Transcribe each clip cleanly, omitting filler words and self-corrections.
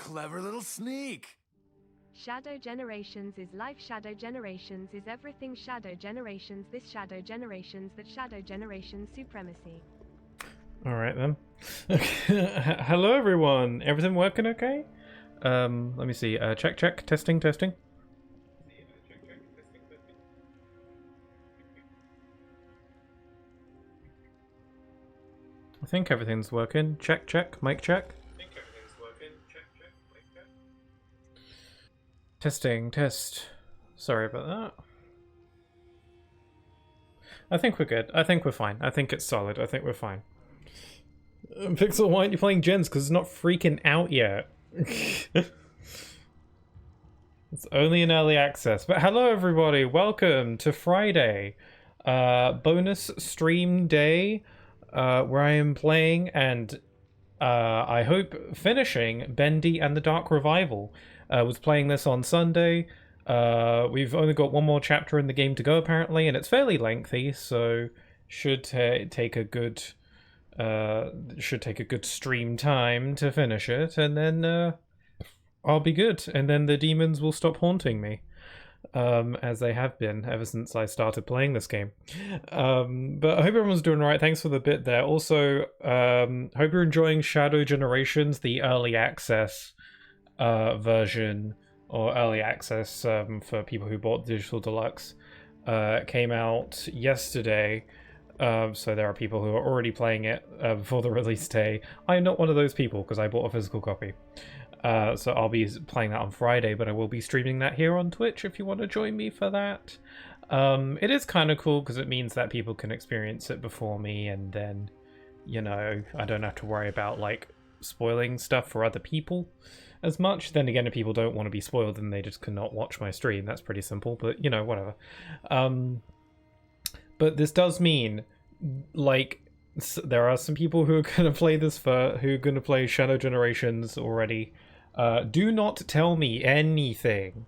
clever little sneak. Shadow Generations is life. Shadow Generations is everything. Shadow Generations this. Shadow Generations that. Shadow Generations supremacy. Alright then. Hello everyone! Everything working okay? Let me see. Check. Testing. I think everything's working. Check. Mic check. Testing. Sorry about that. I think we're good. I think we're fine. I think it's solid. I think we're fine. Pixel, why aren't you playing Gens? Because it's not freaking out yet. It's only in early access. But hello everybody, welcome to Friday. Bonus stream day, where I am playing and I hope finishing Bendy and the Dark Revival. Was playing this on Sunday. We've only got one more chapter in the game to go apparently, and it's fairly lengthy, so should take a good stream time to finish it, and then I'll be good, and then the demons will stop haunting me, as they have been ever since I started playing this game. But I hope everyone's doing right. Thanks for the bit there. Also, hope you're enjoying Shadow Generations, the early access version, or early access for people who bought Digital Deluxe. Came out yesterday. So there are people who are already playing it before the release day. I'm not one of those people because I bought a physical copy. So I'll be playing that on Friday, but I will be streaming that here on Twitch if you want to join me for that. It is kind of cool because it means that people can experience it before me, and then, you know, I don't have to worry about like spoiling stuff for other people as much. Then again, if people don't want to be spoiled, then they just cannot watch my stream. That's pretty simple, but you know, whatever. But this does mean, like, there are some people who are going to play this who are going to play Shadow Generations already. Do not tell me anything.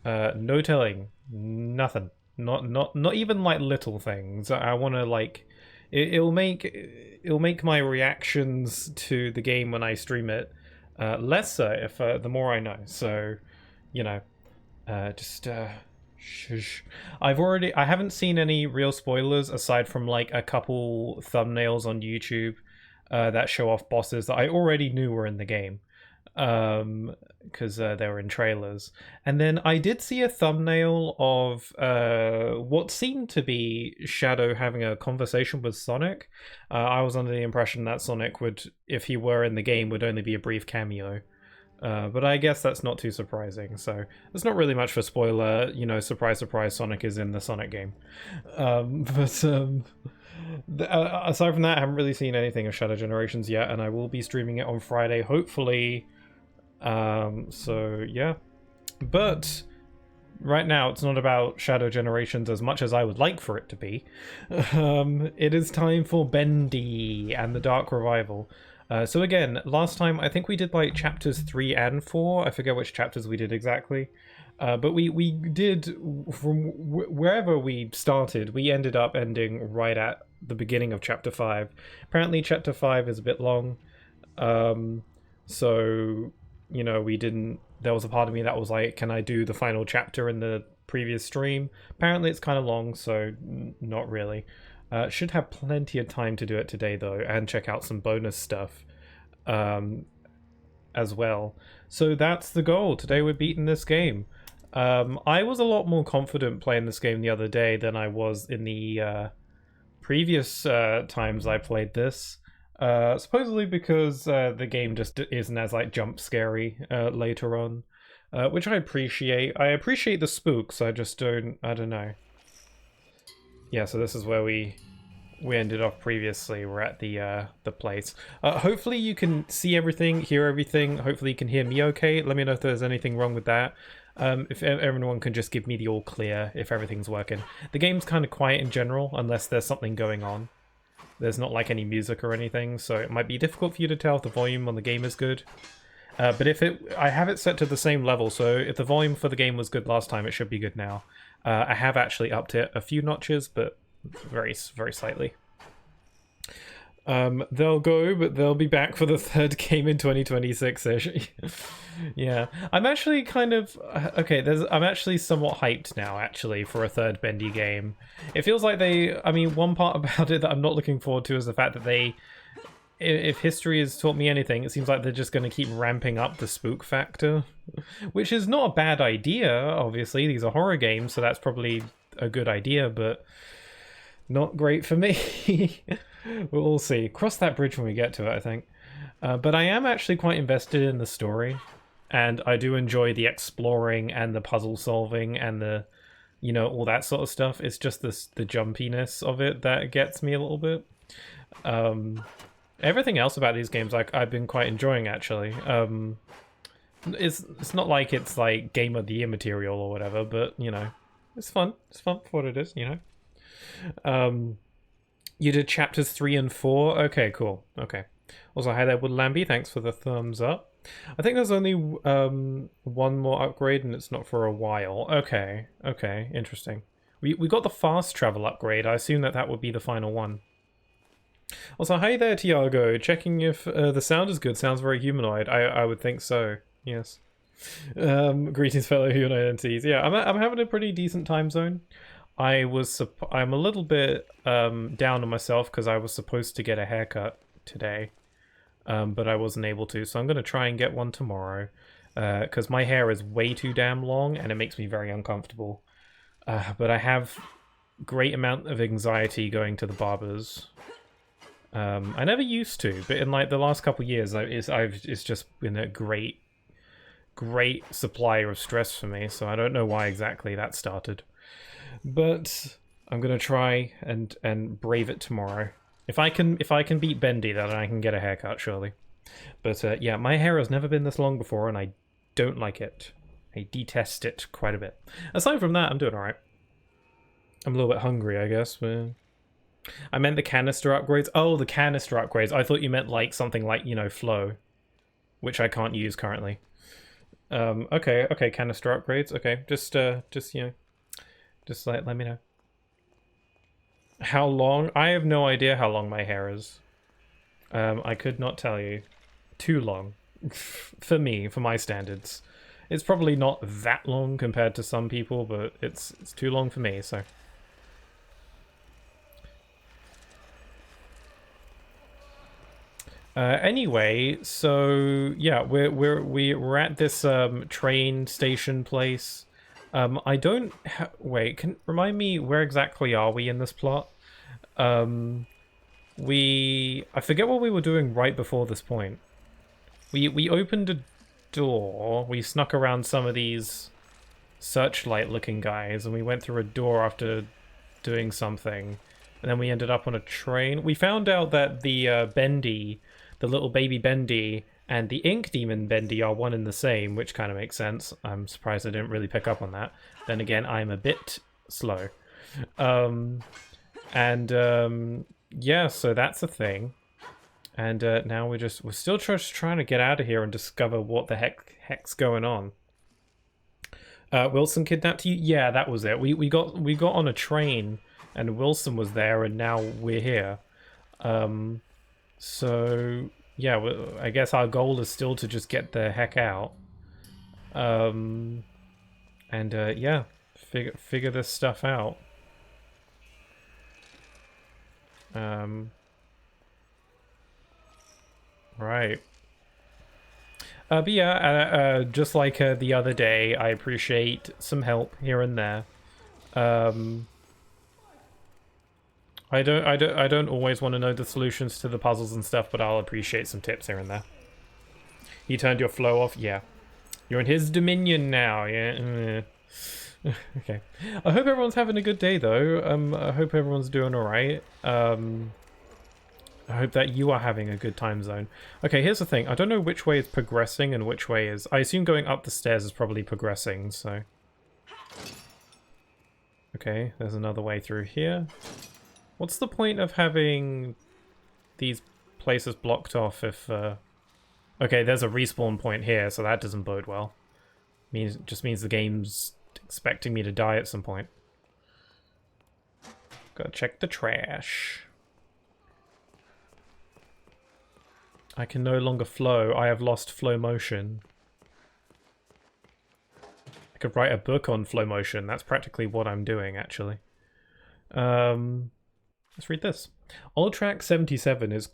No telling. Nothing. Not even like little things. I want to like. It'll make my reactions to the game when I stream it lesser if the more I know. So, you know, just. Shush. I haven't seen any real spoilers aside from like a couple thumbnails on YouTube that show off bosses that I already knew were in the game, because they were in trailers. And then I did see a thumbnail of what seemed to be Shadow having a conversation with Sonic. I was under the impression that Sonic would, if he were in the game, would only be a brief cameo. But I guess that's not too surprising, so there's not really much for spoiler, you know, surprise, Sonic is in the Sonic game. Aside from that, I haven't really seen anything of Shadow Generations yet, and I will be streaming it on Friday, hopefully. So, yeah. But right now, it's not about Shadow Generations as much as I would like for it to be. It is time for Bendy and the Dark Revival. So again, last time I think we did like chapters 3 and 4. I forget which chapters we did exactly. But we did, from wherever we started, we ended up ending right at the beginning of chapter 5. Apparently chapter 5 is a bit long. So, you know, there was a part of me that was like, can I do the final chapter in the previous stream? Apparently it's kind of long, so not really. Should have plenty of time to do it today though, and check out some bonus stuff as well. So that's the goal. Today we're beating this game. I was a lot more confident playing this game the other day than I was in the previous times I played this. Supposedly because the game just isn't as like jump scary later on, which I appreciate. I appreciate the spooks. I don't know. Yeah, so this is where we ended off previously. We're at the place. Hopefully you can see everything, hear everything. Hopefully you can hear me okay. Let me know if there's anything wrong with that. If everyone can just give me the all clear if everything's working. The game's kind of quiet in general, unless there's something going on. There's not like any music or anything, so it might be difficult for you to tell if the volume on the game is good. But I have it set to the same level, so if the volume for the game was good last time, it should be good now. I have actually upped it a few notches, but very, very slightly. They'll go, but they'll be back for the third game in 2026-ish. Yeah, I'm actually kind of okay. I'm actually somewhat hyped now, actually, for a third Bendy game. It feels like I mean, one part about it that I'm not looking forward to is the fact that if history has taught me anything, it seems like they're just going to keep ramping up the spook factor, which is not a bad idea. Obviously, these are horror games, so that's probably a good idea, but not great for me. We'll see. Cross that bridge when we get to it, I think. But I am actually quite invested in the story, and I do enjoy the exploring and the puzzle solving and the, all that sort of stuff. It's just the jumpiness of it that gets me a little bit. Everything else about these games, I've been quite enjoying, actually. It's not like it's like Game of the Year material or whatever, but it's fun. It's fun for what it is, You did chapters 3 and 4. Okay, cool. Okay. Also, hi there, Woodlamby. Thanks for the thumbs up. I think there's only one more upgrade, and it's not for a while. Okay. Okay. Interesting. We got the fast travel upgrade. I assume that would be the final one. Also, hi there, Tiago. Checking if the sound is good. Sounds very humanoid. I would think so. Yes. Greetings, fellow humanoid entities. Yeah, I'm having a pretty decent time zone. I'm a little bit down on myself because I was supposed to get a haircut today, but I wasn't able to. So I'm going to try and get one tomorrow because my hair is way too damn long and it makes me very uncomfortable. But I have great amount of anxiety going to the barbers. I never used to, but in like the last couple of years, it's just been a great supplier of stress for me. So I don't know why exactly that started. But I'm gonna try and brave it tomorrow. If I can beat Bendy, then I can get a haircut, surely. But yeah, my hair has never been this long before, and I don't like it. I detest it quite a bit. Aside from that, I'm doing alright. I'm a little bit hungry, I guess. But I meant the canister upgrades. Oh, the canister upgrades. I thought you meant like something like, flow, which I can't use currently. Okay, canister upgrades. Okay, just let me know. How long? I have no idea how long my hair is. I could not tell you. Too long. For me, for my standards. It's probably not that long compared to some people, but it's too long for me, so. Anyway, so yeah, we're at this train station place. I don't wait. Can remind me where exactly are we in this plot? I forget what we were doing right before this point. We opened a door. We snuck around some of these searchlight-looking guys, and we went through a door after doing something, and then we ended up on a train. We found out that the Bendy, the little baby Bendy, and the Ink Demon Bendy are one and the same, which kind of makes sense. I'm surprised I didn't really pick up on that. Then again, I'm a bit slow. Yeah, so that's a thing. And now we're still just trying to get out of here and discover what the heck's going on. Wilson kidnapped you? Yeah, that was it. We got on a train and Wilson was there, and now we're here. So yeah, I guess our goal is still to just get the heck out. Yeah, figure this stuff out. Right. But yeah, just like the other day, I appreciate some help here and there. I don't always want to know the solutions to the puzzles and stuff, but I'll appreciate some tips here and there. He turned your flow off? Yeah. You're in his dominion now, yeah? Okay. I hope everyone's having a good day, though. I hope everyone's doing alright. I hope that you are having a good time zone. Okay, here's the thing. I don't know which way is progressing and which way is... I assume going up the stairs is probably progressing, so... Okay, there's another way through here. What's the point of having these places blocked off if... Okay, there's a respawn point here, so that doesn't bode well. It just means the game's expecting me to die at some point. Gotta check the trash. I can no longer flow. I have lost flow motion. I could write a book on flow motion. That's practically what I'm doing, actually. Let's read this. Old Track 77 is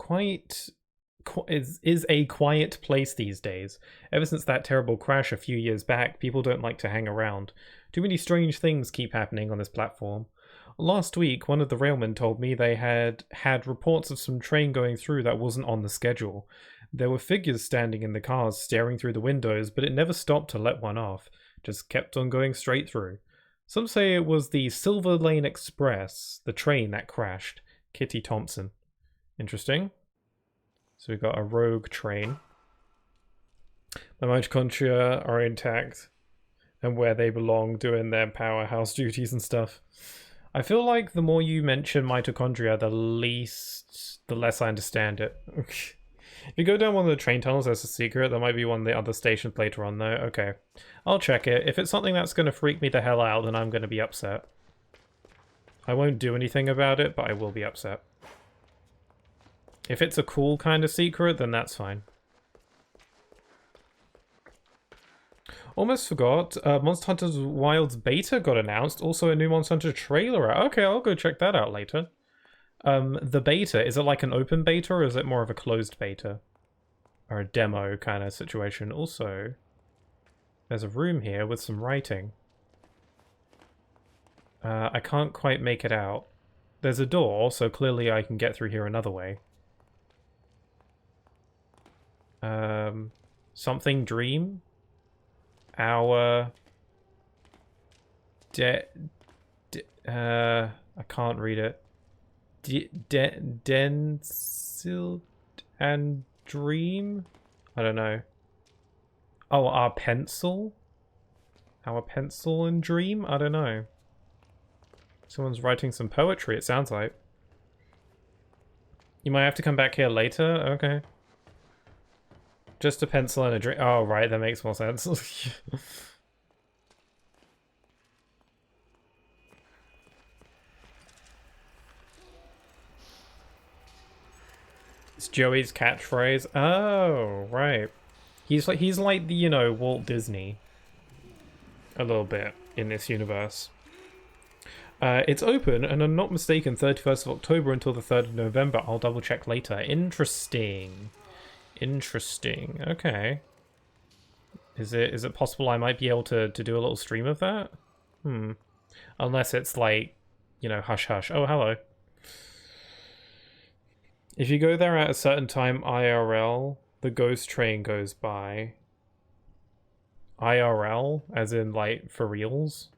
is a quiet place these days. Ever since that terrible crash a few years back, people don't like to hang around. Too many strange things keep happening on this platform. Last week, one of the railmen told me they had reports of some train going through that wasn't on the schedule. There were figures standing in the cars, staring through the windows, but it never stopped to let one off. Just kept on going straight through. Some say it was the Silver Lane Express, the train that crashed. Kitty Thompson. Interesting. So we've got a rogue train. My mitochondria are intact and where they belong, doing their powerhouse duties and stuff. I feel like the more you mention mitochondria, the less I understand it. If you go down one of the train tunnels, there's a secret. There might be one of the other stations later on, though. Okay. I'll check it. If it's something that's going to freak me the hell out, then I'm going to be upset. I won't do anything about it, but I will be upset. If it's a cool kind of secret, then that's fine. Almost forgot, Monster Hunter Wilds beta got announced. Also a new Monster Hunter trailer out. Okay, I'll go check that out later. The beta, is it like an open beta or is it more of a closed beta? Or a demo kind of situation? Also, there's a room here with some writing. I can't quite make it out. There's a door, so clearly I can get through here another way. Something dream? I can't read it. Densil and dream? I don't know. Oh, our pencil? Our pencil and dream? I don't know. Someone's writing some poetry, it sounds like. You might have to come back here later? Okay. Just a pencil and a dream. Oh, right, that makes more sense. It's Joey's catchphrase. Oh, right. He's like the, you know, Walt Disney. A little bit in this universe. It's open, and I'm not mistaken, 31st of October until the 3rd of November. I'll double check later. Interesting. Interesting. Okay. Is it possible I might be able to do a little stream of that? Unless it's like, you know, hush hush. Oh, hello. If you go there at a certain time IRL, the ghost train goes by. IRL? As in, like, for reals?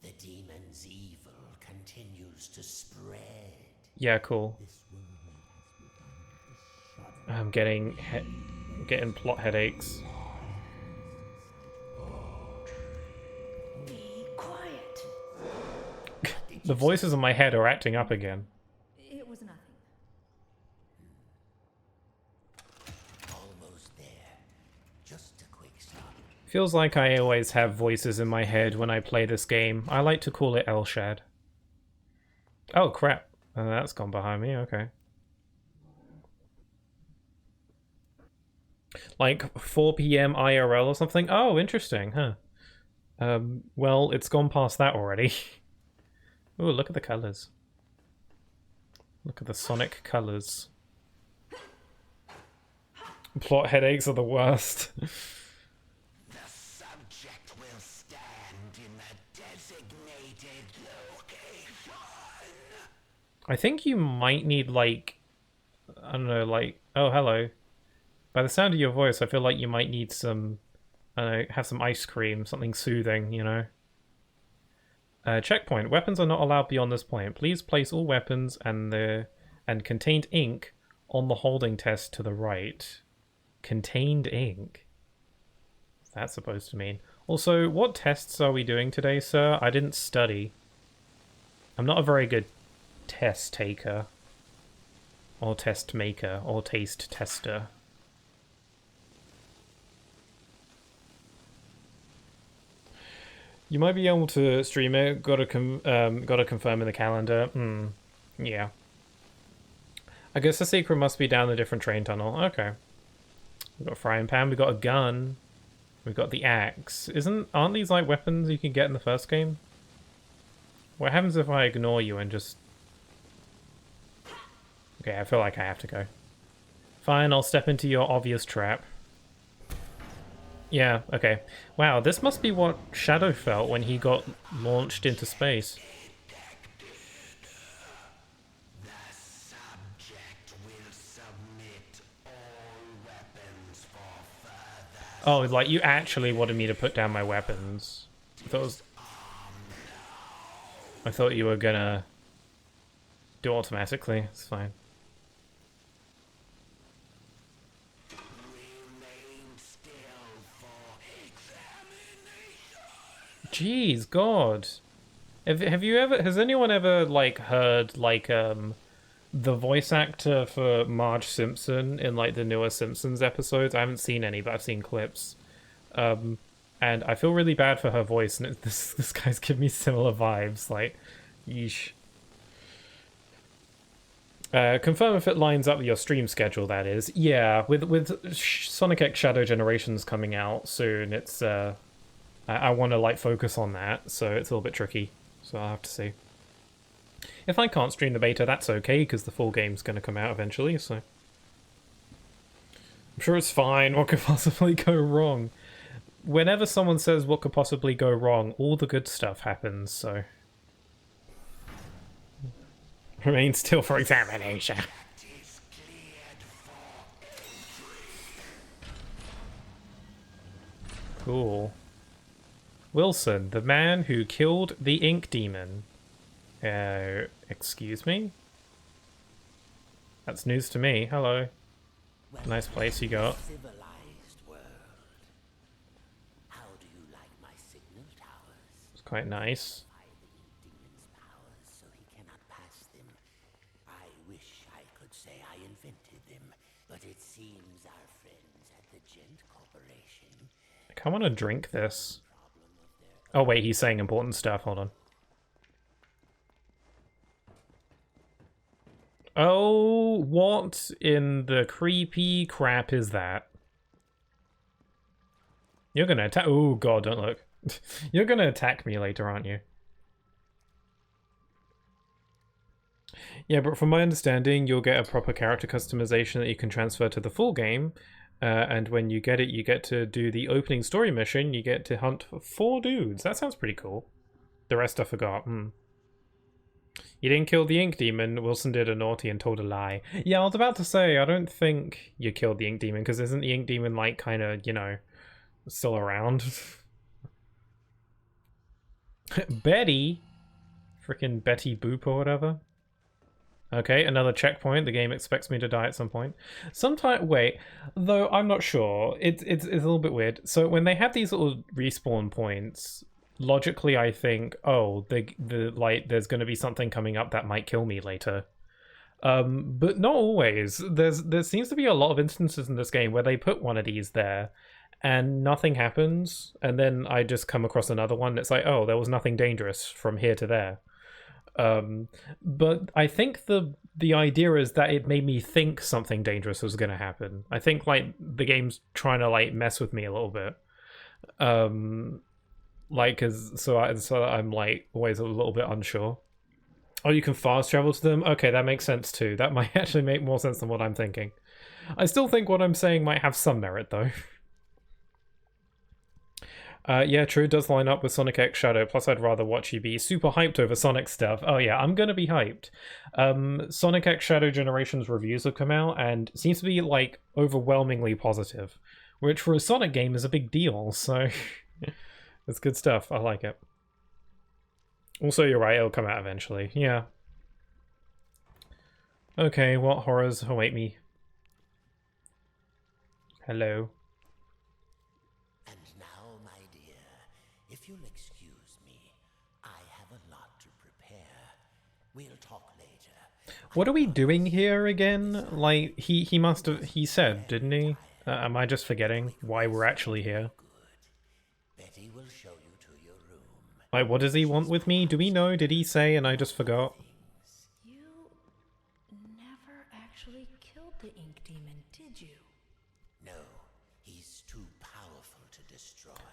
The demon's evil continues to spread. Yeah, cool. I'm getting plot headaches. Be quiet. The voices in my head are acting up again. It was nothing. Almost there. Just a quick stop. Feels like I always have voices in my head when I play this game. I like to call it Elshad. Oh crap. That's gone behind me, okay. Like 4 PM IRL or something? Oh, interesting, huh? Well, it's gone past that already. Ooh, look at the colors. Look at the Sonic colors. Plot headaches are the worst. The subject will stand in the designated location. I think you might need, like, I don't know, like, oh, hello. By the sound of your voice, I feel like you might need some, I don't know, have some ice cream, something soothing, you know? Checkpoint. Weapons are not allowed beyond this point. Please place all weapons and contained ink on the holding test to the right. Contained ink? What's that supposed to mean? Also, what tests are we doing today, sir? I didn't study. I'm not a very good test taker. Or test maker. Or taste tester. You might be able to stream it. Gotta confirm in the calendar. Yeah. I guess the secret must be down the different train tunnel. Okay. We've got a frying pan, we've got a gun, we've got the axe. Aren't these like weapons you can get in the first game? What happens if I ignore you and just... Okay, I feel like I have to go. Fine, I'll step into your obvious trap. Yeah, okay. Wow, this must be what Shadow felt when he got launched into space. Oh, like you actually wanted me to put down my weapons. I thought you were gonna do it automatically. It's fine. Jeez, God. Have you ever... Has anyone ever, like, heard, like, the voice actor for Marge Simpson in, like, the newer Simpsons episodes? I haven't seen any, but I've seen clips. And I feel really bad for her voice, and this guy's giving me similar vibes, like, yeesh. Confirm if it lines up with your stream schedule, that is. Yeah, with Sonic X Shadow Generations coming out soon, it's, I want to, like, focus on that, so it's a little bit tricky. So I'll have to see. If I can't stream the beta, that's okay, because the full game's going to come out eventually, so... I'm sure it's fine. What could possibly go wrong? Whenever someone says what could possibly go wrong, all the good stuff happens, so... Remain still for examination. Cool. Wilson, the man who killed the ink demon. Excuse me? That's news to me. Hello. Nice place you got. It's quite nice. I kind of want to drink this. Oh wait, he's saying important stuff. Hold on. Oh, what in the creepy crap is that? You're gonna attack- Oh god, don't look. You're gonna attack me later, aren't you? Yeah, but from my understanding, you'll get a proper character customization that you can transfer to the full game. And when you get it, you get to do the opening story mission. You get to hunt for 4 dudes. That sounds pretty cool. The rest I forgot. You didn't kill the ink demon. Wilson did a naughty and told a lie. Yeah, I was about to say, I don't think you killed the ink demon, because isn't the ink demon, like, kind of, you know, still around? Betty? Freaking Betty Boop or whatever. Okay, another checkpoint. The game expects me to die at some point. Wait, though I'm not sure. It's a little bit weird. So when they have these little respawn points, logically I think, oh, like there's going to be something coming up that might kill me later. But not always. There seems to be a lot of instances in this game where they put one of these there and nothing happens, and then I just come across another one. It's like, oh, there was nothing dangerous from here to there. But I think the idea is that it made me think something dangerous was going to happen. I think like the game's trying to like mess with me a little bit. Like, so I'm like always a little bit unsure. Oh, you can fast travel to them? Okay, that makes sense too. That might actually make more sense than what I'm thinking. I still think what I'm saying might have some merit though. Yeah, true, it does line up with Sonic X Shadow, plus I'd rather watch you be super hyped over Sonic stuff. Oh yeah, I'm gonna be hyped. Sonic X Shadow Generations reviews have come out, and it seems to be, like, overwhelmingly positive, which for a Sonic game is a big deal, so it's good stuff, I like it. Also, you're right, it'll come out eventually, yeah. Okay, what horrors await me? Hello. If you'll excuse me, I have a lot to prepare. We'll talk later. What are we doing here again? Like, he must have... He said, didn't he? Am I just forgetting why we're actually here? Betty will show you to your room. Like, what does he want with me? Do we know? Did he say and I just forgot? You never actually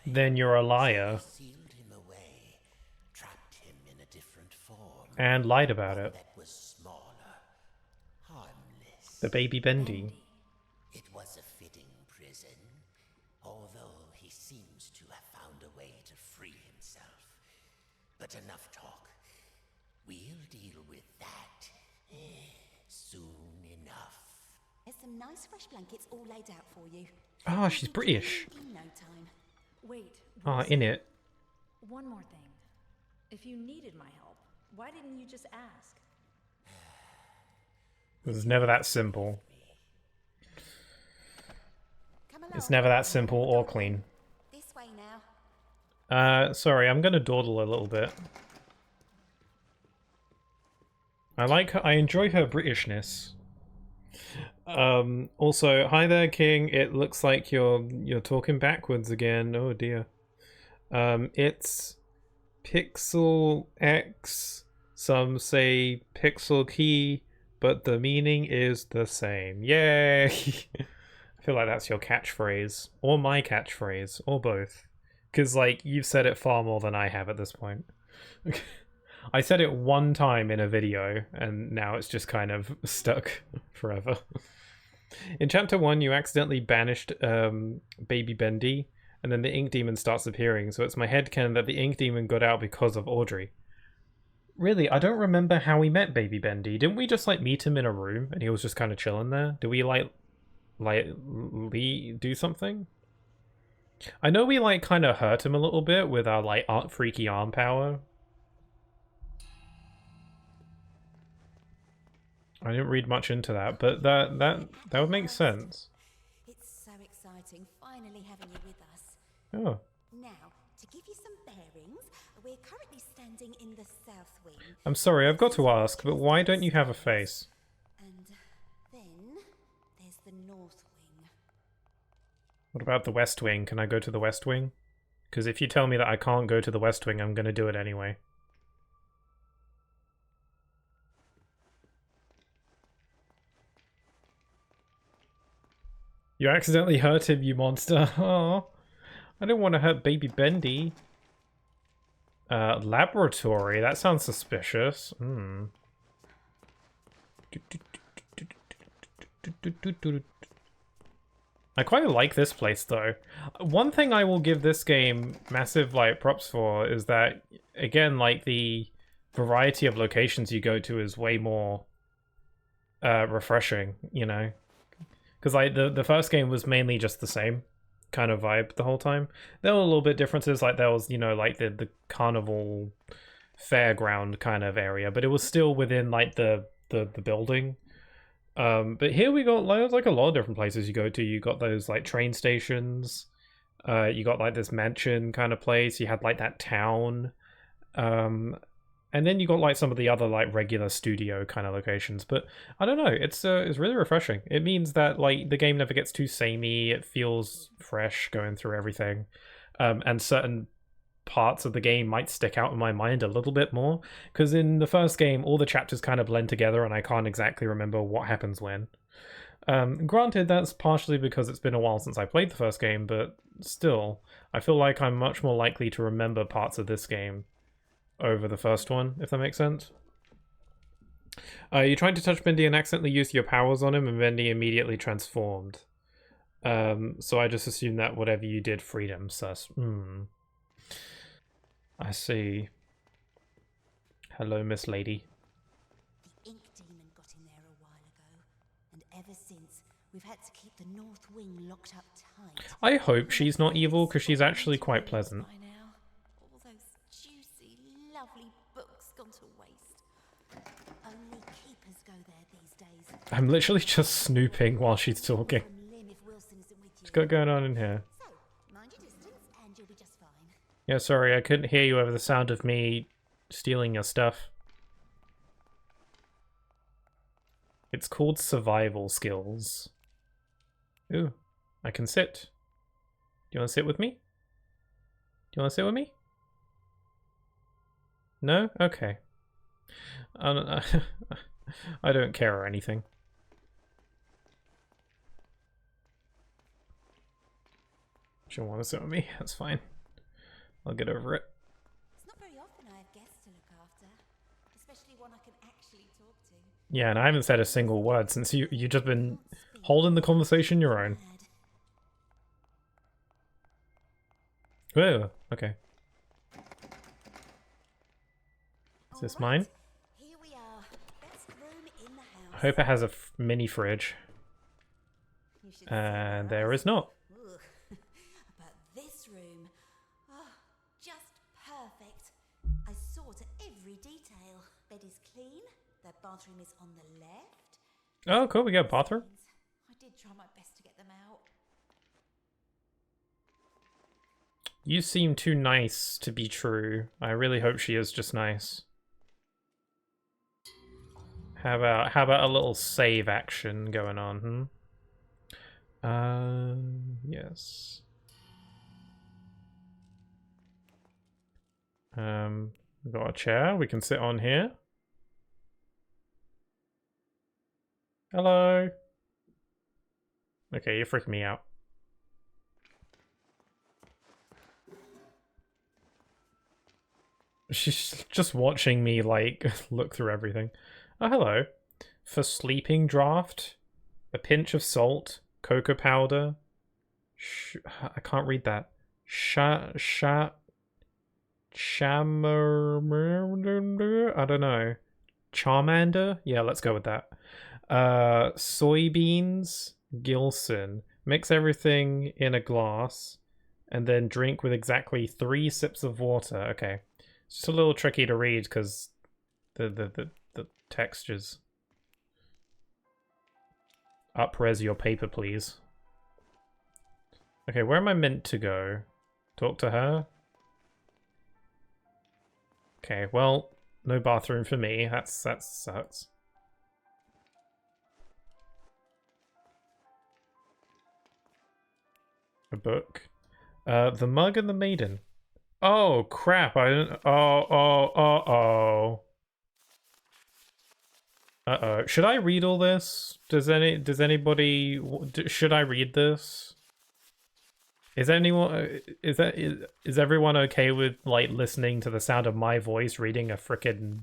then you're a liar. Sealed him away, trapped him in a different form. And lied about One it. that was smaller, harmless. The baby Bendy. It was a fitting prison, although he seems to have found a way to free himself. But enough talk. We'll deal with that soon enough. There's some nice fresh blankets all laid out for you. Ah, she's British. In no time. Wait. Ah, in it. One more thing. If you needed my help, why didn't you just ask? It was never that simple. Come along. It's never that simple or clean. This way now. Sorry, I'm gonna dawdle a little bit. I like her, I enjoy her Britishness. Also, hi there, King. It looks like you're talking backwards again. Oh dear. It's Pixel X. Some say Pixel Key, but the meaning is the same. Yay! I feel like that's your catchphrase, or my catchphrase, or both. Because, like, you've said it far more than I have at this point. I said it one time in a video, and now it's just kind of stuck forever. In Chapter 1, you accidentally banished Baby Bendy, and then the Ink Demon starts appearing, so it's my headcanon that the Ink Demon got out because of Audrey. Really, I don't remember how we met Baby Bendy. Didn't we just, like, meet him in a room, and he was just kind of chilling there? Did we, like do something? I know we, like, kind of hurt him a little bit with our, like, freaky arm power. I didn't read much into that, but that would make sense. It's so exciting finally having you with us. Oh. Now, to give you some bearings, we're currently standing in the south wing. I'm sorry, I've got to ask, but why don't you have a face? And then there's the north wing. What about the west wing? Can I go to the west wing? Because if you tell me that I can't go to the west wing, I'm going to do it anyway. You accidentally hurt him, you monster. Oh, I didn't want to hurt baby Bendy. Laboratory? That sounds suspicious. I quite like this place, though. One thing I will give this game massive, like, props for is that, again, like, the variety of locations you go to is way more refreshing, you know? Because, like, the first game was mainly just the same kind of vibe the whole time. There were a little bit differences, like, there was, you know, like, the carnival fairground kind of area, but it was still within, like, the building. But here we got, like, a lot of different places you go to. You got those, like, train stations. You got, like, this mansion kind of place. You had, like, that town. And then you got, like, some of the other, like, regular studio kind of locations. But I don't know, it's really refreshing. It means that, like, the game never gets too samey. It feels fresh going through everything. And certain parts of the game might stick out in my mind a little bit more. Because in the first game, all the chapters kind of blend together and I can't exactly remember what happens when. Granted, that's partially because it's been a while since I played the first game, but still, I feel like I'm much more likely to remember parts of this game over the first one, if that makes sense. You tried to touch Bendy and accidentally used your powers on him, and Bendy immediately transformed. So I just assumed that whatever you did freed him, sus. I see. Hello, Miss Lady. The Ink Demon got in there a while ago, and ever since, we've had to keep the north wing locked up tight. I hope she's not evil, because she's actually quite pleasant. By now, all those juicy, lovely books gone to waste. Only keepers go there these days. I'm literally just snooping while she's talking. From Lynn if Wilson isn't with you. What's got going on in here? So, mind your distance, and you'll be just fine. Yeah, sorry, I couldn't hear you over the sound of me stealing your stuff. It's called survival skills. Ooh, I can sit. Do you want to sit with me? Do you want to sit with me? No? Okay. I don't care or anything. She don't want to sit with me. That's fine. I'll get over it. It's not very often I have guests to look after, especially one I can actually talk to. Yeah, and I haven't said a single word since you just been holding the conversation your own. Oh, okay. Is this mine? Here we are. Best room in the I house. hope it has a mini fridge. You should see And the there house. is not. Ugh. But this room, oh, just perfect. I saw to every detail. Bed is clean. The bathroom is on the left. Oh, cool. We got a bathroom. I did try my best to get them out. You seem too nice to be true. I really hope she is just nice. How about a little save action going on, yes. We've got a chair we can sit on here. Hello. Okay, you're freaking me out. She's just watching me, like, look through everything. Oh, hello. For sleeping draft, a pinch of salt, cocoa powder. I can't read that. I don't know. Charmander? Yeah, let's go with that. Soybeans, Gilson. Mix everything in a glass and then drink with exactly 3 sips of water. Okay. It's just a little tricky to read because the textures. Upres your paper, please. Okay, where am I meant to go? Talk to her? Okay, well, no bathroom for me. That sucks. A book. The Mug and the Maiden. Oh crap! I don't. Oh. Uh-oh. Should I read all this? Does anybody should I read this? Is everyone okay with like listening to the sound of my voice reading a frickin'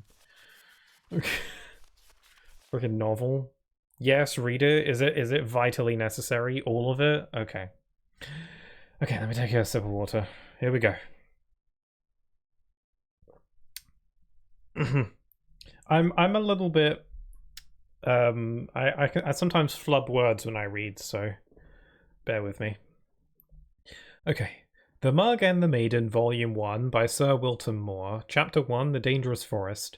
novel? Yes, read it. Is it vitally necessary? All of it? Okay. Okay, let me take a sip of water. Here we go. I'm a little bit I sometimes flub words when I read, so bear with me. Okay. The Mug and the Maiden, Volume 1 by Sir Wilton Moore, Chapter 1, The Dangerous Forest.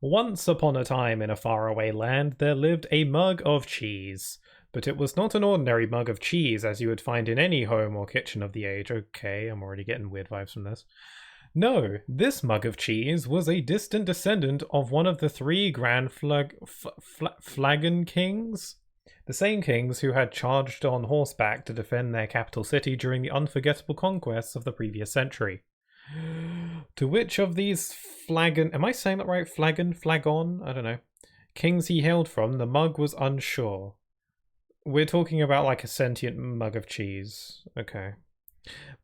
Once upon a time in a faraway land there lived a mug of cheese. But it was not an ordinary mug of cheese as you would find in any home or kitchen of the age. Okay, I'm already getting weird vibes from this. No, this mug of cheese was a distant descendant of one of the 3 grand Flagon kings. The same kings who had charged on horseback to defend their capital city during the unforgettable conquests of the previous century. To which of these Flagon... Am I saying that right? Flagon? I don't know. Kings he hailed from, the mug was unsure. We're talking about like a sentient mug of cheese. Okay.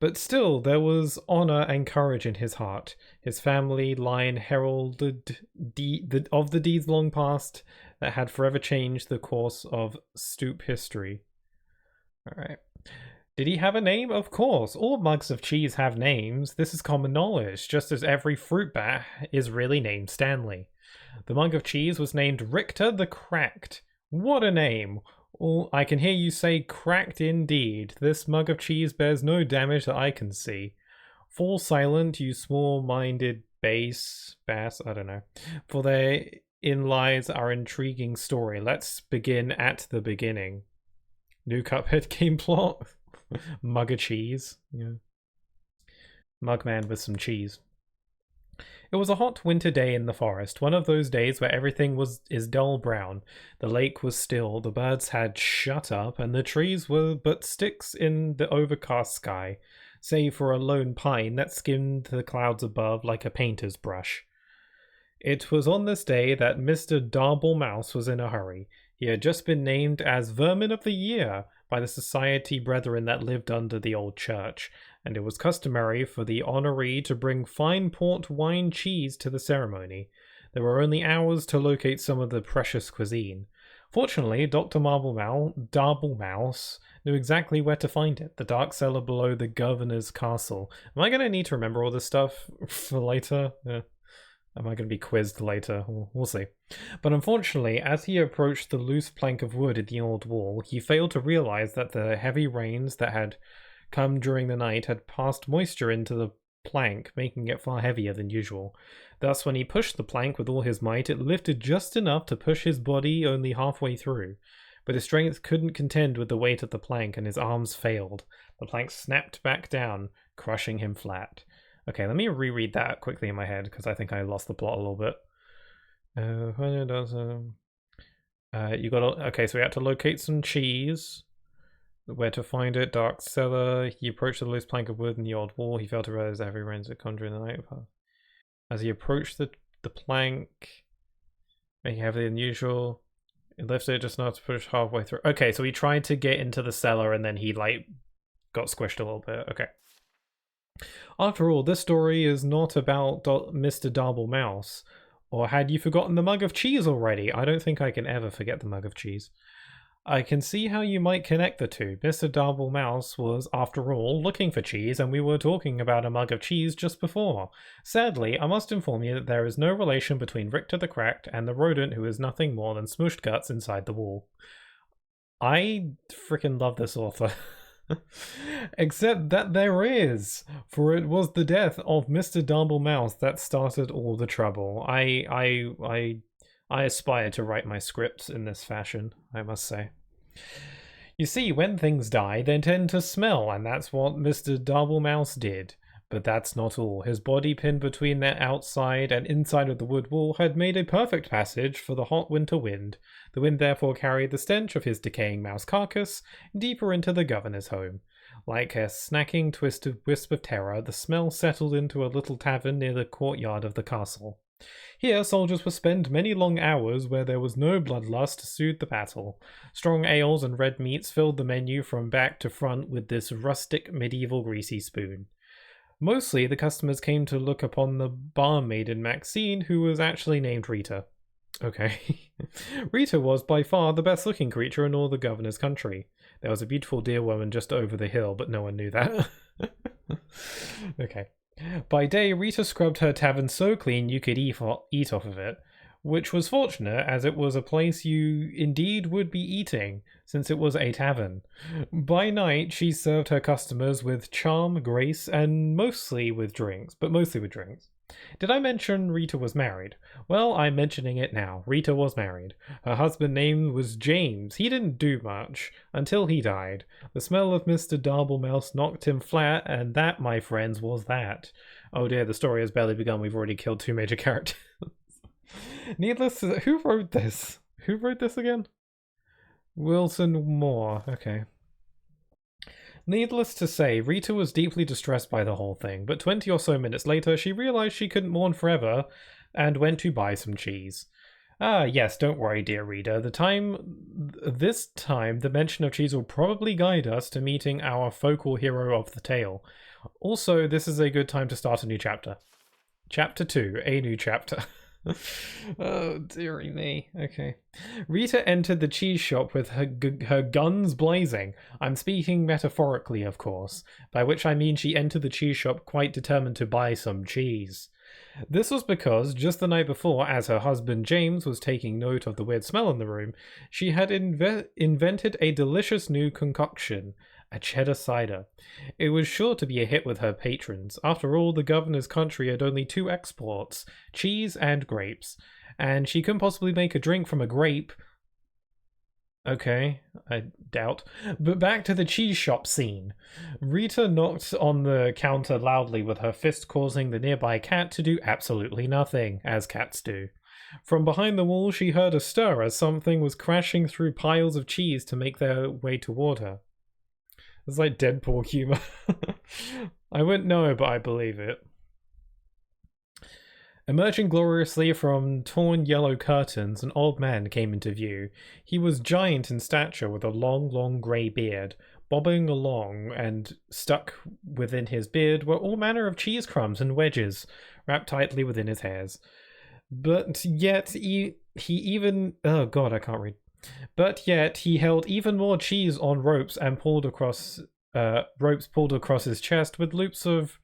But still, there was honor and courage in his heart. His family line heralded of the deeds long past that had forever changed the course of Stoop history. Alright. Did he have a name? Of course. All mugs of cheese have names. This is common knowledge, just as every fruit bat is really named Stanley. The mug of cheese was named Richter the Cracked. What a name! Oh, I can hear you say cracked indeed. This mug of cheese bears no damage that I can see. Fall silent, you small-minded bass, I don't know. For therein lies our intriguing story. Let's begin at the beginning. New Cuphead game plot. Mug of cheese. Yeah. Mugman with some cheese. It was a hot winter day in the forest, one of those days where everything is dull brown. The lake was still, the birds had shut up, and the trees were but sticks in the overcast sky, save for a lone pine that skimmed the clouds above like a painter's brush. It was on this day that Mr. Darble Mouse was in a hurry. He had just been named as Vermin of the Year by the society brethren that lived under the old church, and it was customary for the honoree to bring fine port wine cheese to the ceremony. There were only hours to locate some of the precious cuisine. Fortunately, Dr. Darblemouse knew exactly where to find it, the dark cellar below the governor's castle. Am I going to need to remember all this stuff for later? Am I going to be quizzed later? We'll see. But unfortunately, as he approached the loose plank of wood in the old wall, he failed to realize that the heavy rains that had come during the night had passed moisture into the plank, making it far heavier than usual. Thus, when he pushed the plank with all his might, it lifted just enough to push his body only halfway through. But his strength couldn't contend with the weight of the plank, and his arms failed. The plank snapped back down, crushing him flat. Okay, let me reread that quickly in my head, because I think I lost the plot a little bit. Okay, so we had to locate some cheese. Where to find it? Dark cellar. He approached the loose plank of wood in the old wall. He failed to realize that heavy rains had come during the night. As he approached the plank, making heavier than usual, it lifted just enough to push halfway through. Okay, so he tried to get into the cellar and then he got squished a little bit. Okay. After all, this story is not about Mr. Darblemouse. Or had you forgotten the mug of cheese already? I don't think I can ever forget the mug of cheese. I can see how you might connect the two. Mr. Darblemouse was, after all, looking for cheese, and we were talking about a mug of cheese just before. Sadly, I must inform you that there is no relation between Richter the Cracked and the rodent who is nothing more than smooshed guts inside the wall. I freaking love this author. Except that there is, for it was the death of Mr. Darblemouse that started all the trouble. I aspire to write my scripts in this fashion, I must say. You see, when things die, they tend to smell, and that's what Mr. Darblemouse did. But that's not all. His body, pinned between the outside and inside of the wood wall, had made a perfect passage for the hot winter wind. The wind therefore carried the stench of his decaying mouse carcass deeper into the governor's home. Like a snacking twisted wisp of terror, the smell settled into a little tavern near the courtyard of the castle. Here soldiers would spend many long hours where there was no bloodlust to soothe the battle. Strong ales and red meats filled the menu from back to front with this rustic medieval greasy spoon. Mostly the customers came to look upon the barmaiden Maxine, who was actually named Rita. Okay. Rita was by far the best looking creature in all the governor's country. There was a beautiful deer woman just over the hill, but no one knew that. Okay. By day, Rita scrubbed her tavern so clean you could eat off of it, which was fortunate, as it was a place you indeed would be eating, since it was a tavern. By night, she served her customers with charm, grace, and mostly with drinks. Did I mention Rita was married? Well, I'm mentioning it now. Rita was married. Her husband's name was James. He didn't do much, until he died. The smell of Mr. Darblemouse knocked him flat, and that, my friends, was that. Oh dear, the story has barely begun. We've already killed 2 major characters. Needless to say, who wrote this? Who wrote this again? Wilson Moore. Okay. Needless to say, Rita was deeply distressed by the whole thing, but 20 or so minutes later she realized she couldn't mourn forever and went to buy some cheese. Ah, yes, don't worry, dear reader. This time, the mention of cheese will probably guide us to meeting our focal hero of the tale. Also, this is a good time to start a new chapter. Chapter 2, a new chapter. Oh, dearie me. Okay. Rita entered the cheese shop with her guns blazing. I'm speaking metaphorically, of course, by which I mean she entered the cheese shop quite determined to buy some cheese. This was because, just the night before, as her husband James was taking note of the weird smell in the room, she had invented a delicious new concoction. A cheddar cider. It was sure to be a hit with her patrons. After all, the governor's country had only 2 exports, cheese and grapes, and she couldn't possibly make a drink from a grape. Okay, I doubt. But back to the cheese shop scene. Rita knocked on the counter loudly with her fist, causing the nearby cat to do absolutely nothing, as cats do. From behind the wall, she heard a stir as something was crashing through piles of cheese to make their way toward her. It's like Deadpool humor. I wouldn't know, but I believe it. Emerging gloriously from torn yellow curtains, an old man came into view. He was giant in stature with a long grey beard. Bobbing along and stuck within his beard were all manner of cheese crumbs and wedges, wrapped tightly within his hairs. But yet he even... Oh god, I can't read. But yet he held even more cheese on ropes and pulled across... ropes pulled across his chest with loops of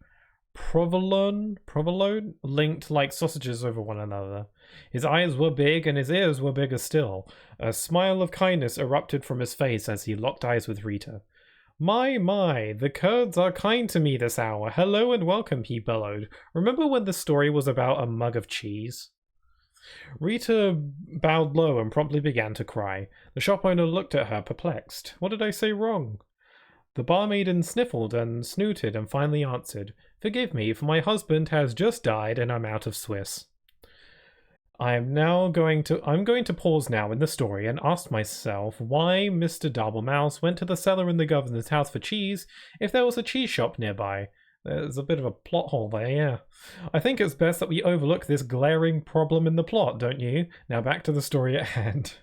provolone linked like sausages over one another. His eyes were big and his ears were bigger still. A smile of kindness erupted from his face as he locked eyes with Rita. My, the Kurds are kind to me this hour. Hello and welcome, he bellowed. Remember when the story was about a mug of cheese? Rita bowed low and promptly began to cry. The shop owner looked at her, perplexed. What did I say wrong? The barmaiden sniffled and snooted and finally answered, Forgive me, for my husband has just died and I'm out of Swiss. I'm going to pause now in the story and ask myself why Mr. Daubelmouse went to the cellar in the governor's house for cheese if there was a cheese shop nearby. There's a bit of a plot hole there, yeah. I think it's best that we overlook this glaring problem in the plot, don't you? Now back to the story at hand.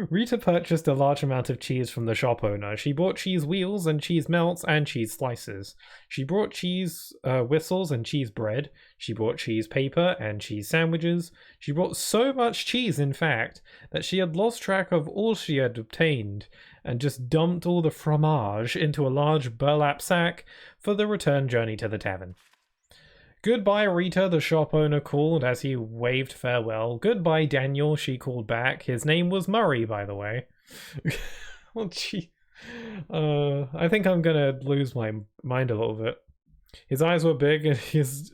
Rita purchased a large amount of cheese from the shop owner. She bought cheese wheels and cheese melts and cheese slices. She brought cheese whistles and cheese bread. She bought cheese paper and cheese sandwiches. She brought so much cheese, in fact, that she had lost track of all she had obtained and just dumped all the fromage into a large burlap sack for the return journey to the tavern. Goodbye, Rita, the shop owner called as he waved farewell. Goodbye, Daniel, she called back. His name was Murray, by the way. Well, gee. I think I'm gonna lose my mind a little bit. His eyes were big and his...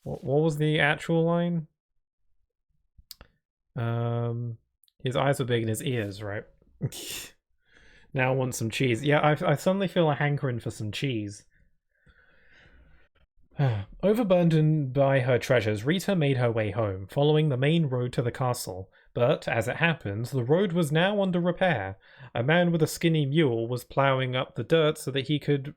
What was the actual line? His eyes were big and his ears, right? Now I want some cheese. Yeah, I suddenly feel a hankering for some cheese. Overburdened by her treasures, Rita made her way home, following the main road to the castle. But, as it happened, the road was now under repair. A man with a skinny mule was ploughing up the dirt so that he could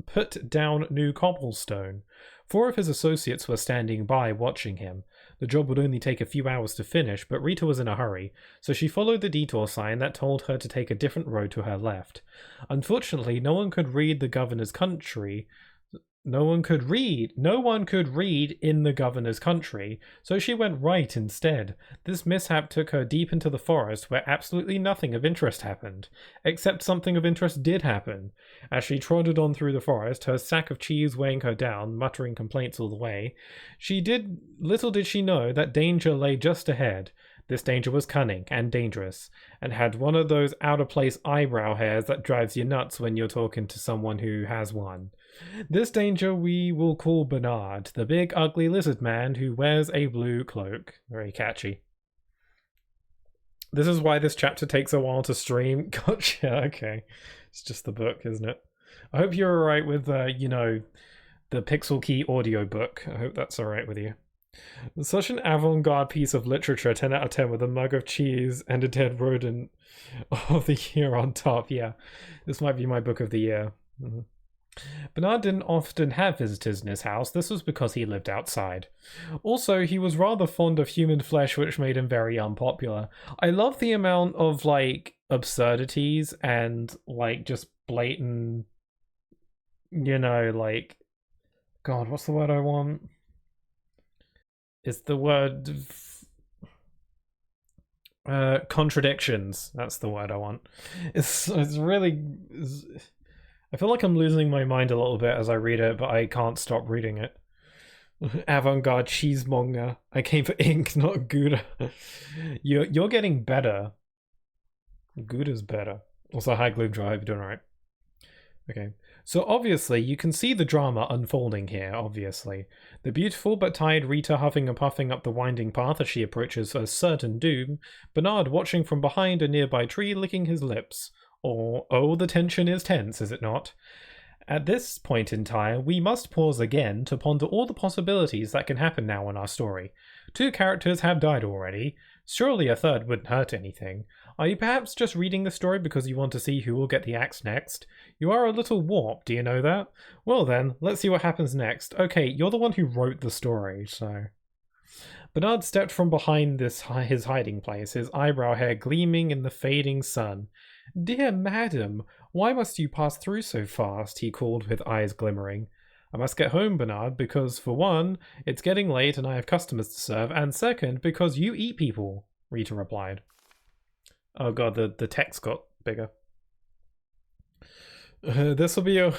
put down new cobblestone. 4 of his associates were standing by, watching him. The job would only take a few hours to finish, but Rita was in a hurry, so she followed the detour sign that told her to take a different road to her left. Unfortunately, no one could read in the governor's country, so she went right instead. This mishap took her deep into the forest where absolutely nothing of interest happened. Except something of interest did happen. As she trotted on through the forest, her sack of cheese weighing her down, muttering complaints all the way, little did she know that danger lay just ahead. This danger was cunning and dangerous, and had one of those out-of-place eyebrow hairs that drives you nuts when you're talking to someone who has one. This danger we will call Bernard, the big ugly lizard man who wears a blue cloak. Very catchy. This is why this chapter takes a while to stream. Gotcha, okay. It's just the book, isn't it? I hope you're alright with, the Pixel Key audiobook. I hope that's alright with you. Such an avant-garde piece of literature, 10 out of 10 with a mug of cheese and a dead rodent of the year on top. Yeah, this might be my book of the year. Mm-hmm. Bernard didn't often have visitors in his house. This was because he lived outside. Also, he was rather fond of human flesh, which made him very unpopular. I love the amount of, absurdities and, just blatant, God, what's the word I want? It's the word... contradictions. That's the word I want. It's really... I feel like I'm losing my mind a little bit as I read it, but I can't stop reading it. Avant-garde cheesemonger. I came for ink, not Gouda. You're getting better. Gouda's better. Also, hi Gloom Drive, doing alright. Okay. So obviously, you can see the drama unfolding here, obviously. The beautiful but tired Rita huffing and puffing up the winding path as she approaches a certain doom. Bernard watching from behind a nearby tree, licking his lips. Or, oh, the tension is tense, is it not? At this point in time, we must pause again to ponder all the possibilities that can happen now in our story. 2 characters have died already, Surely a third wouldn't hurt anything. Are you perhaps just reading the story because you want to see who will get the axe next? You are a little warped, do you know that? Well then, let's see what happens next. Okay, you're the one who wrote the story, so... Bernard stepped from behind his hiding place, his eyebrow hair gleaming in the fading sun. "Dear madam, why must you pass through so fast?" he called with eyes glimmering. "I must get home, Bernard, because for one, it's getting late and I have customers to serve, and second, because you eat people," Rita replied. Oh god, the text got bigger. This will be a...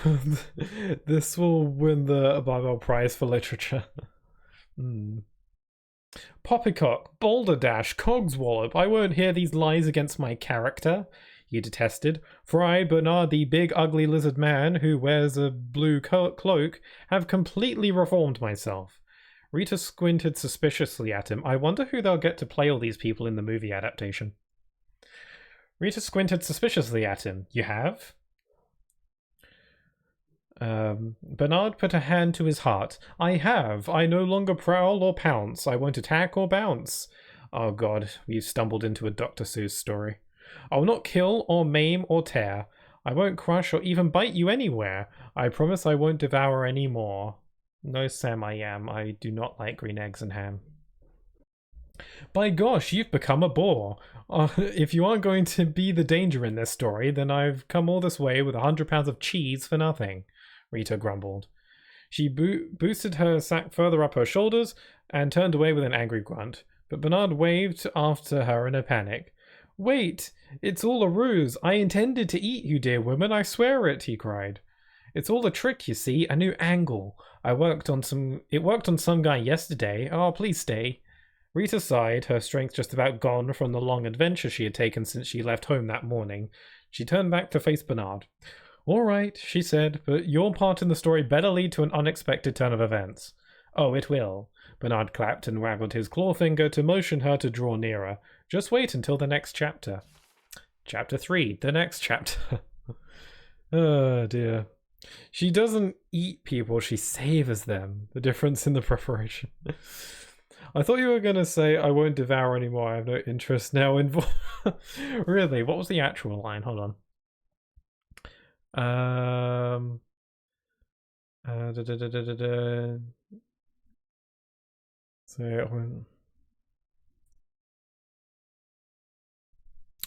this will win the Bible Prize for Literature. Poppycock, Boulder Dash, Cogswallop, I won't hear these lies against my character, he detested, for I, Bernard, the big ugly lizard man who wears a blue cloak, have completely reformed myself. Rita squinted suspiciously at him. I wonder who they'll get to play all these people in the movie adaptation. Rita squinted suspiciously at him. You have? Bernard put a hand to his heart. I have. I no longer prowl or pounce. I won't attack or bounce. Oh god, we've stumbled into a Dr. Seuss story. I will not kill or maim or tear. I won't crush or even bite you anywhere. I promise I won't devour any more. No, Sam, I am. I do not like green eggs and ham. By gosh, you've become a bore. If you aren't going to be the danger in this story, then I've come all this way with 100 pounds of cheese for nothing, Rita grumbled. She boosted her sack further up her shoulders and turned away with an angry grunt, but Bernard waved after her in a panic. Wait, it's all a ruse. I intended to eat you, dear woman, I swear it, he cried. It's all a trick, you see, a new angle. It worked on some guy yesterday. Oh, please stay. Rita sighed, her strength just about gone from the long adventure she had taken since she left home that morning. She turned back to face Bernard. All right, she said, but your part in the story better lead to an unexpected turn of events. Oh, it will. Bernard clapped and waggled his claw finger to motion her to draw nearer. Just wait until the next chapter. Chapter 3, the next chapter. Oh, dear. She doesn't eat people, she savors them. The difference in the preparation. I thought you were going to say, I won't devour anymore, I have no interest now in... Really, what was the actual line? Hold on. So,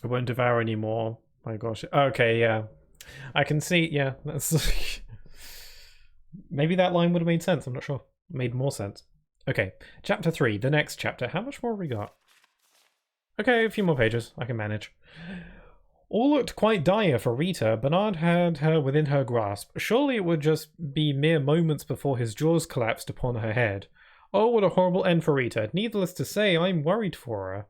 I won't devour anymore. My gosh. Okay, yeah. I can see, yeah, that's... Maybe that line would have made sense, I'm not sure. Made more sense. Okay, chapter 3, the next chapter. How much more have we got? Okay, a few more pages. I can manage. All looked quite dire for Rita. Bernard had her within her grasp. Surely it would just be mere moments before his jaws collapsed upon her head. Oh, what a horrible end for Rita. Needless to say, I'm worried for her.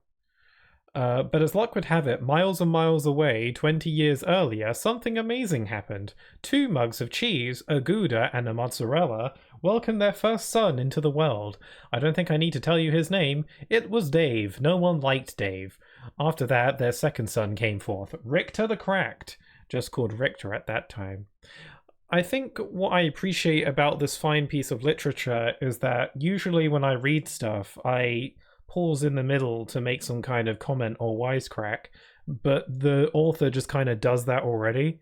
But as luck would have it, miles and miles away, 20 years earlier, something amazing happened. 2 mugs of cheese, a Gouda and a mozzarella, welcomed their first son into the world. I don't think I need to tell you his name. It was Dave. No one liked Dave. After that, their second son came forth, Richter the Cracked, just called Richter at that time. I think what I appreciate about this fine piece of literature is that usually when I read stuff, I pause in the middle to make some kind of comment or wisecrack, but the author just kind of does that already.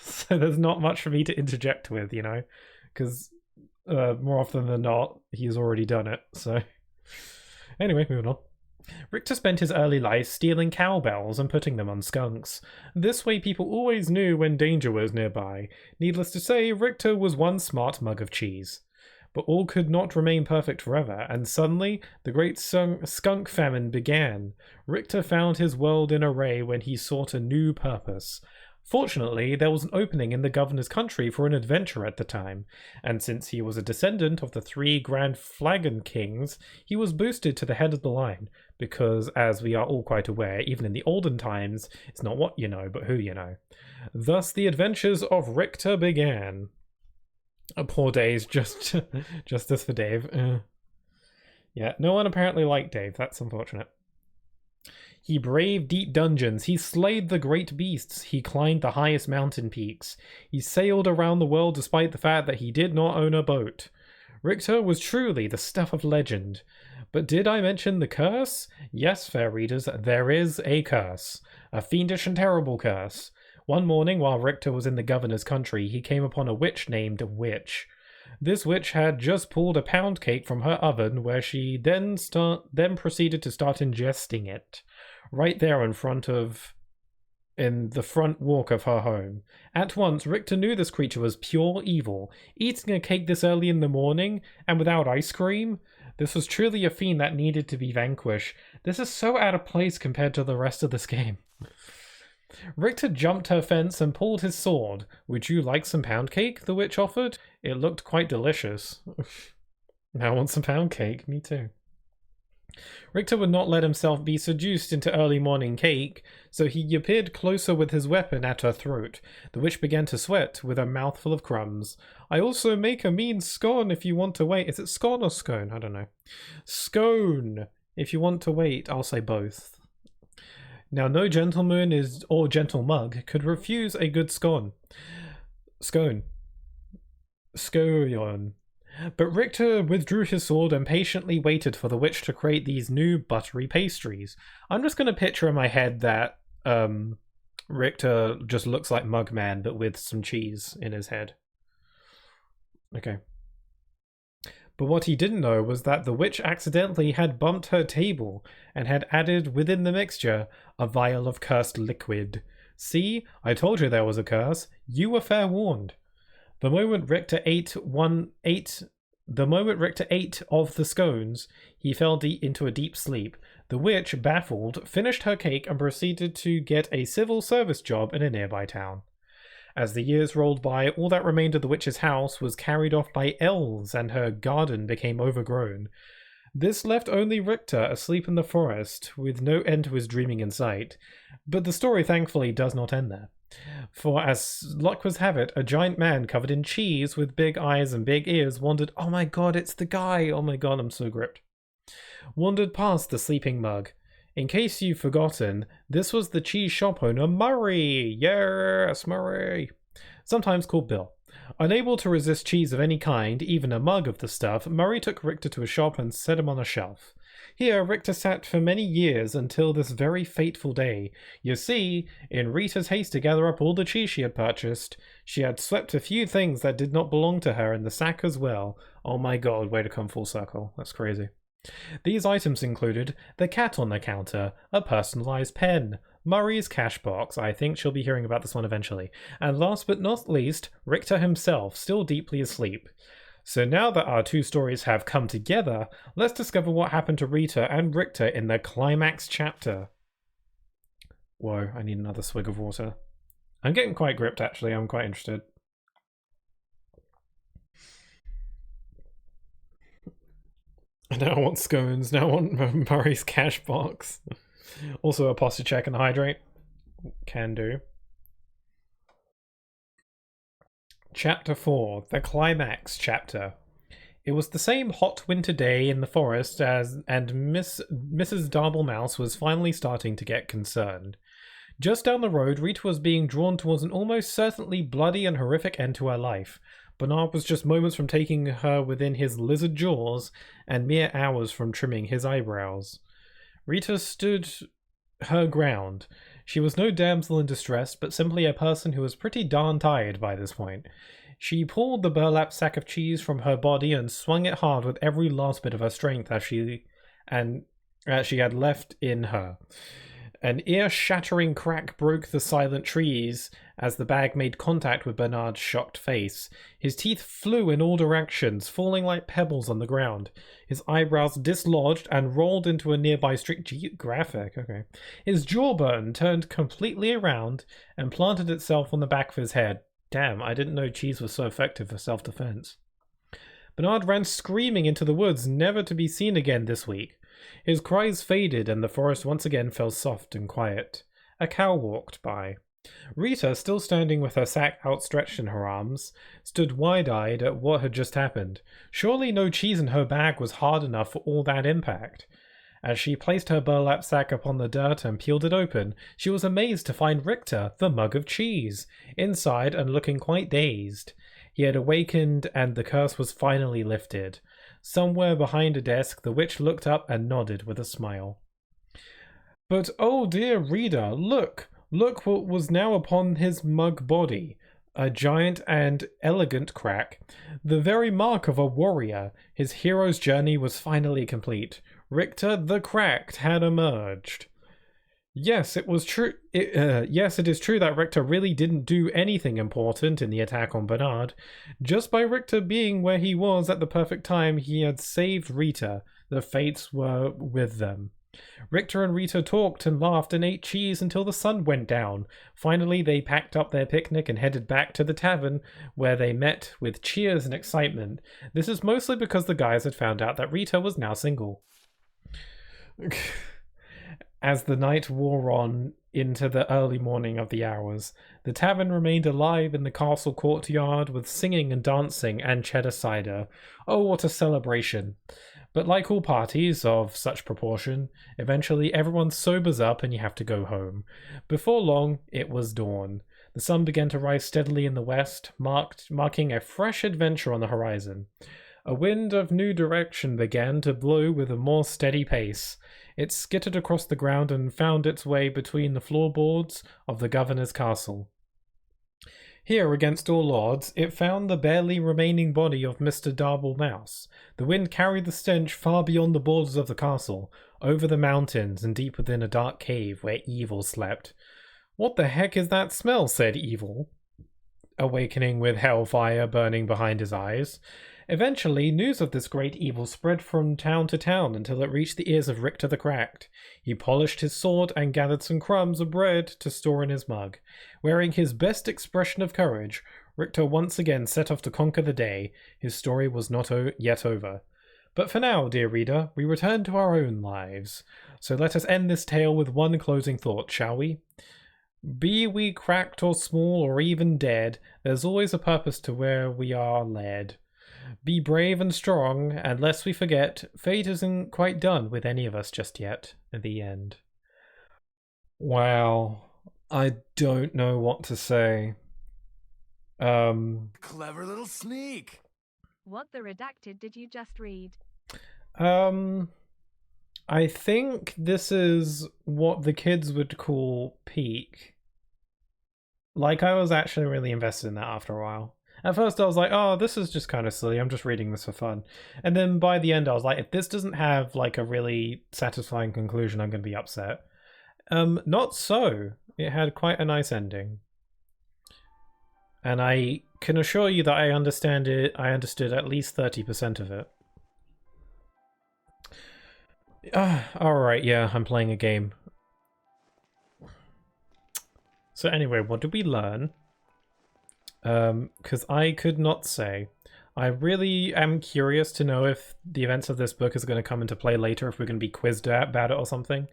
So there's not much for me to interject with, you know, because more often than not, he's already done it. So anyway, moving on. Richter spent his early life stealing cowbells and putting them on skunks. This way people always knew when danger was nearby. Needless to say, Richter was one smart mug of cheese. But all could not remain perfect forever, and suddenly the great skunk famine began. Richter found his world in array when he sought a new purpose. Fortunately, there was an opening in the governor's country for an adventure at the time, and since he was a descendant of the 3 Grand Flagon Kings, he was boosted to the head of the line, because, as we are all quite aware, even in the olden times, it's not what you know, but who you know. Thus the adventures of Richter began. Poor Dave, justice for Dave. Yeah, no one apparently liked Dave, that's unfortunate. He braved deep dungeons, he slayed the great beasts, he climbed the highest mountain peaks. He sailed around the world despite the fact that he did not own a boat. Richter was truly the stuff of legend. But did I mention the curse? Yes, fair readers, there is a curse. A fiendish and terrible curse. One morning, while Richter was in the governor's country, he came upon a witch named Witch. This witch had just pulled a pound cake from her oven, where she then proceeded to start ingesting it, right there in the front walk of her home. At once, Richter knew this creature was pure evil. Eating a cake this early in the morning, and without ice cream? This was truly a fiend that needed to be vanquished. This is so out of place compared to the rest of this game. Richter jumped her fence and pulled his sword. Would you like some pound cake? The witch offered. It looked quite delicious. Now I want some pound cake. Me too. Richter would not let himself be seduced into early morning cake, so he appeared closer with his weapon at her throat. The witch began to sweat, with a mouthful of crumbs. I also make a mean scone if you want to wait. Is it scone or scone? I don't know. Scone! If you want to wait, I'll say both. Now, no gentleman or gentle mug could refuse a good scone. Scone. Scone. But Richter withdrew his sword and patiently waited for the witch to create these new buttery pastries. I'm just going to picture in my head that Richter just looks like Mugman, but with some cheese in his head. Okay. But what he didn't know was that the witch accidentally had bumped her table and had added within the mixture a vial of cursed liquid. See, I told you there was a curse. You were fair warned. The moment Richter ate of the scones, he fell into a deep sleep. The witch, baffled, finished her cake and proceeded to get a civil service job in a nearby town. As the years rolled by, all that remained of the witch's house was carried off by elves, and her garden became overgrown. This left only Richter asleep in the forest, with no end to his dreaming in sight. But the story thankfully does not end there. For as luck would have it, a giant man covered in cheese with big eyes and big ears wandered— oh my god, it's the guy! Oh my god, I'm so gripped. Wandered past the sleeping mug. In case you've forgotten, this was the cheese shop owner Murray. Yes, Murray. Sometimes called Bill. Unable to resist cheese of any kind, even a mug of the stuff, Murray took Richter to a shop and set him on a shelf. Here, Richter sat for many years until this very fateful day. You see, in Rita's haste to gather up all the cheese she had purchased, she had swept a few things that did not belong to her in the sack as well. Oh my god, way to come full circle. That's crazy. These items included the cat on the counter, a personalized pen, Murray's cash box— I think she'll be hearing about this one eventually— and last but not least, Richter himself, still deeply asleep. So now that our two stories have come together, let's discover what happened to Rita and Richter in the climax chapter. Whoa, I need another swig of water. I'm getting quite gripped actually, I'm quite interested. Now I want scones, now I want Murray's cash box. Also a posture check and hydrate. Can do. Chapter 4, the climax chapter. It was the same hot winter day in the forest and Mrs. Darblemouse was finally starting to get concerned. Just down the road, Rita was being drawn towards an almost certainly bloody and horrific end to her life. Bernard was just moments from taking her within his lizard jaws and mere hours from trimming his eyebrows. Rita stood her ground. She was no damsel in distress, but simply a person who was pretty darn tired by this point. She pulled the burlap sack of cheese from her body and swung it hard with every last bit of her strength as she had left in her. An ear-shattering crack broke the silent trees as the bag made contact with Bernard's shocked face. His teeth flew in all directions, falling like pebbles on the ground. His eyebrows dislodged and rolled into a nearby street. Geographic, okay. His jawbone turned completely around and planted itself on the back of his head. Damn, I didn't know cheese was so effective for self-defense. Bernard ran screaming into the woods, never to be seen again this week. His cries faded and the forest once again fell soft and quiet. A cow walked by. Rita, still standing with her sack outstretched in her arms, stood wide-eyed at what had just happened. Surely no cheese in her bag was hard enough for all that impact. As she placed her burlap sack upon the dirt and peeled it open, she was amazed to find Richter, the mug of cheese, inside and looking quite dazed. He had awakened and the curse was finally lifted. Somewhere behind a desk, the witch looked up and nodded with a smile. But oh dear reader, look! Look what was now upon his mug body. A giant and elegant crack. The very mark of a warrior. His hero's journey was finally complete. Richter the Cracked had emerged. Yes, it was true. Yes, it is true that Richter really didn't do anything important in the attack on Bernard. Just by Richter being where he was at the perfect time, he had saved Rita. The fates were with them. Richter and Rita talked and laughed and ate cheese until the sun went down. Finally, they packed up their picnic and headed back to the tavern, where they met with cheers and excitement. This is mostly because the guys had found out that Rita was now single. As the night wore on into the early morning of the hours, the tavern remained alive in the castle courtyard with singing and dancing and cheddar cider. Oh, what a celebration! But like all parties of such proportion, eventually everyone sobers up and you have to go home. Before long, it was dawn. The sun began to rise steadily in the west, marking a fresh adventure on the horizon. A wind of new direction began to blow with a more steady pace. It skittered across the ground and found its way between the floorboards of the governor's castle. Here, against all odds, it found the barely remaining body of Mr. Darble Mouse. The wind carried the stench far beyond the borders of the castle, over the mountains and deep within a dark cave where Evil slept. "What the heck is that smell?" said Evil, awakening with hellfire burning behind his eyes. Eventually, news of this great evil spread from town to town until it reached the ears of Richter the Cracked. He polished his sword and gathered some crumbs of bread to store in his mug. Wearing his best expression of courage, Richter once again set off to conquer the day. His story was not yet over. But for now, dear reader, we return to our own lives. So let us end this tale with one closing thought, shall we? Be we cracked or small or even dead, there's always a purpose to where we are led. Be brave and strong, and lest we forget, fate isn't quite done with any of us just yet. At the end. Wow. I don't know what to say. Clever little sneak. What the redacted did you just read? I think this is what the kids would call peak. Like, I was actually really invested in that after a while. At first I was like, oh, this is just kind of silly, I'm just reading this for fun. And then by the end I was like, if this doesn't have like a really satisfying conclusion, I'm going to be upset. Not so. It had quite a nice ending. And I can assure you that I understood at least 30% of it. Alright, yeah, I'm playing a game. So anyway, what did we learn? Because I could not say. I really am curious to know if the events of this book is going to come into play later, if we're going to be quizzed about it or something.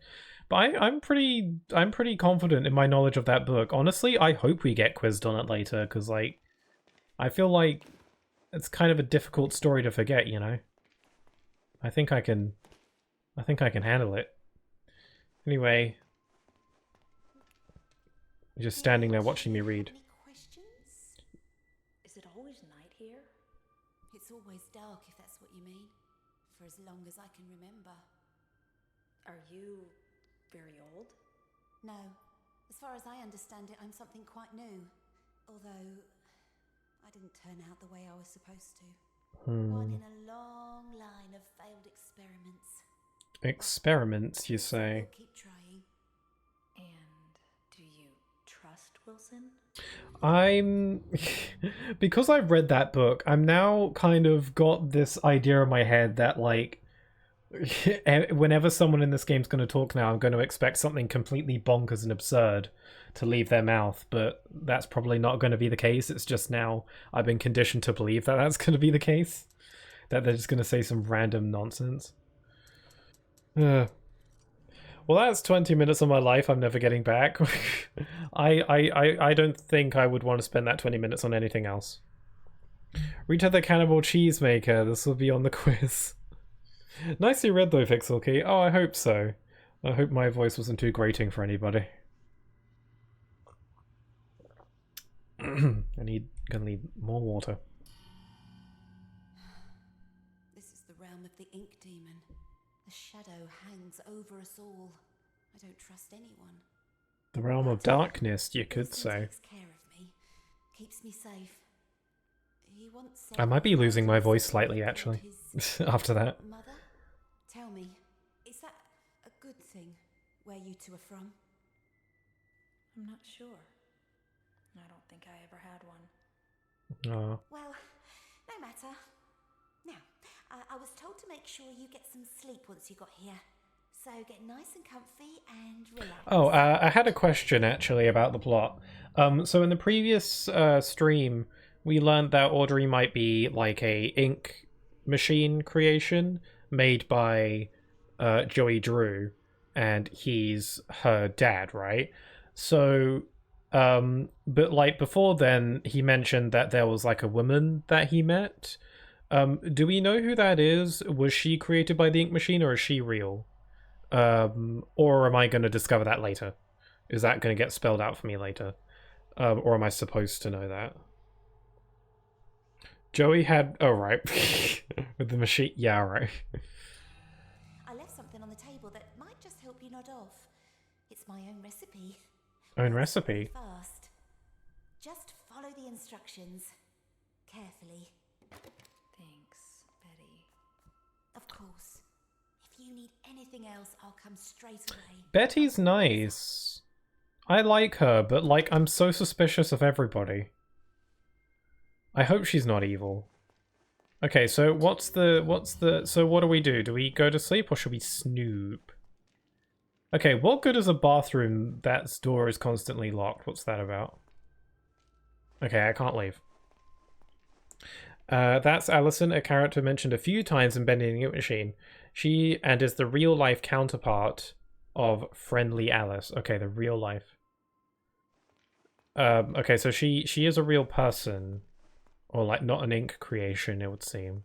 But I'm pretty confident in my knowledge of that book. Honestly, I hope we get quizzed on it later, because like, I feel like it's kind of a difficult story to forget, you know. I think I can handle it. Anyway, you're just standing there watching me read. Is it always night here? It's always dark, if that's what you mean. For as long as I can remember. Are you very old? No. As far as I understand it, I'm something quite new. Although, I didn't turn out the way I was supposed to. One in a long line of failed experiments. Experiments, you say? We'll keep trying. And do you trust Wilson? I'm... because I've read that book, I'm now kind of got this idea in my head that, like, whenever someone in this game's going to talk now, I'm going to expect something completely bonkers and absurd to leave their mouth, but that's probably not going to be the case. It's just now I've been conditioned to believe that that's going to be the case. That they're just going to say some random nonsense. Well, that's 20 minutes of my life I'm never getting back. I don't think I would want to spend that 20 minutes on anything else. Rita the Cannibal Cheesemaker, this will be on the quiz. Nicely read though, Pixel Key. Oh, I hope so. I hope my voice wasn't too grating for anybody. Gonna need more water. realm of the ink demon. The shadow hangs over us all. I don't trust anyone. The realm of darkness, you could Wilson say. takes care of me, keeps me safe. He once said I might be losing my voice his slightly, actually, after that. mother? Tell me, is that a good thing, where you two are from? I'm not sure. I don't think I ever had one. Oh. Well, no matter. Now, I was told to make sure you get some sleep once you got here. So get nice and comfy and relax. Oh, I had a question actually about the plot. So in the previous stream, we learned that Audrey might be like a ink machine creation made by Joey Drew, and he's her dad, right? So, but like before then, he mentioned that there was like a woman that he met. Do we know who that is? Was she created by the ink machine, or is she real? Or am I going to discover that later? Is that going to get spelled out for me later? Or am I supposed to know that? Joey had... Oh, right. With the machine... Yeah, right. I left something on the table that might just help you nod off. It's my own recipe. Own Works recipe? Fast. Just follow the instructions. Carefully. Thanks, Betty. Of course. If you need anything else, I'll come straight away. Betty's nice. I like her, but like I'm so suspicious of everybody. I hope she's not evil. Okay, so so what do we do? Do we go to sleep or should we snoop? Okay, what good is a bathroom that's door is constantly locked? What's that about? Okay, I can't leave. That's Allison, a character mentioned a few times in Bendy and the Ink Machine. She and is the real life counterpart of Friendly Alice. Okay, the real life. Okay, so she is a real person, or like not an ink creation, it would seem.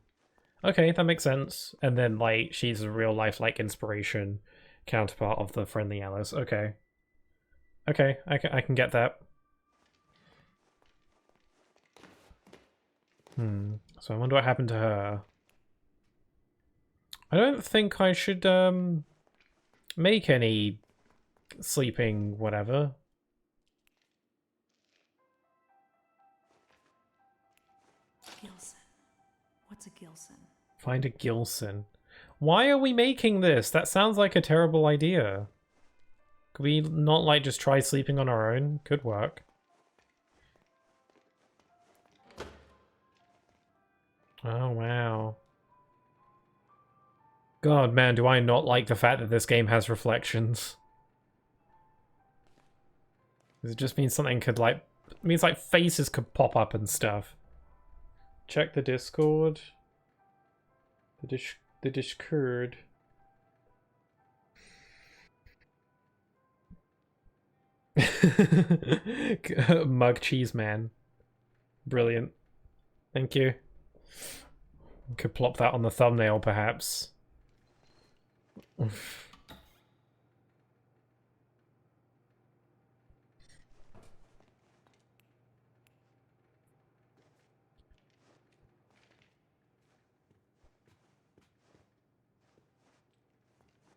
Okay, that makes sense. And then like she's a real life like inspiration counterpart of the Friendly Alice. Okay. Okay, I can get that. So I wonder what happened to her. I don't think I should make any sleeping whatever. Gilson. What's a Gilson? Find a Gilson. Why are we making this? That sounds like a terrible idea. Could we not like just try sleeping on our own? Could work. Oh, wow. God, man, do I not like the fact that this game has reflections. It just means something could, like... It means, like, faces could pop up and stuff. Check the Discord. The Discord. Mug cheese man. Brilliant. Thank you. Could plop that on the thumbnail, perhaps.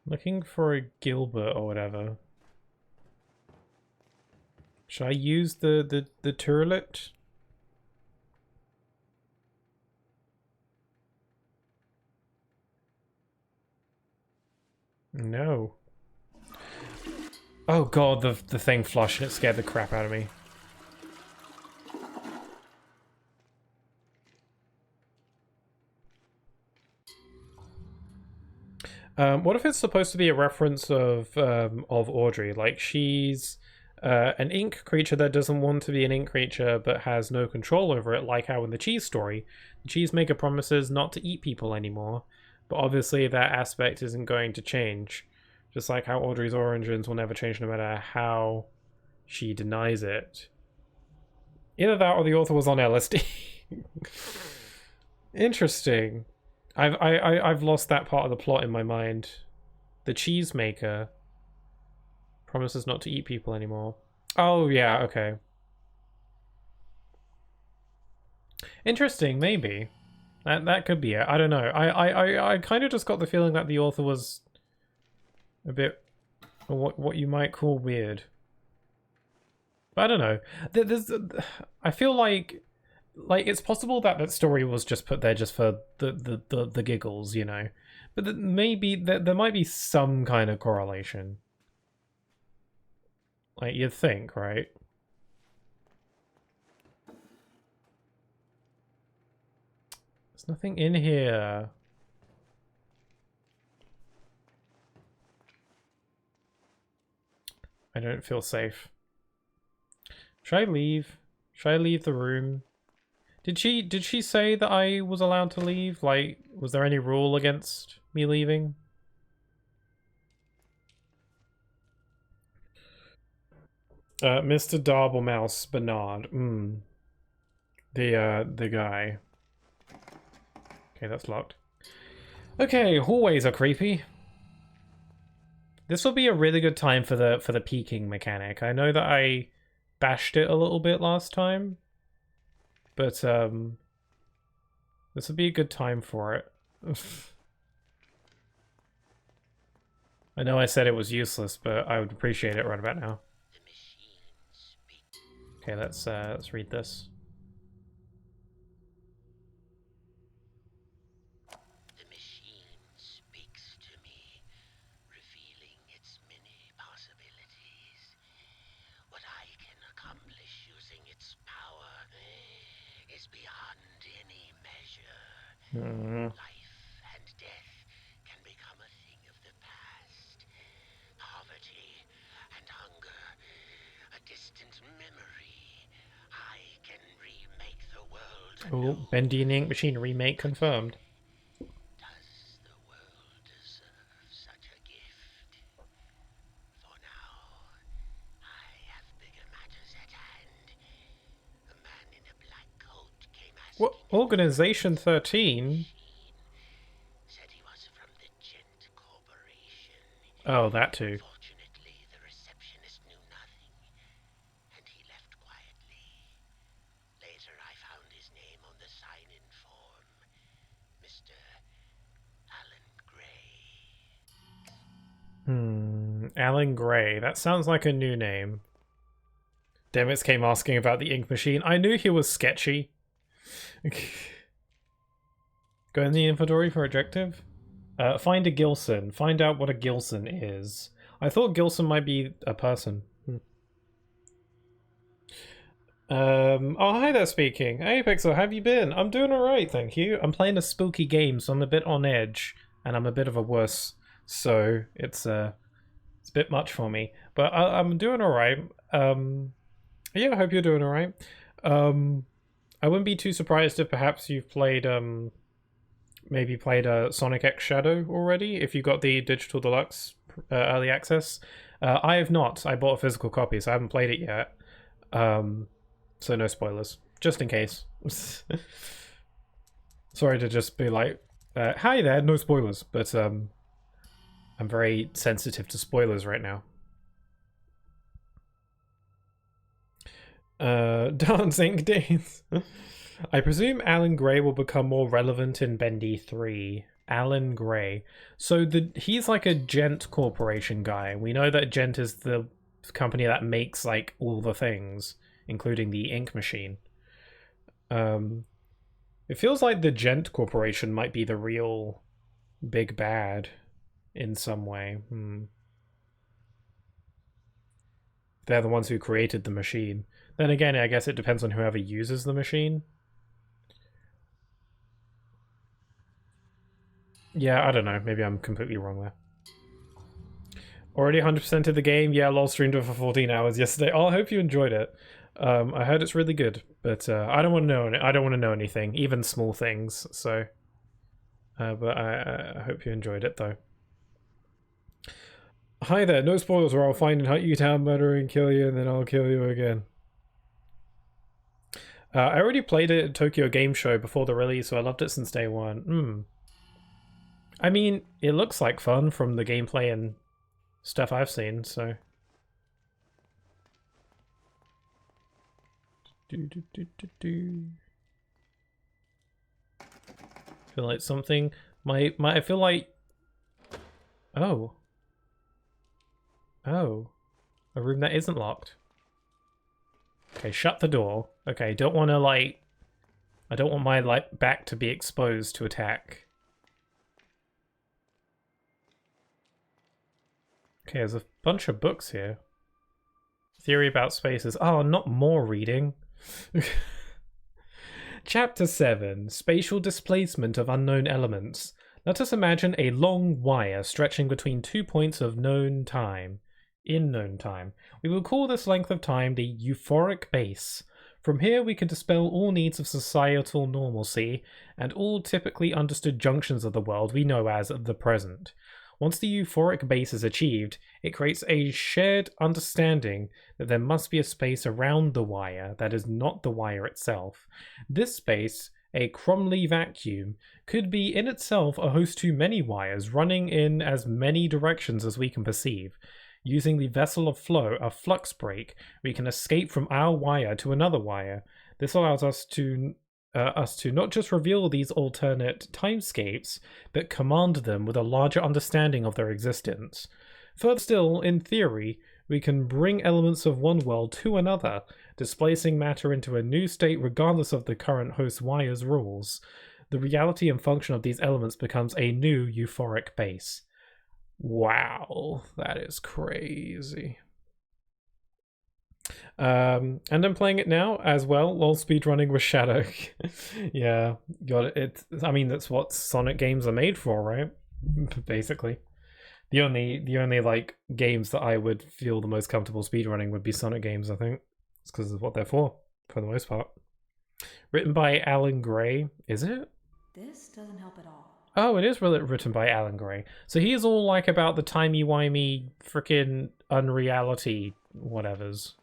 Looking for a Gilbert or whatever. Should I use the turlet? No. Oh god, the thing flushed and it scared the crap out of me. What if it's supposed to be a reference of Audrey? Like she's an ink creature that doesn't want to be an ink creature but has no control over it, like how in the Cheese story, the Cheesemaker promises not to eat people anymore. But obviously that aspect isn't going to change. Just like how Audrey's origins will never change no matter how she denies it. Either that or the author was on LSD. Interesting. I've lost that part of the plot in my mind. The Cheesemaker promises not to eat people anymore. Oh yeah, okay. Interesting, maybe. That could be it. I don't know. I kind of just got the feeling that the author was a bit what you might call weird. But I don't know. I feel like it's possible that that story was just put there just for the giggles, you know. But maybe there might be some kind of correlation. Like you'd think, right? There's nothing in here. I don't feel safe. Should I leave? Should I leave the room? Did she say that I was allowed to leave? Like, was there any rule against me leaving? Mr. Darblemouse Bernard. The guy. Okay, that's locked. Okay, hallways are creepy. This will be a really good time for the peeking mechanic. I know that I bashed it a little bit last time, but this would be a good time for it. I know I said it was useless, but I would appreciate it right about now. Okay, let's read this. The machine speaks to me, revealing its many possibilities. What I can accomplish using its power is beyond any measure. Life and death can become a thing of the past. Poverty and hunger, a distant memory. I can remake the world. Oh, Bendy and the Ink Machine remake confirmed. Does the world deserve such a gift? For now, I have bigger matters at hand. A man in a black coat came asking. What? Organization 13? Said he was from the Gent Corporation. Oh, that too. Fortunately, the receptionist knew nothing, and he left quietly. Later, I found his name on the sign-in form. Mr. Alan Gray. Alan Gray. That sounds like a new name. Demitz came asking about the ink machine. I knew he was sketchy. Go in the inventory for objective. Find a Gilson. Find out what a Gilson is. I thought Gilson might be a person. Oh, hi there, speaking. Hey, Pixel, how have you been? I'm doing alright, thank you. I'm playing a spooky game, so I'm a bit on edge, and I'm a bit of a wuss, so it's a bit much for me. But I'm doing alright. Yeah, I hope you're doing alright. I wouldn't be too surprised if perhaps you've played, maybe played Sonic X Shadow already, if you got the Digital Deluxe early access. I have not. I bought a physical copy, so I haven't played it yet. So no spoilers, just in case. Sorry to just be like, hi there, no spoilers, but I'm very sensitive to spoilers right now. Dancing Days. I presume Alan Gray will become more relevant in Bendy 3. Alan Gray. So he's like a Gent Corporation guy. We know that Gent is the company that makes like all the things, including the ink machine. It feels like the Gent Corporation might be the real big bad in some way. They're the ones who created the machine. Then again, I guess it depends on whoever uses the machine. Yeah, I don't know. Maybe I'm completely wrong there. Already 100% of the game. Yeah, LOL streamed it for 14 hours yesterday. Oh, I hope you enjoyed it. I heard it's really good, but I don't want to know. I don't want to know anything, even small things. So, but I hope you enjoyed it though. Hi there. No spoilers, or I'll find and hunt you down, murder and kill you, and then I'll kill you again. I already played it at Tokyo Game Show before the release, so I loved it since day one. I mean, it looks like fun from the gameplay and stuff I've seen, so. feel like something I feel like... Oh. Oh. A room that isn't locked. Okay, shut the door. Okay, don't want to, like... I don't want my, like, back to be exposed to attack. Okay, there's a bunch of books here. Theory about spaces. Oh, not more reading. Chapter 7. Spatial displacement of unknown elements. Let us imagine a long wire stretching between 2 points of known time. In known time. We will call this length of time the euphoric base. From here we can dispel all needs of societal normalcy and all typically understood junctions of the world we know as the present. Once the euphoric base is achieved, it creates a shared understanding that there must be a space around the wire that is not the wire itself. This space, a Cromley vacuum, could be in itself a host to many wires running in as many directions as we can perceive. Using the vessel of flow, a flux break, we can escape from our wire to another wire. This allows us to not just reveal these alternate timescapes, but command them with a larger understanding of their existence. Further still, in theory, we can bring elements of one world to another, displacing matter into a new state regardless of the current host wire's rules. The reality and function of these elements becomes a new euphoric base. Wow, that is crazy. And I'm playing it now as well, while speedrunning with Shadow. Yeah, got it. I mean, that's what Sonic games are made for, right? Basically. The only like games that I would feel the most comfortable speedrunning would be Sonic games, I think. It's because of what they're for the most part. Written by Alan Gray, is it? This doesn't help at all. Oh, it is really written by Alan Gray. So he is all like about the timey-wimey frickin' unreality whatevers.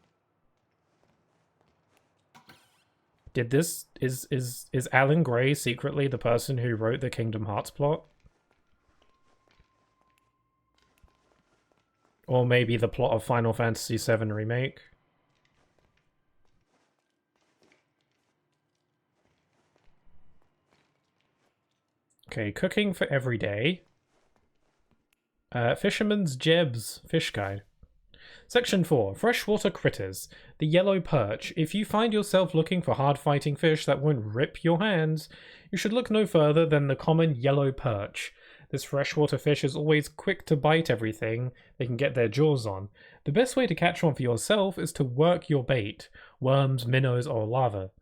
Did this is Alan Gray secretly the person who wrote the Kingdom Hearts plot? Or maybe the plot of Final Fantasy VII Remake? Okay, cooking for every day. Fisherman's Jeb's Fish Guide. Section 4. Freshwater critters. The yellow perch. If you find yourself looking for hard-fighting fish that won't rip your hands, you should look no further than the common yellow perch. This freshwater fish is always quick to bite everything they can get their jaws on. The best way to catch one for yourself is to work your bait, worms, minnows, or lava,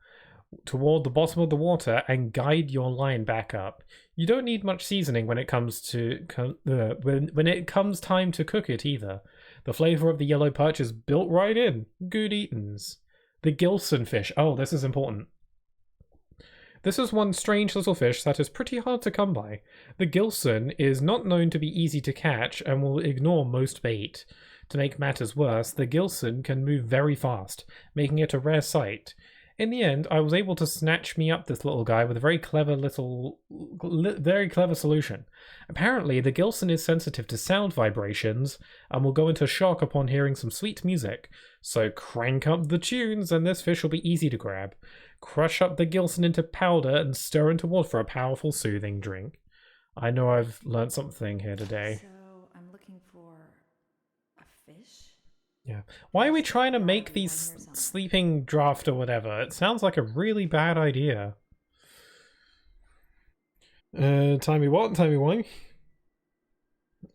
toward the bottom of the water and guide your line back up. You don't need much seasoning when it comes to when it comes time to cook it either. The flavor of the yellow perch is built right in. Good eatins. The Gilson fish. Oh, this is important. This is one strange little fish that is pretty hard to come by. The Gilson is not known to be easy to catch and will ignore most bait. To make matters worse, the Gilson can move very fast, making it a rare sight. In the end, I was able to snatch me up this little guy with a very clever solution. Apparently, the Gilson is sensitive to sound vibrations and will go into shock upon hearing some sweet music. So crank up the tunes and this fish will be easy to grab. Crush up the Gilson into powder and stir into water for a powerful soothing drink. I know I've learnt something here today. So, I'm looking for a fish? Yeah. Why are we trying to make these sleeping draft or whatever? It sounds like a really bad idea. Timey what? Timey why?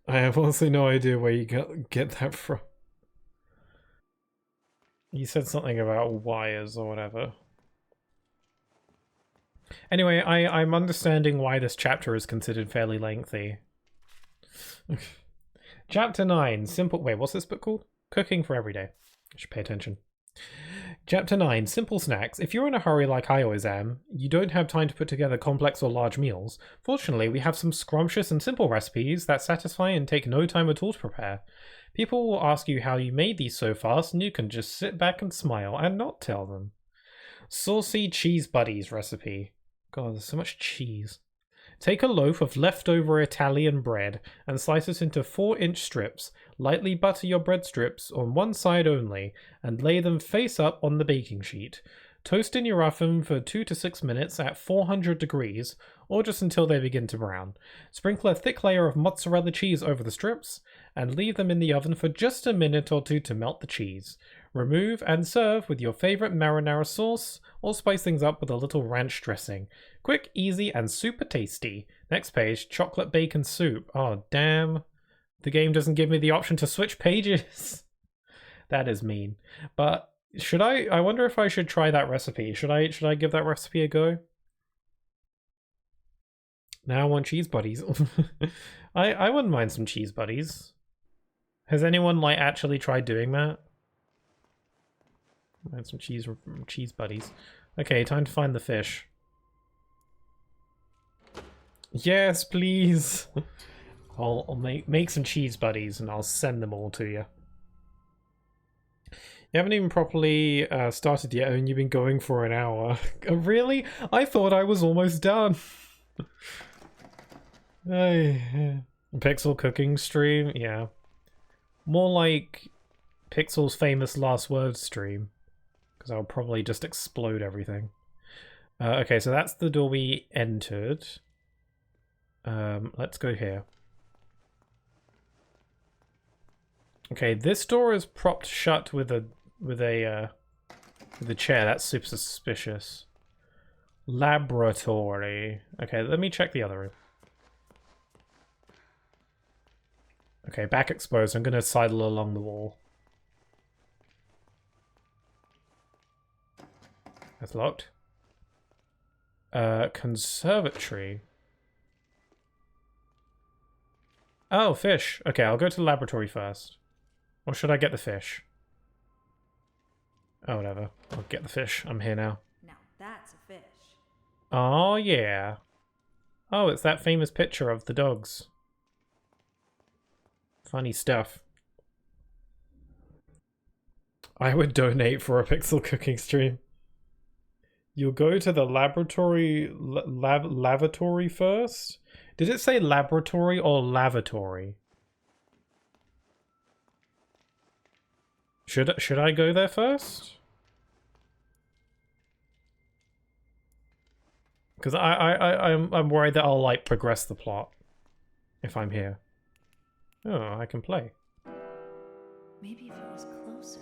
I have honestly no idea where you get that from. You said something about wires or whatever. Anyway, I'm understanding why this chapter is considered fairly lengthy. Chapter 9, Simple... Wait, what's this book called? Cooking for Every Day. I should pay attention. Chapter 9, Simple Snacks. If you're in a hurry like I always am, you don't have time to put together complex or large meals. Fortunately, we have some scrumptious and simple recipes that satisfy and take no time at all to prepare. People will ask you how you made these so fast, and you can just sit back and smile and not tell them. Saucy Cheese Buddies recipe. God, there's so much cheese. Take a loaf of leftover Italian bread and slice it into 4-inch strips. Lightly butter your bread strips on one side only and lay them face up on the baking sheet. Toast in your oven for 2 to 6 minutes at 400 degrees, or just until they begin to brown. Sprinkle a thick layer of mozzarella cheese over the strips, and leave them in the oven for just a minute or two to melt the cheese. Remove and serve with your favorite marinara sauce, or spice things up with a little ranch dressing. Quick, easy, and super tasty. Next page, chocolate bacon soup. Oh, damn. The game doesn't give me the option to switch pages. That is mean. But should I wonder if I should try that recipe. Should I give that recipe a go? Now I want cheese buddies. I wouldn't mind some cheese buddies. Has anyone like actually tried doing that? I had some cheese buddies. Okay, time to find the fish. Yes, please. I'll make some cheese buddies and I'll send them all to you. You haven't even properly started yet, and you've been going for an hour. Really? I thought I was almost done. Pixel cooking stream? Yeah. More like Pixel's famous last words stream. Because I'll probably just explode everything. Okay, so that's the door we entered. Let's go here. Okay, this door is propped shut with a chair. That's super suspicious. Laboratory. Okay, let me check the other room. Okay, back exposed. I'm gonna sidle along the wall. That's locked. Conservatory. Oh, fish. Okay, I'll go to the laboratory first. Or should I get the fish? Oh, whatever. I'll get the fish. I'm here now. Now that's a fish. Oh, yeah. Oh, it's that famous picture of the dogs. Funny stuff. I would donate for a Pixel cooking stream. You'll go to the lavatory first? Did it say laboratory or lavatory? Should I go there first? Because I'm worried that I'll like progress the plot if I'm here. Oh, I can play. Maybe if it was closer.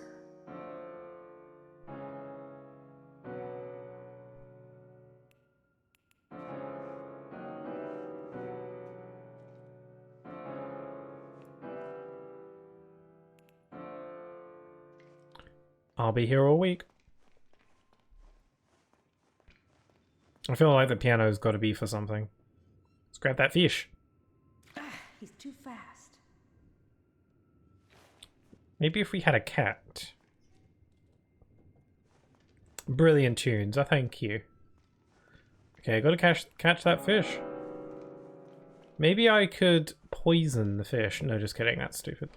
I'll be here all week. I feel like the piano's got to be for something. Let's grab that fish. He's too fast. Maybe if we had a cat. Brilliant tunes, I thank you. Okay, I gotta catch that fish. Maybe I could poison the fish. No, just kidding, that's stupid.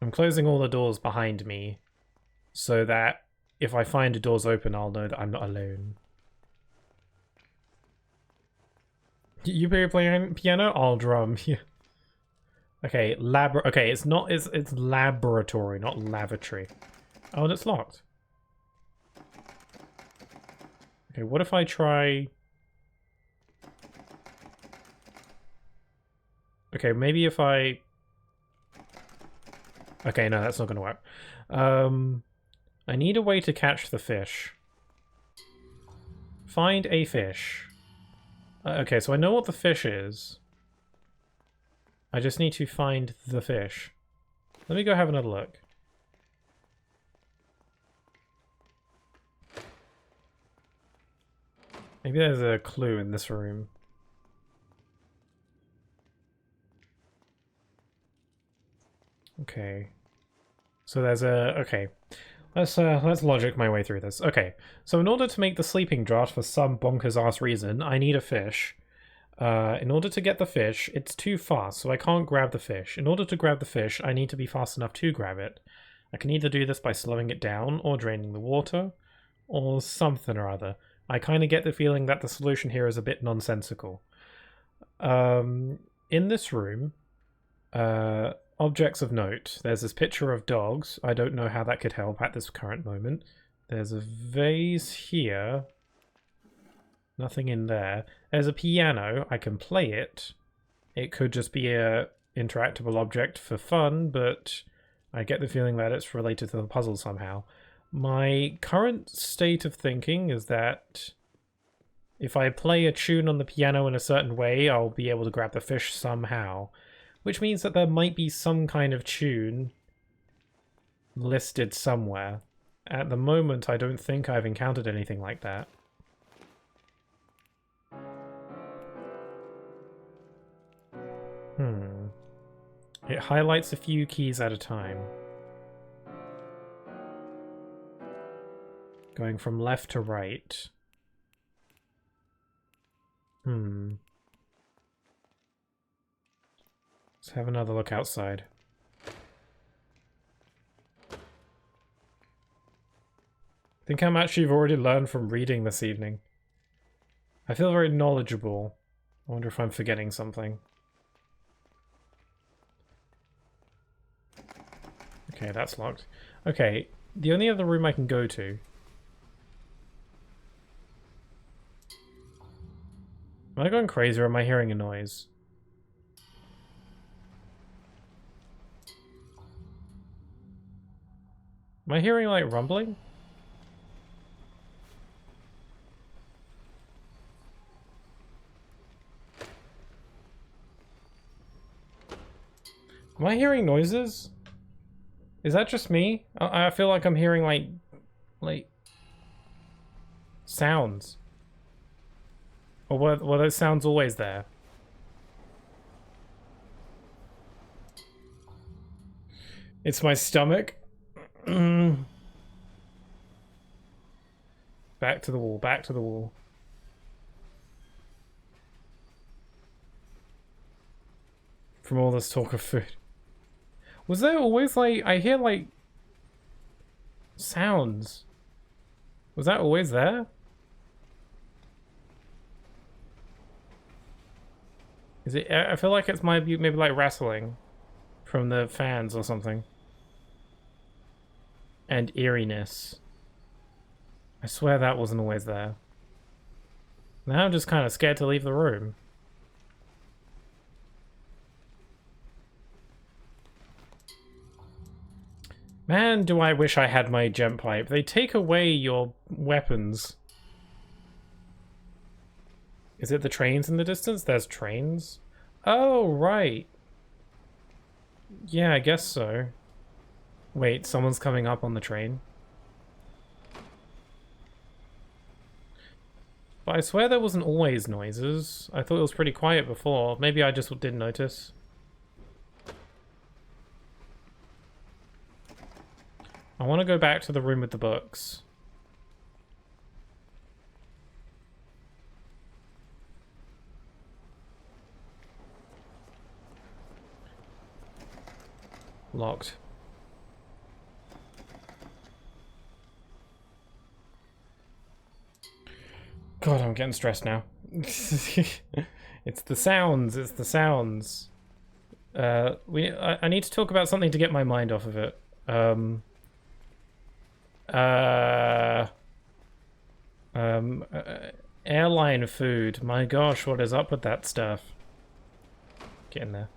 I'm closing all the doors behind me so that if I find a door's open, I'll know that I'm not alone. You playing piano? I'll drum. Yeah. Okay, okay, it's laboratory, not lavatory. Oh, and it's locked. Okay, what if I try... Okay, maybe if I... Okay, no, that's not gonna work. I need a way to catch the fish. Find a fish. Okay, so I know what the fish is. I just need to find the fish. Let me go have another look. Maybe there's a clue in this room. Okay. So there's a... Okay. Let's logic my way through this. Okay. So in order to make the sleeping draught for some bonkers-ass reason, I need a fish. In order to get the fish, it's too fast, so I can't grab the fish. In order to grab the fish, I need to be fast enough to grab it. I can either do this by slowing it down, or draining the water, or something or other. I kind of get the feeling that the solution here is a bit nonsensical. In this room, objects of note. There's this picture of dogs. I don't know how that could help at this current moment. There's a vase here. Nothing in there. There's a piano. I can play it. It could just be a interactable object for fun, but I get the feeling that it's related to the puzzle somehow. My current state of thinking is that if I play a tune on the piano in a certain way, I'll be able to grab the fish somehow. Which means that there might be some kind of tune listed somewhere. At the moment, I don't think I've encountered anything like that. It highlights a few keys at a time. Going from left to right. Let's have another look outside. I think how much you've already learned from reading this evening. I feel very knowledgeable. I wonder if I'm forgetting something. Okay, that's locked. Okay, the only other room I can go to... Am I going crazy or am I hearing a noise? Am I hearing, like, rumbling? Am I hearing noises? Is that just me? I feel like I'm hearing, like... sounds. Or were those sounds always there? It's my stomach. Back to the wall, back to the wall. From all this talk of food. Was there always, like, I hear, like, sounds. Was that always there? Is it? I feel like it's maybe like wrestling from the fans or something. And eeriness. I swear that wasn't always there. Now I'm just kind of scared to leave the room. Man, do I wish I had my gem pipe. They take away your weapons. Is it the trains in the distance? There's trains? Oh, right. Yeah, I guess so. Wait, someone's coming up on the train? But I swear there wasn't always noises. I thought it was pretty quiet before. Maybe I just didn't notice. I want to go back to the room with the books. Locked. God, I'm getting stressed now. It's the sounds, it's the sounds. I need to talk about something to get my mind off of it. Airline food. My gosh, what is up with that stuff? Get in there.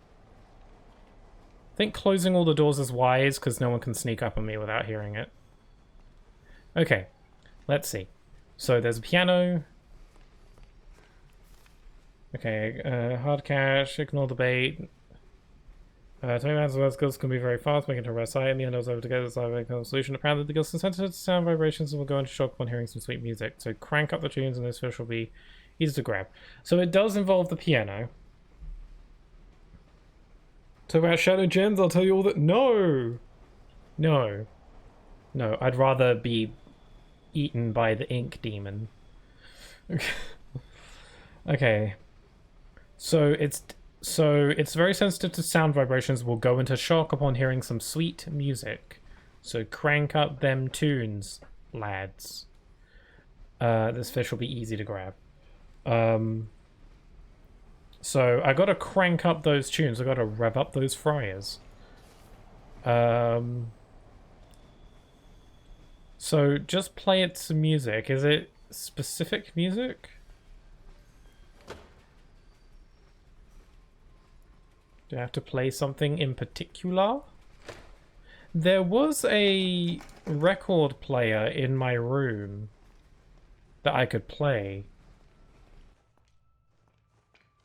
I think closing all the doors is wise, because no one can sneak up on me without hearing it. Okay, let's see. So there's a piano. Okay, hard cash, ignore the bait. 20 minutes of skills can be very fast, making it a rare sight. In the end, I was able to get this solution. Apparently, the gills are sensitive to sound vibrations and will go into shock upon hearing some sweet music. So crank up the tunes and this fish will be easy to grab. So it does involve the piano. Talk about shadow gems, I'll tell you all that. No! No. No, I'd rather be eaten by the ink demon. Okay. So it's very sensitive to sound vibrations, will go into shock upon hearing some sweet music. So crank up them tunes, lads. This fish will be easy to grab. So I gotta crank up those tunes, I gotta rev up those fryers. So just play it some music. Is it specific music? Do I have to play something in particular? There was a record player in my room that I could play.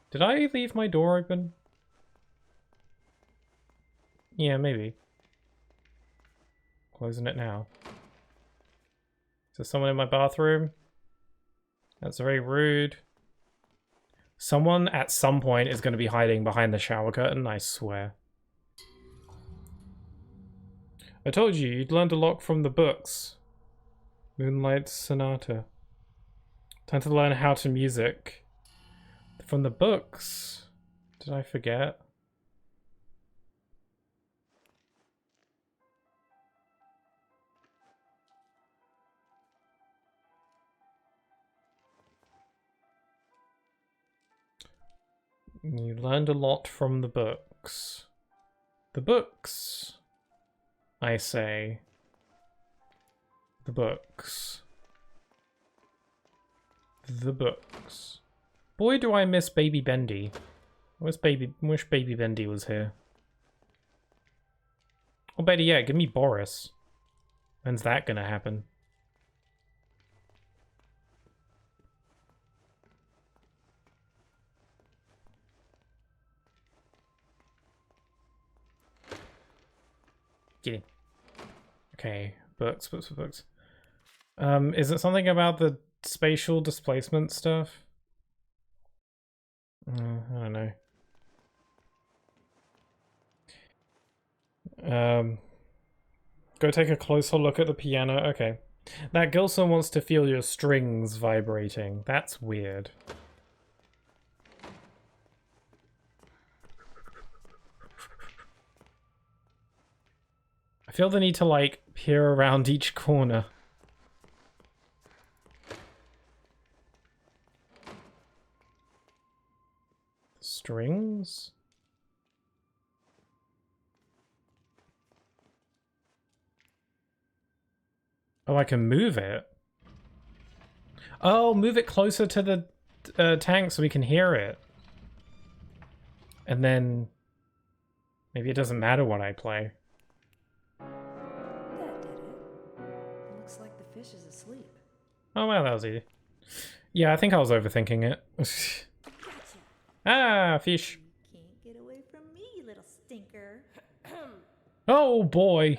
Did I leave my door open? Yeah, maybe. Closing it now. Is there someone in my bathroom? That's very rude. Someone at some point is going to be hiding behind the shower curtain, I swear. I told you, you'd learned a lot from the books. Moonlight Sonata. Time to learn how to music. From the books. Did I forget? You learned a lot from the books. The books, I say. The books. The books. Boy, do I miss Baby Bendy. Wish Baby Bendy was here. Or better yet, give me Boris. When's that gonna happen? Get in. Okay, books. Is it something about the spatial displacement stuff? I don't know. Go take a closer look at the piano. Okay. That Gilson wants to feel your strings vibrating. That's weird. I feel the need to, like, peer around each corner. Strings? Oh, I can move it. Oh, move it closer to the tank so we can hear it. And then maybe it doesn't matter what I play. That did it. Looks like the fish is asleep. Oh, well, that was easy. Yeah, I think I was overthinking it. Gotcha. Ah, fish. Can't get away from me, you little stinker. Oh, boy.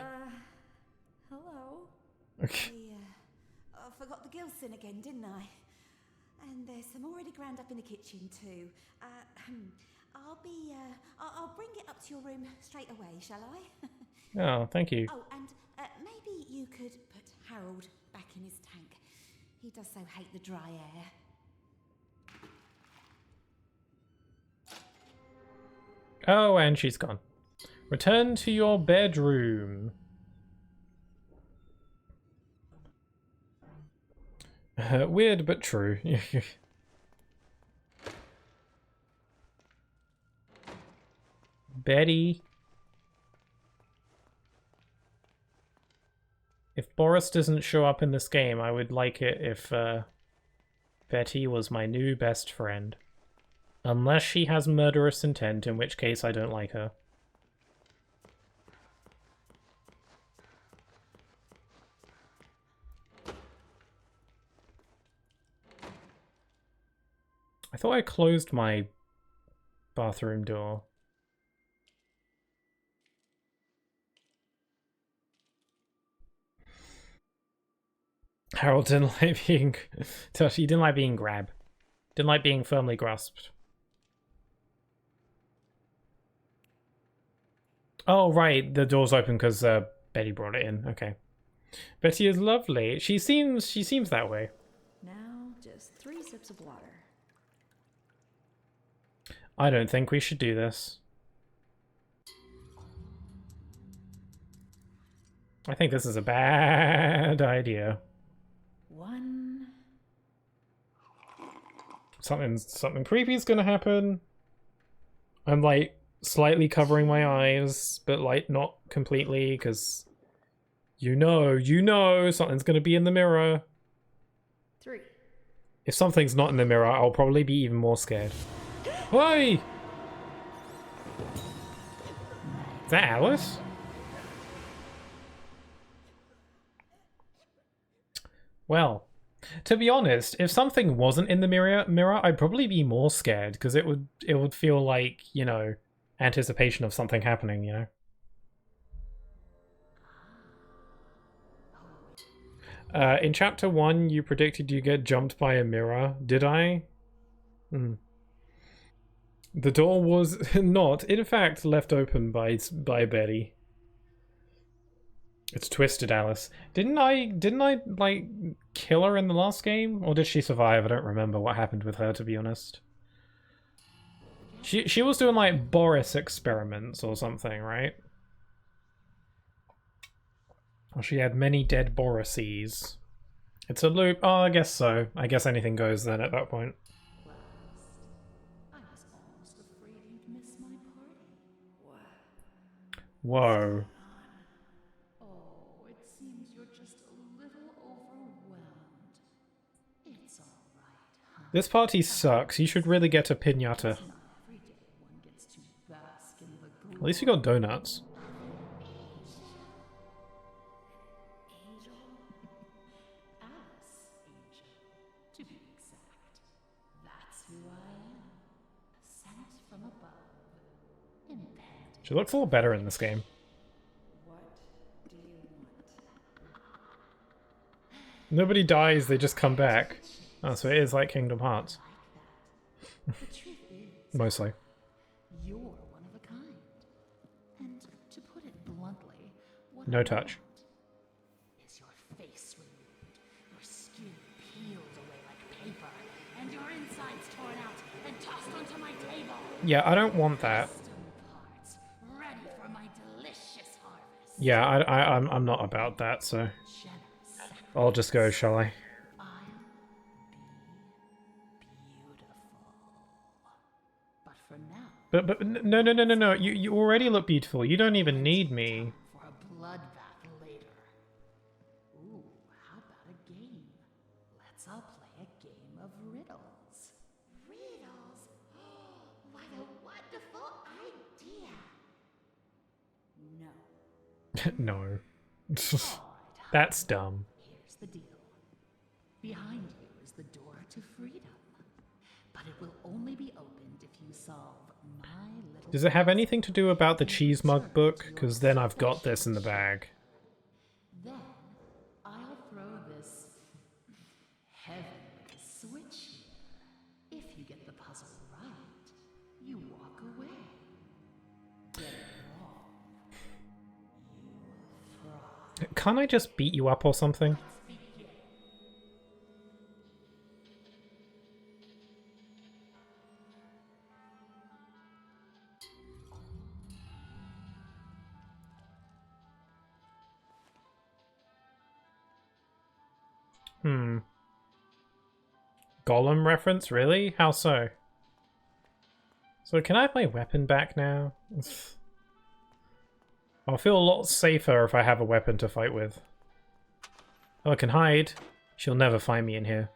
Hello. Okay. I forgot the Gilson again, didn't I? And there's some already ground up in the kitchen too. I'll bring it up to your room straight away, shall I? Oh, thank you. Oh, and maybe you could put Harold back in his tank. He does so hate the dry air. Oh, and she's gone. Return to your bedroom. Weird, but true. Betty. If Boris doesn't show up in this game, I would like it if Betty was my new best friend. Unless she has murderous intent, in which case I don't like her. I thought I closed my bathroom door. Harold didn't like being touched. He didn't like being grabbed. Didn't like being firmly grasped. Oh, right. The door's open because Betty brought it in. Okay. Betty is lovely. She seems that way. Now, just 3 sips of water. I don't think we should do this. I think this is a bad idea. 1. Something creepy is gonna happen. I'm like slightly covering my eyes, but like not completely because You know something's gonna be in the mirror. 3. If something's not in the mirror, I'll probably be even more scared. Hey! Is that Alice? Well, to be honest, if something wasn't in the mirror, I'd probably be more scared because it would feel like, you know, anticipation of something happening, you know. In chapter 1, you predicted you get jumped by a mirror. Did I? The door was not, in fact, left open by Betty. It's twisted, Alice. Didn't I like kill her in the last game, or did she survive? I don't remember what happened with her, to be honest. She was doing like Boris experiments or something, right? Well, she had many dead Borises. It's a loop. Oh, I guess so. I guess anything goes then at that point. I was almost afraid you'd miss my party. Whoa. Oh, it seems you're just a little overwhelmed. It's all right, huh? This party sucks. You should really get a piñata. Not every day one gets to bask in the glory. At least you got donuts. Angel? Alice Angel, to be exact. That's who I am. Sent from above. Impended. She looks a little better in this game. What do you want? Nobody dies, they just come back. Oh, so it is like Kingdom Hearts. The truth is, Mostly. you're one of a kind. And to put it bluntly, what No I touch. want is your face removed, your skin peeled away like paper, and your insides torn out and tossed onto my table. Yeah, I don't want that. Custom parts, ready for my delicious harvest. Yeah, I'm not about that, so Generous I'll just go, shall I? I'll be beautiful. But for now, No. You already look beautiful. You don't even need me. for a bloodbath later. Ooh, how about a game? Let's all play a game of riddles. Riddles? What a wonderful idea! No. No. All right, That's dumb. here's the deal. Behind you is the door to freedom. But it will only be opened if you solve my little... Does it have anything to do about the cheese mug book? Because then I've got this in the bag. Then I'll throw this heavenly switch here. If you get the puzzle right, you walk away. Get it wrong, you fry. Can't I just beat you up or something? Gollum reference? Really? How so? So can I have my weapon back now? I'll feel a lot safer if I have a weapon to fight with. Oh, I can hide. She'll never find me in here.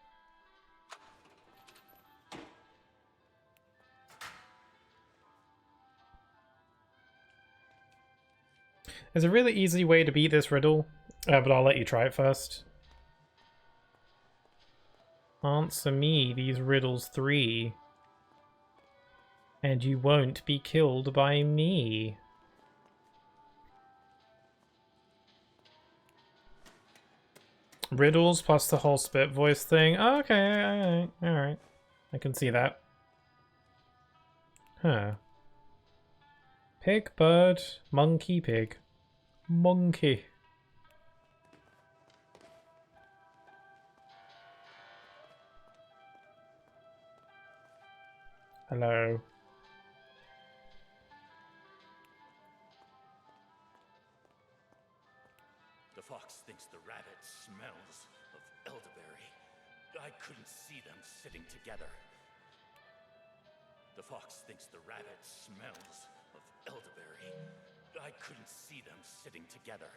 There's a really easy way to beat this riddle, but I'll let you try it first. Answer me these riddles 3, and you won't be killed by me. Riddles plus the whole spit voice thing. Oh, okay, alright. I can see that. Huh. Pig, bird, monkey, pig. Monkey. Hello. The fox thinks the rabbit smells of elderberry. I couldn't see them sitting together. The fox thinks the rabbit smells of elderberry. I couldn't see them sitting together.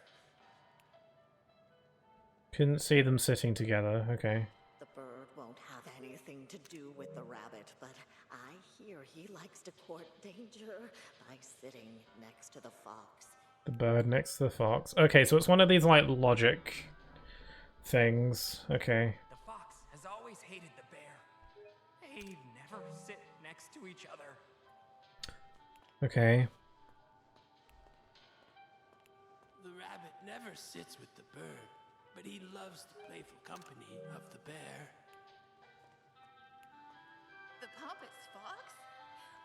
Couldn't see them sitting together. Okay. The bird won't have anything to do with the rabbit, but I hear he likes to court danger by sitting next to the fox. The bird next to the fox. Okay, so it's one of these, like, logic things. Okay. The fox has always hated the bear. They never sit next to each other. Okay. The rabbit never sits with the bird, but he loves the playful company of the bear. The pompous fox?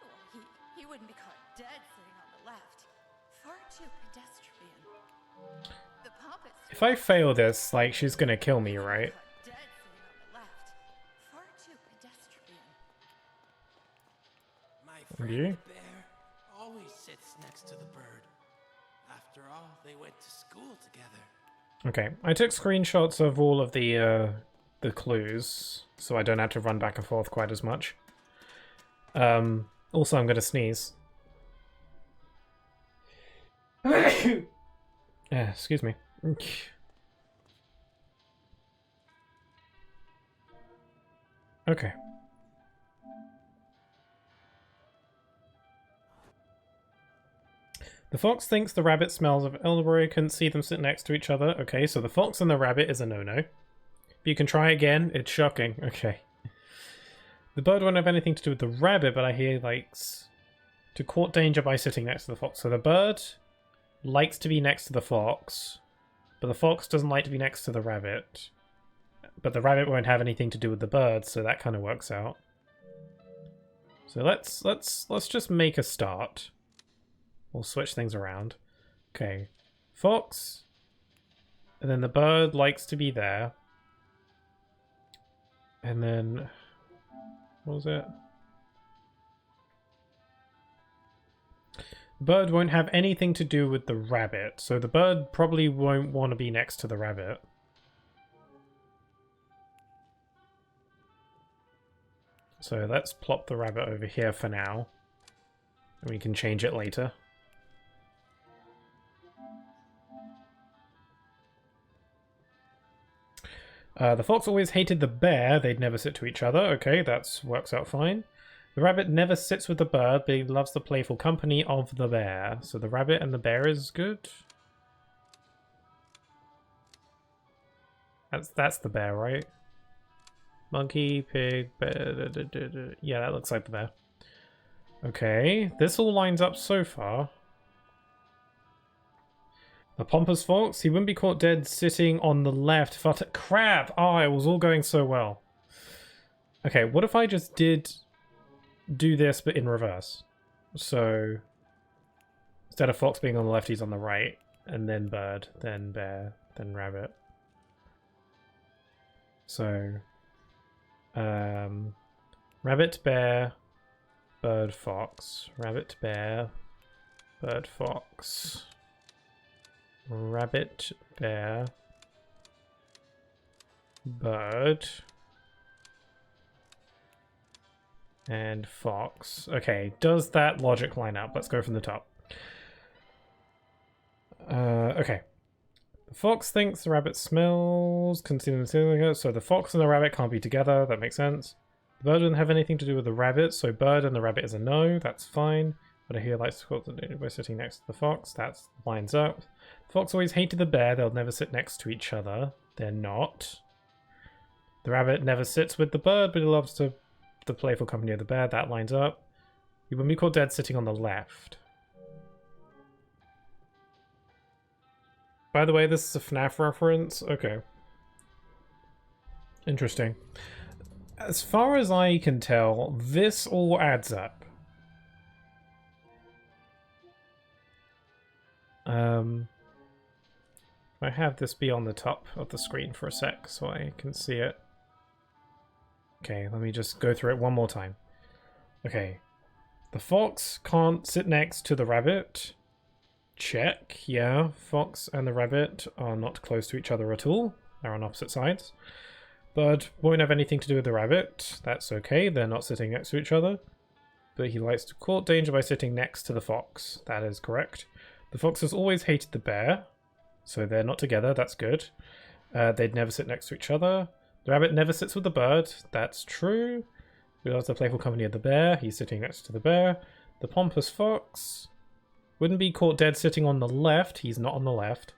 Well, he wouldn't be caught dead sitting on the left. Far too pedestrian. The pompous If I fail this, like, she's gonna kill me, right? dead sitting on the left. Far too pedestrian. My friend You? the bear always sits next to the bird. After all, they went to school together. Okay, I took screenshots of all of the clues, so I don't have to run back and forth quite as much. Also, I'm gonna sneeze. Excuse me. Okay. The fox thinks the rabbit smells of elderberry. Couldn't see them sit next to each other. Okay, so the fox and the rabbit is a no-no. But you can try again. It's shocking. Okay. The bird won't have anything to do with the rabbit, but I hear he likes to court danger by sitting next to the fox. So the bird likes to be next to the fox, but the fox doesn't like to be next to the rabbit. But the rabbit won't have anything to do with the bird, so that kind of works out. So let's just make a start. We'll switch things around. Okay. Fox. And then the bird likes to be there. And then... what was it? The bird won't have anything to do with the rabbit, so the bird probably won't want to be next to the rabbit. So let's plop the rabbit over here for now. And we can change it later. The fox always hated the bear. They'd never sit to each other. Okay, that works out fine. The rabbit never sits with the bird, but he loves the playful company of the bear. So the rabbit and the bear is good. That's the bear, right? Monkey, pig, bear. Yeah, that looks like the bear. Okay, this all lines up so far. The pompous fox, he wouldn't be caught dead sitting on the left. Crap! Oh, it was all going so well. Okay, what if I just did do this but in reverse? So instead of fox being on the left, he's on the right, and then bird, then bear, then rabbit. So rabbit, bear, bird, fox. Rabbit, bear, bird, fox. Rabbit, bear, bird, and fox. Okay, does that logic line up? Let's go from the top. Okay. The fox thinks the rabbit smells, so the fox and the rabbit can't be together. That makes sense. The bird doesn't have anything to do with the rabbit, so bird and the rabbit is a no. That's fine. But I hear likes to court danger by sitting next to the fox. That lines up. The fox always hated the bear. They'll never sit next to each other. They're not. The rabbit never sits with the bird, but he loves the playful company of the bear. That lines up. You wouldn't be caught dead sitting on the left. By the way, this is a FNAF reference. Okay. Interesting. As far as I can tell, this all adds up. I have this be on the top of the screen for a sec so I can see it. Okay, let me just go through it one more time. Okay. The fox can't sit next to the rabbit. Check, yeah. Fox and the rabbit are not close to each other at all. They're on opposite sides. Bird won't have anything to do with the rabbit. That's okay, they're not sitting next to each other. But he likes to court danger by sitting next to the fox. That is correct. The fox has always hated the bear. So they're not together, that's good. They'd never sit next to each other. The rabbit never sits with the bird. That's true. We loves the playful company of the bear. He's sitting next to the bear. The pompous fox wouldn't be caught dead sitting on the left. He's not on the left.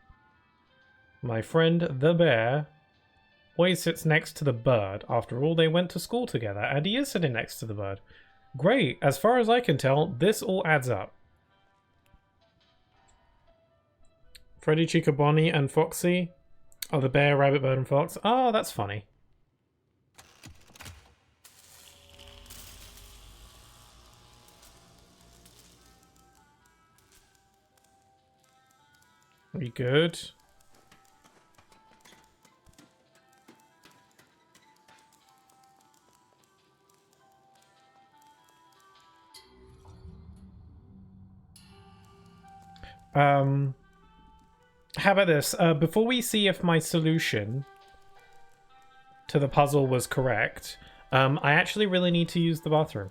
My friend the bear always sits next to the bird. After all, they went to school together, and he is sitting next to the bird. Great. As far as I can tell, this all adds up. Freddy, Chica, Bonnie, and Foxy are the bear, rabbit, bird, and fox. Oh, that's funny. Very good. How about this? Before we see if my solution to the puzzle was correct, I actually really need to use the bathroom.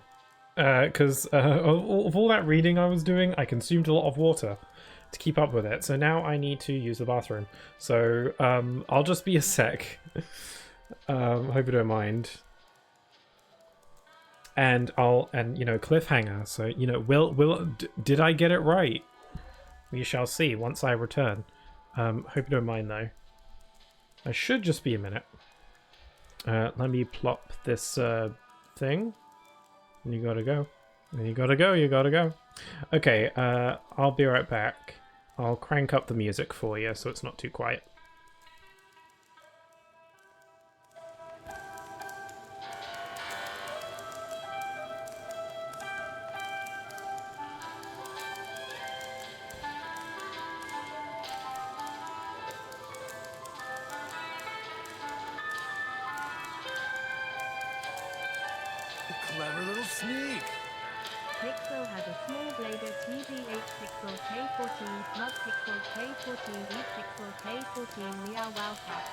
Because of all that reading I was doing, I consumed a lot of water to keep up with it. So now I need to use the bathroom. So I'll just be a sec. Hope you don't mind. And you know, cliffhanger. So you know, did I get it right? We shall see once I return. Hope you don't mind though. I should just be a minute. Let me plop this thing. And you gotta go. And you gotta go, you gotta go. Okay, I'll be right back. I'll crank up the music for you so it's not too quiet. Clever little sneak. Pixel has a small bladed TVH Pixel K14 Smug Pixel K14 E Pixel K14 Meow Wow Cat.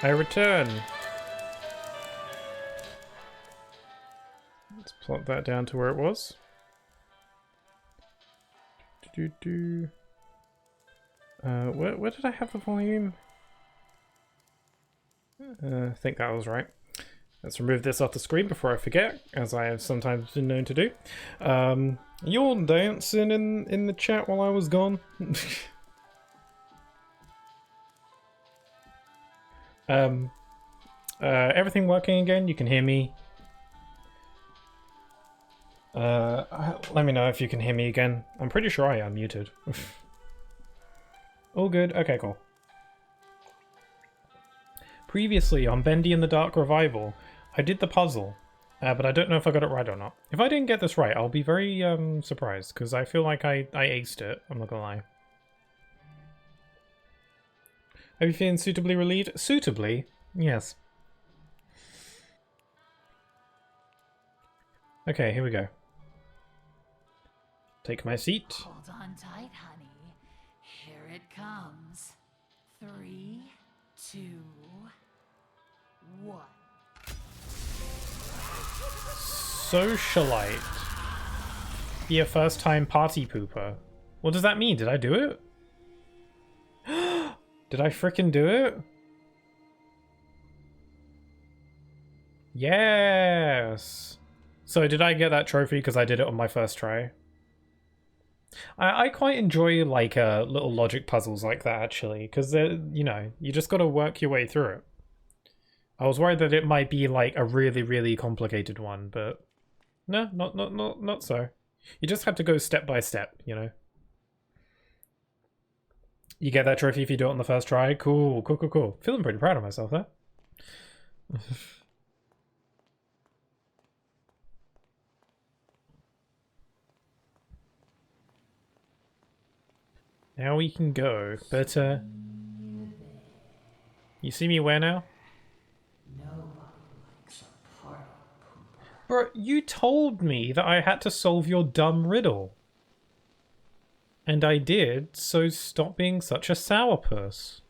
I return. Let's plot that down to where it was. Where did I have the volume? I think that was right. Let's remove this off the screen before I forget, as I have sometimes been known to do. You're dancing in the chat while I was gone. Everything working again? You can hear me? Let me know if you can hear me again. I'm pretty sure I am muted. All good. Okay, cool. Previously on Bendy and the Dark Revival, I did the puzzle, but I don't know if I got it right or not. If I didn't get this right, I'll be very surprised, because I feel like I aced it, I'm not gonna lie. Are you feeling suitably relieved? Suitably? Yes. Okay, here we go. Take my seat. Hold on tight, honey. Here it comes. 3, 2, 1. Socialite. Be a first-time party pooper. What does that mean? Did I do it? Did I frickin' do it? Yes! So did I get that trophy because I did it on my first try? I quite enjoy like little logic puzzles like that actually, because they're, you know, you just gotta work your way through it. I was worried that it might be like a really, really complicated one, but no, not so. You just have to go step by step, you know. You get that trophy if you do it on the first try. Cool. Feeling pretty proud of myself there. Now we can go, but you see me where now? Bro, you told me that I had to solve your dumb riddle. And I did, so stop being such a sourpuss.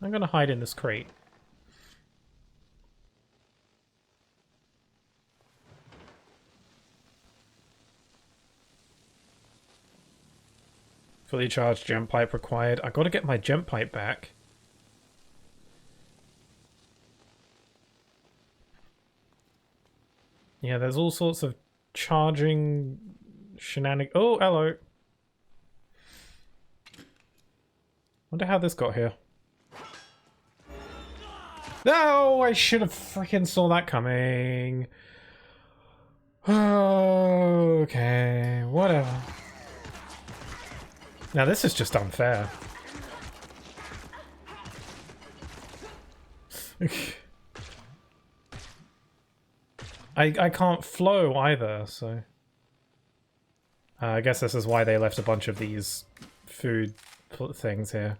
I'm gonna hide in this crate. Fully charged gem pipe required. I gotta get my gem pipe back. Yeah, there's all sorts of charging shenanigans. Oh, hello. Wonder how this got here. No, I should have freaking saw that coming. Okay, whatever. Now this is just unfair. I can't flow either, so... I guess this is why they left a bunch of these food things here.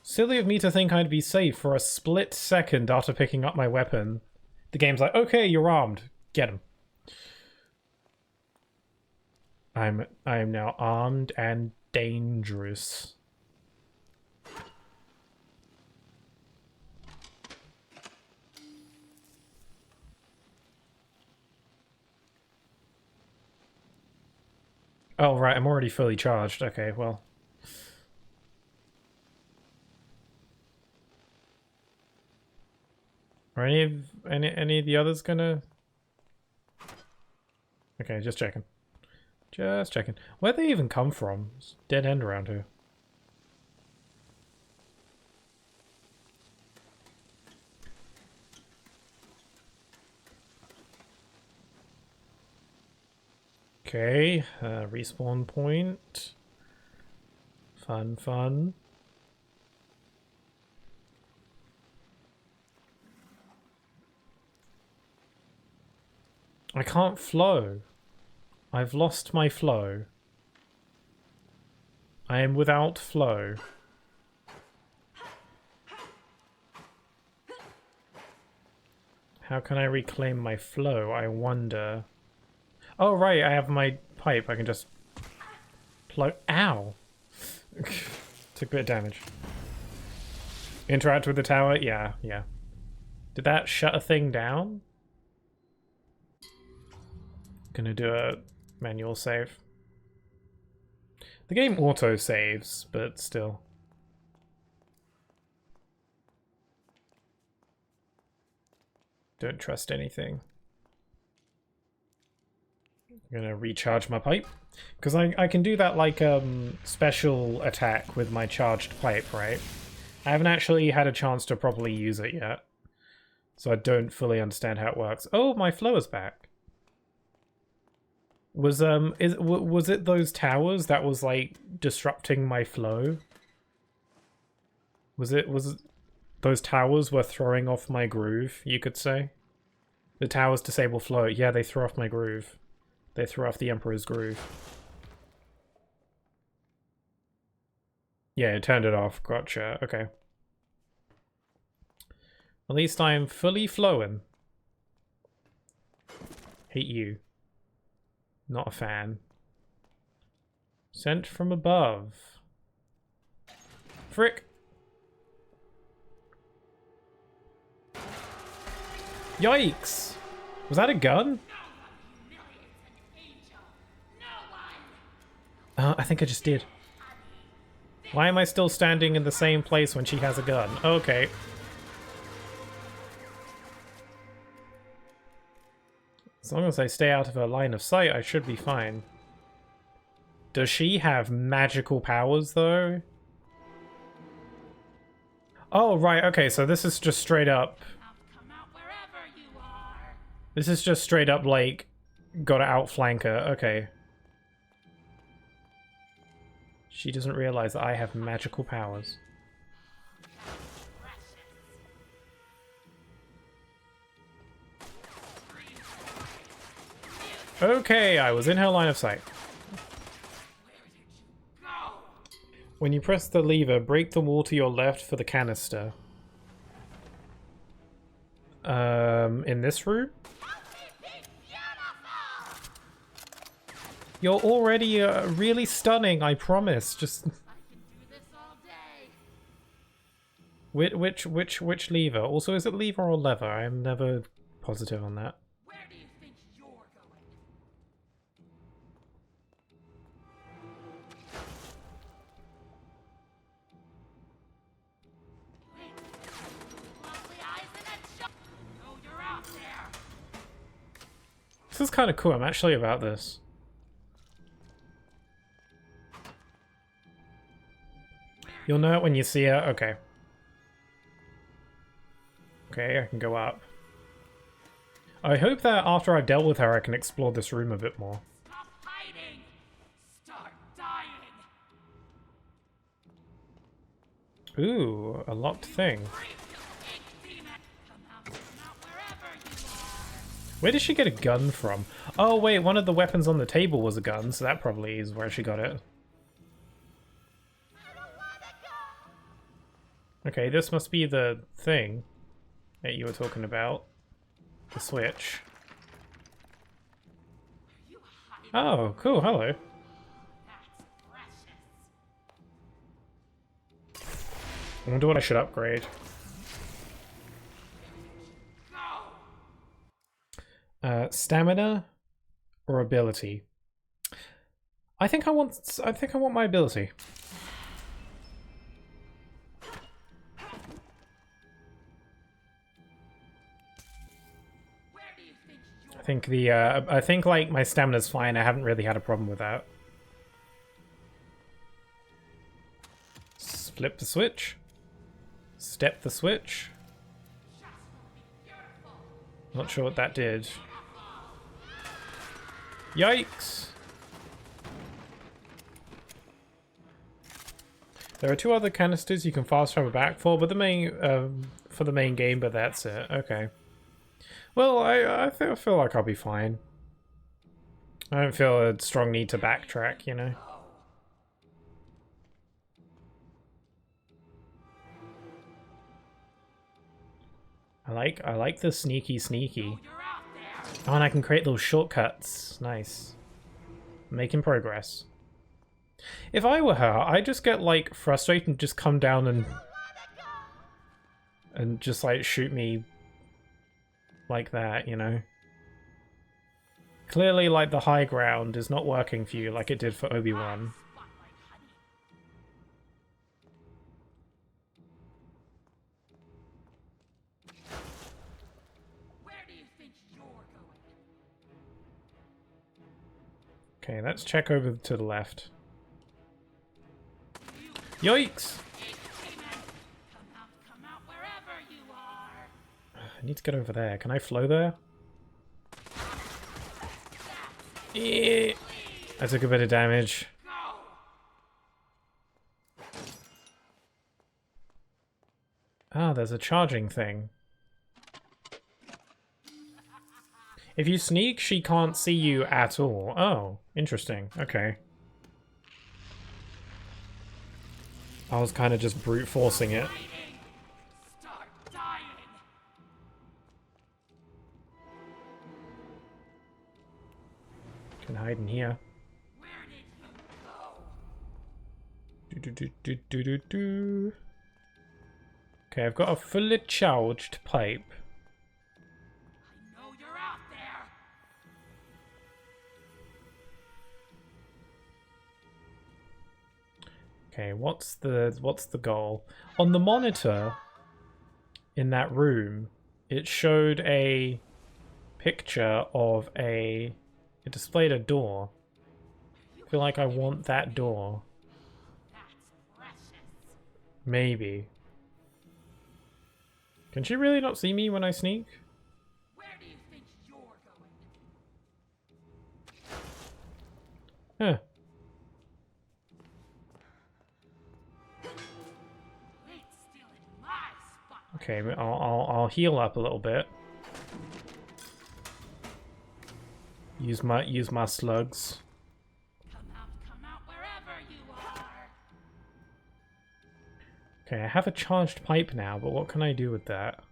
Silly of me to think I'd be safe for a split second after picking up my weapon. The game's like, okay, you're armed. Get him. I am now armed and dangerous. Oh, right, I'm already fully charged. Okay, well. Are any of the others gonna... Okay, just checking. Just checking. Where'd they even come from? It's dead end around here. Okay, respawn point. Fun. I can't flow. I've lost my flow. I am without flow. How can I reclaim my flow, I wonder? Oh, right, I have my pipe. I can just plug. Ow! Took a bit of damage. Interact with the tower? Yeah. Did that shut a thing down? Gonna do a manual save. The game auto saves, but still. Don't trust anything. I'm gonna recharge my pipe. Because I can do that like special attack with my charged pipe, right? I haven't actually had a chance to properly use it yet. So I don't fully understand how it works. Oh, my flow is back. Was it those towers that was like disrupting my flow? Was it those towers were throwing off my groove, you could say? The towers disable flow. Yeah, they threw off my groove. They threw off the Emperor's groove. Yeah, it turned it off. Gotcha. Okay. At least I am fully flowing. Hate you. Not a fan. Sent from above. Frick! Yikes! Was that a gun? I think I just did. Why am I still standing in the same place when she has a gun? Okay. As long as I stay out of her line of sight, I should be fine. Does she have magical powers, though? Oh, right, okay, so this is just straight up... This is just straight up, like, gotta outflank her. Okay. She doesn't realize that I have magical powers. Okay, I was in her line of sight. When you press the lever, break the wall to your left for the canister. In this room? You're already really stunning, I promise. Just which lever? Also, is it lever or lever? I'm never positive on that. Where do you think you're going? Lovely eyes and a shot. Oh, you're out there. This is kind of cool. I'm actually about this. You'll know it when you see her. Okay. Okay, I can go up. I hope that after I've dealt with her, I can explore this room a bit more. Stop hiding. Start dying. Ooh, a locked thing. Where did she get a gun from? Oh wait, one of the weapons on the table was a gun, so that probably is where she got it. Okay, this must be the thing that you were talking about. The switch. Oh, cool, hello. I wonder what I should upgrade. Stamina or ability? I think I want my ability. I think like my stamina's fine. I haven't really had a problem with that. Flip the switch. Step the switch. Not sure what that did. Yikes! There are 2 other canisters you can fast travel back for, but the main for the main game, but that's it. Okay. Well, I feel like I'll be fine. I don't feel a strong need to backtrack, you know. I like the sneaky. Oh, and I can create little shortcuts. Nice. Making progress. If I were her, I'd just get like frustrated and just come down and just like shoot me like that, you know. Clearly, like, the high ground is not working for you like it did for Obi-Wan. Okay, let's check over to the left. Yikes! I need to get over there. Can I flow there? Yeah. I took a bit of damage. Ah, there's a charging thing. If you sneak, she can't see you at all. Oh, interesting. Okay. I was kind of just brute forcing it. hide in here. Where did you go? Do. Okay, I've got a fully charged pipe. I know you're out there. Okay, what's the goal? On the monitor in that room, it showed a picture of it displayed a door. I feel like I want that door. That's precious. Maybe. Can she really not see me when I sneak? Where do you think you're going? Huh. It's still in my spotlight. Okay, I'll heal up a little bit. Use my slugs. Come out wherever you are. Okay, I have a charged pipe now, but what can I do with that?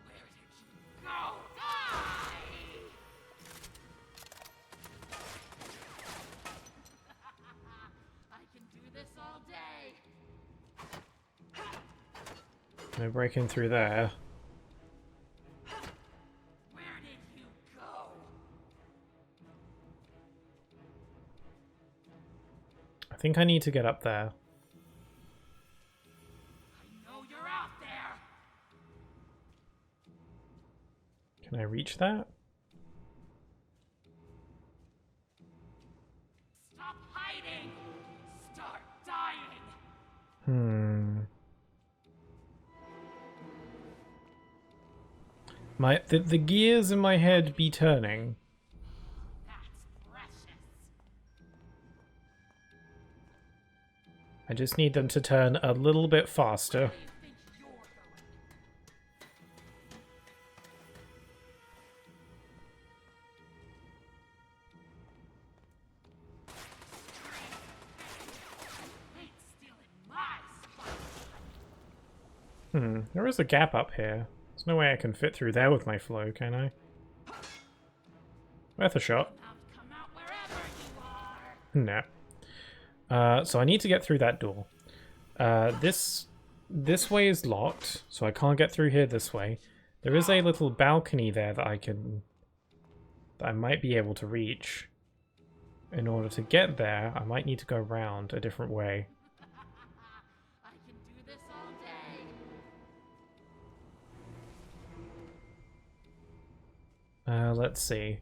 Where did you go? Die! I can do this all day. No breaking through there. Where did you go? I think I need to get up there. I know you're out there. Can I reach that? Stop hiding. Start dying. The gears in my head be turning. That's precious. I just need them to turn a little bit faster. Where do you think you're going? It's still in my spotlight. There is a gap up here. There's no way I can fit through there with my flow, can I? Worth a shot. Come out wherever you are. No. So I need to get through that door. This way is locked, so I can't get through here this way. There is a little balcony there that I might be able to reach. In order to get there, I might need to go around a different way. I can do this all day. Let's see.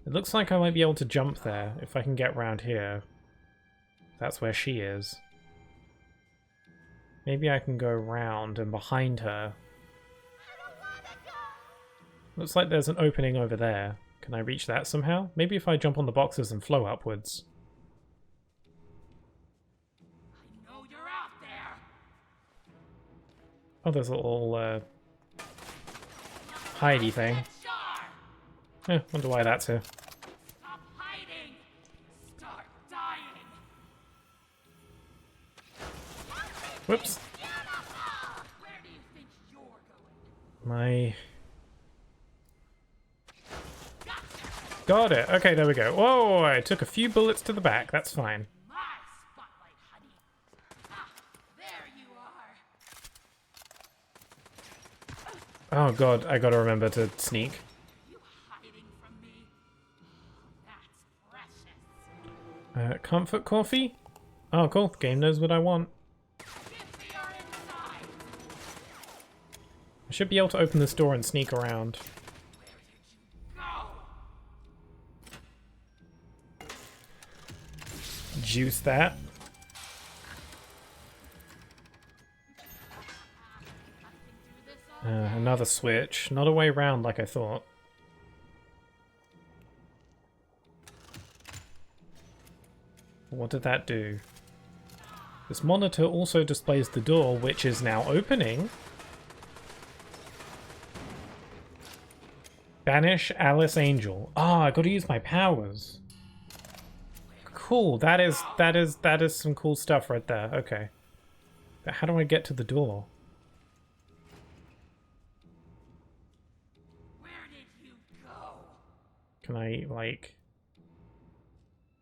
It looks like I might be able to jump there if I can get round here. That's where she is. Maybe I can go round and behind her. Looks like there's an opening over there. Can I reach that somehow? Maybe if I jump on the boxes and flow upwards. I know you're out there. Oh, there's a little hidey thing. Wonder why that's here. Stop hiding. Start dying. Whoops. Where do you think you're going? Got it. Okay, there we go. Whoa, I took a few bullets to the back. That's fine. My spotlight, honey. Ah, there you are. Oh god, I gotta remember to sneak. You hiding from me? That's precious. Comfort coffee? Oh, cool. The game knows what I want. Give me your inside. I should be able to open this door and sneak around. Where did you go? Juice that. Another switch. Not a way round like I thought. What did that do? This monitor also displays the door, which is now opening. Banish Alice Angel. Ah, I gotta use my powers. Cool, that is some cool stuff right there. Okay. But how do I get to the door? Where did you go? Can I, like,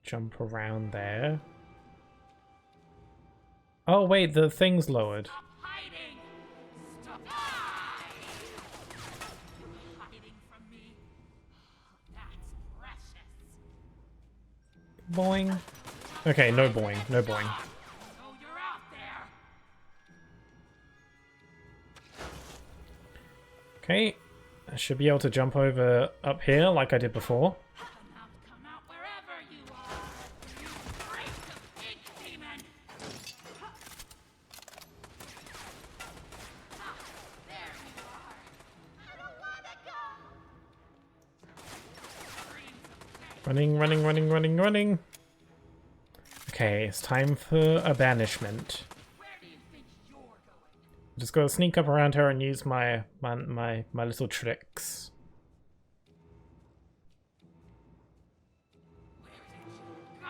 jump around there? Oh, wait, the thing's lowered. Stop hiding! Stop hiding from me. That's precious. Boing. Okay, no boing, no boing. Oh, you're out there. Okay, I should be able to jump over up here like I did before. Come out wherever you are. You freak of ink demon. There you are. I don't wanna go. Running, running, running, running, running. Okay, it's time for a banishment. Where do you think you're going? Just gotta sneak up around her and use my little tricks.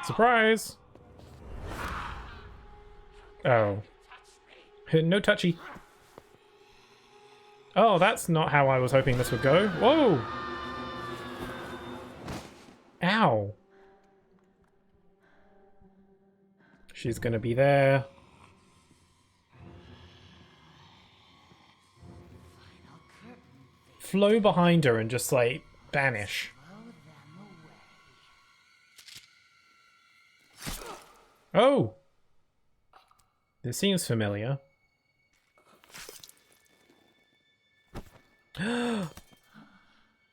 Surprise! Oh. No touchy. Oh, that's not how I was hoping this would go. Whoa! Ow! She's gonna be there. Flow behind her and just, like, banish. Oh! This seems familiar.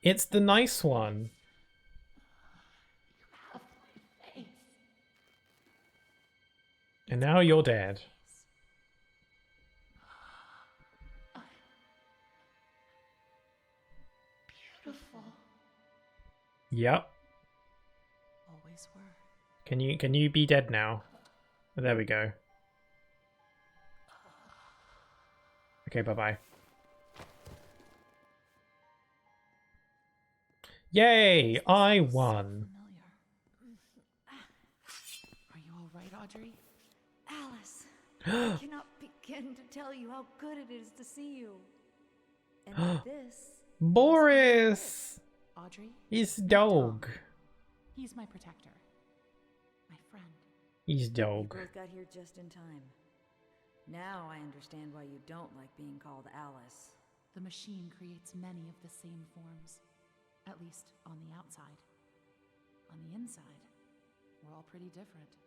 It's the nice one. And now you're dead. Beautiful. Yep. Always were. Can you be dead now? There we go. Okay, bye-bye. Yay! I won. Are you all right, Audrey? Alice, I cannot begin to tell you how good it is to see you. And this... Boris! Audrey? His dog. He's my protector. My friend. His dog. You both got here just in time. Now I understand why you don't like being called Alice. The machine creates many of the same forms. At least on the outside. On the inside, we're all pretty different.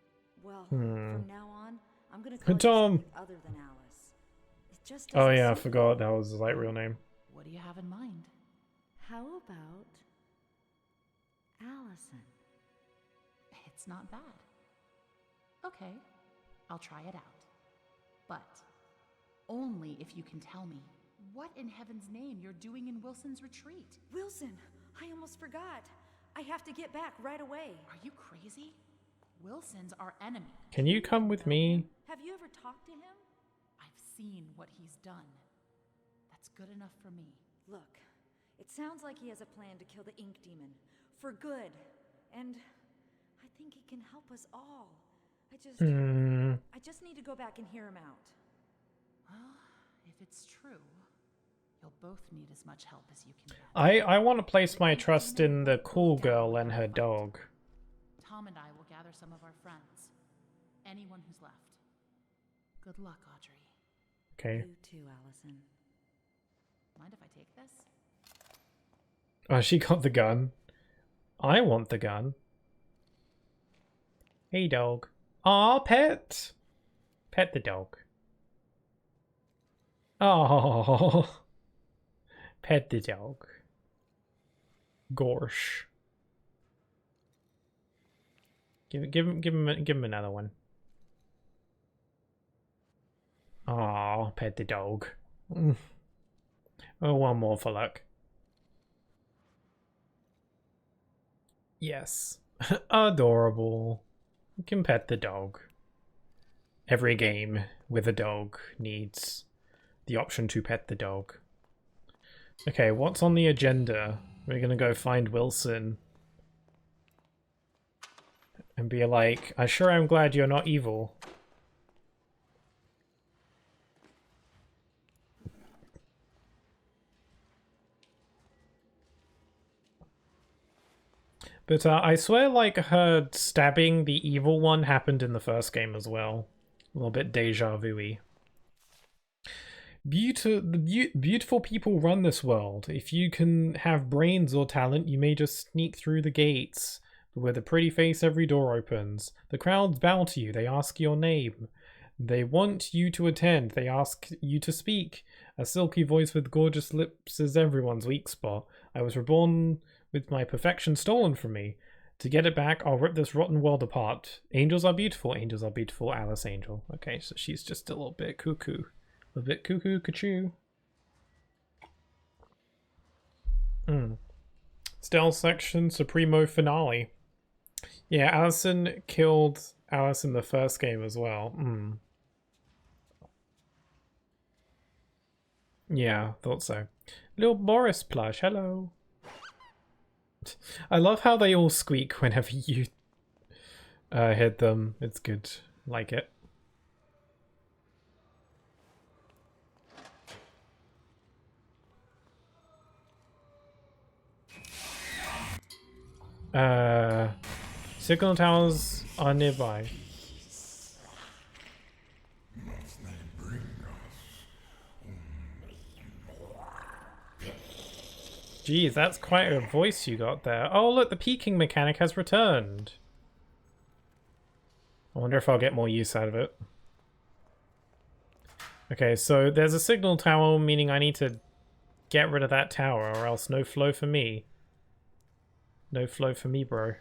Well, from now on, I'm gonna call you Tom. something other than Alice. It just Oh doesn't yeah, I suit forgot me. that was his like real name. What do you have in mind? How about Allison? It's not bad. Okay, I'll try it out. But only if you can tell me what in heaven's name you're doing in Wilson's retreat. Wilson, I almost forgot. I have to get back right away. Are you crazy? Wilson's our enemy. Can you come with me? Have you ever talked to him? I've seen what he's done. That's good enough for me. Look, it sounds like he has a plan to kill the ink demon. For good. And I think he can help us all. I just need to go back and hear him out. Well, if it's true, you'll both need as much help as you can get. I want to place my trust in the cool girl and her dog. Tom and I will gather some of our friends. Anyone who's left. Good luck, Audrey. Okay. You too, Allison. Mind if I take this? Oh, she got the gun. I want the gun. Hey, dog. Aw, pet. Pet the dog. Oh, pet the dog. Gorsh. Give him another one. Oh, pet the dog. Oh, one more for luck. Yes, adorable. You can pet the dog. Every game with a dog needs the option to pet the dog. Okay, what's on the agenda? We're gonna go find Wilson. And be like, I sure am glad you're not evil. But I swear, like, her stabbing the evil one happened in the first game as well. A little bit deja vu-y. Beautiful people run this world. If you can have brains or talent, you may just sneak through the gates. But with a pretty face, every door opens. The crowds bow to you. They ask your name. They want you to attend. They ask you to speak. A silky voice with gorgeous lips is everyone's weak spot. I was reborn with my perfection stolen from me. To get it back, I'll rip this rotten world apart. Angels are beautiful, Alice Angel. Okay, so she's just a little bit cuckoo. A bit cuckoo, cachoo. Stealth section, Supremo finale. Yeah, Allison killed Alice in the first game as well. Yeah, thought so. Little Boris plush, hello. I love how they all squeak whenever you hit them. It's good. Like it. Signal towers are nearby. Geez, that's quite a voice you got there. Oh, look, the peeking mechanic has returned. I wonder if I'll get more use out of it. Okay, so there's a signal tower, meaning I need to get rid of that tower, or else no flow for me. No flow for me, bro.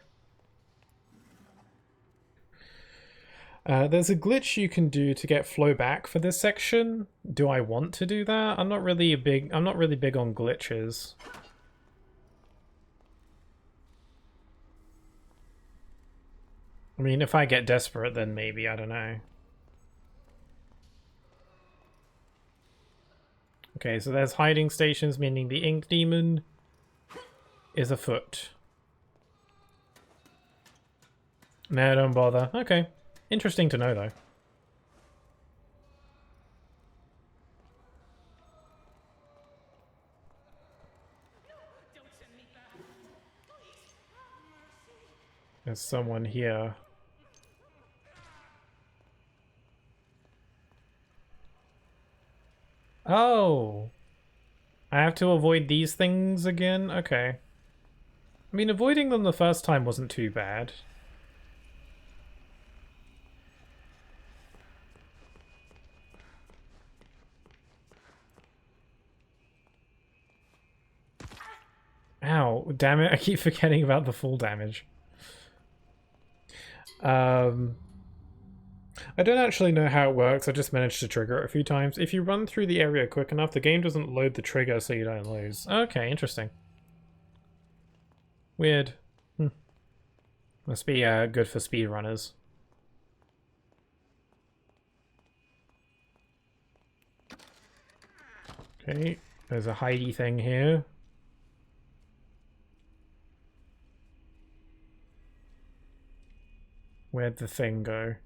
There's a glitch you can do to get flow back for this section. Do I want to do that? I'm not really big on glitches. I mean, if I get desperate, then maybe, I don't know. Okay, so there's hiding stations, meaning the ink demon is afoot. No, don't bother. Okay. Interesting to know, though. There's someone here. Oh! I have to avoid these things again? Okay. I mean, avoiding them the first time wasn't too bad. Ow, damn it, I keep forgetting about the full damage. I don't actually know how it works, I just managed to trigger it a few times. If you run through the area quick enough, the game doesn't load the trigger so you don't lose. Okay, interesting. Weird. Must be good for speedrunners. Okay, there's a hidey thing here. Where'd the thing go?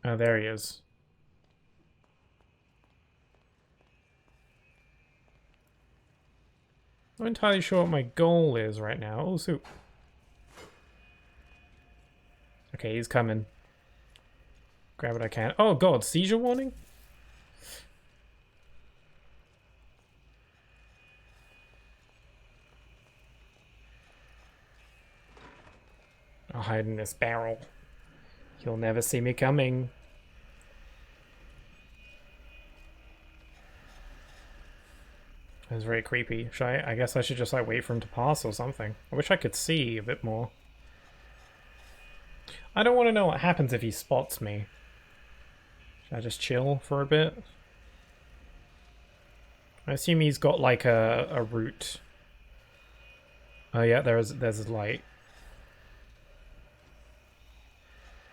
Oh, there he is. I'm not entirely sure what my goal is right now. Oh, soup. Okay, he's coming. Grab what I can. Oh god, seizure warning? I'll hide in this barrel. You'll never see me coming. That's very creepy. I guess I should just like wait for him to pass or something. I wish I could see a bit more. I don't want to know what happens if he spots me. Should I just chill for a bit? I assume he's got like a route. Oh yeah, there's a light.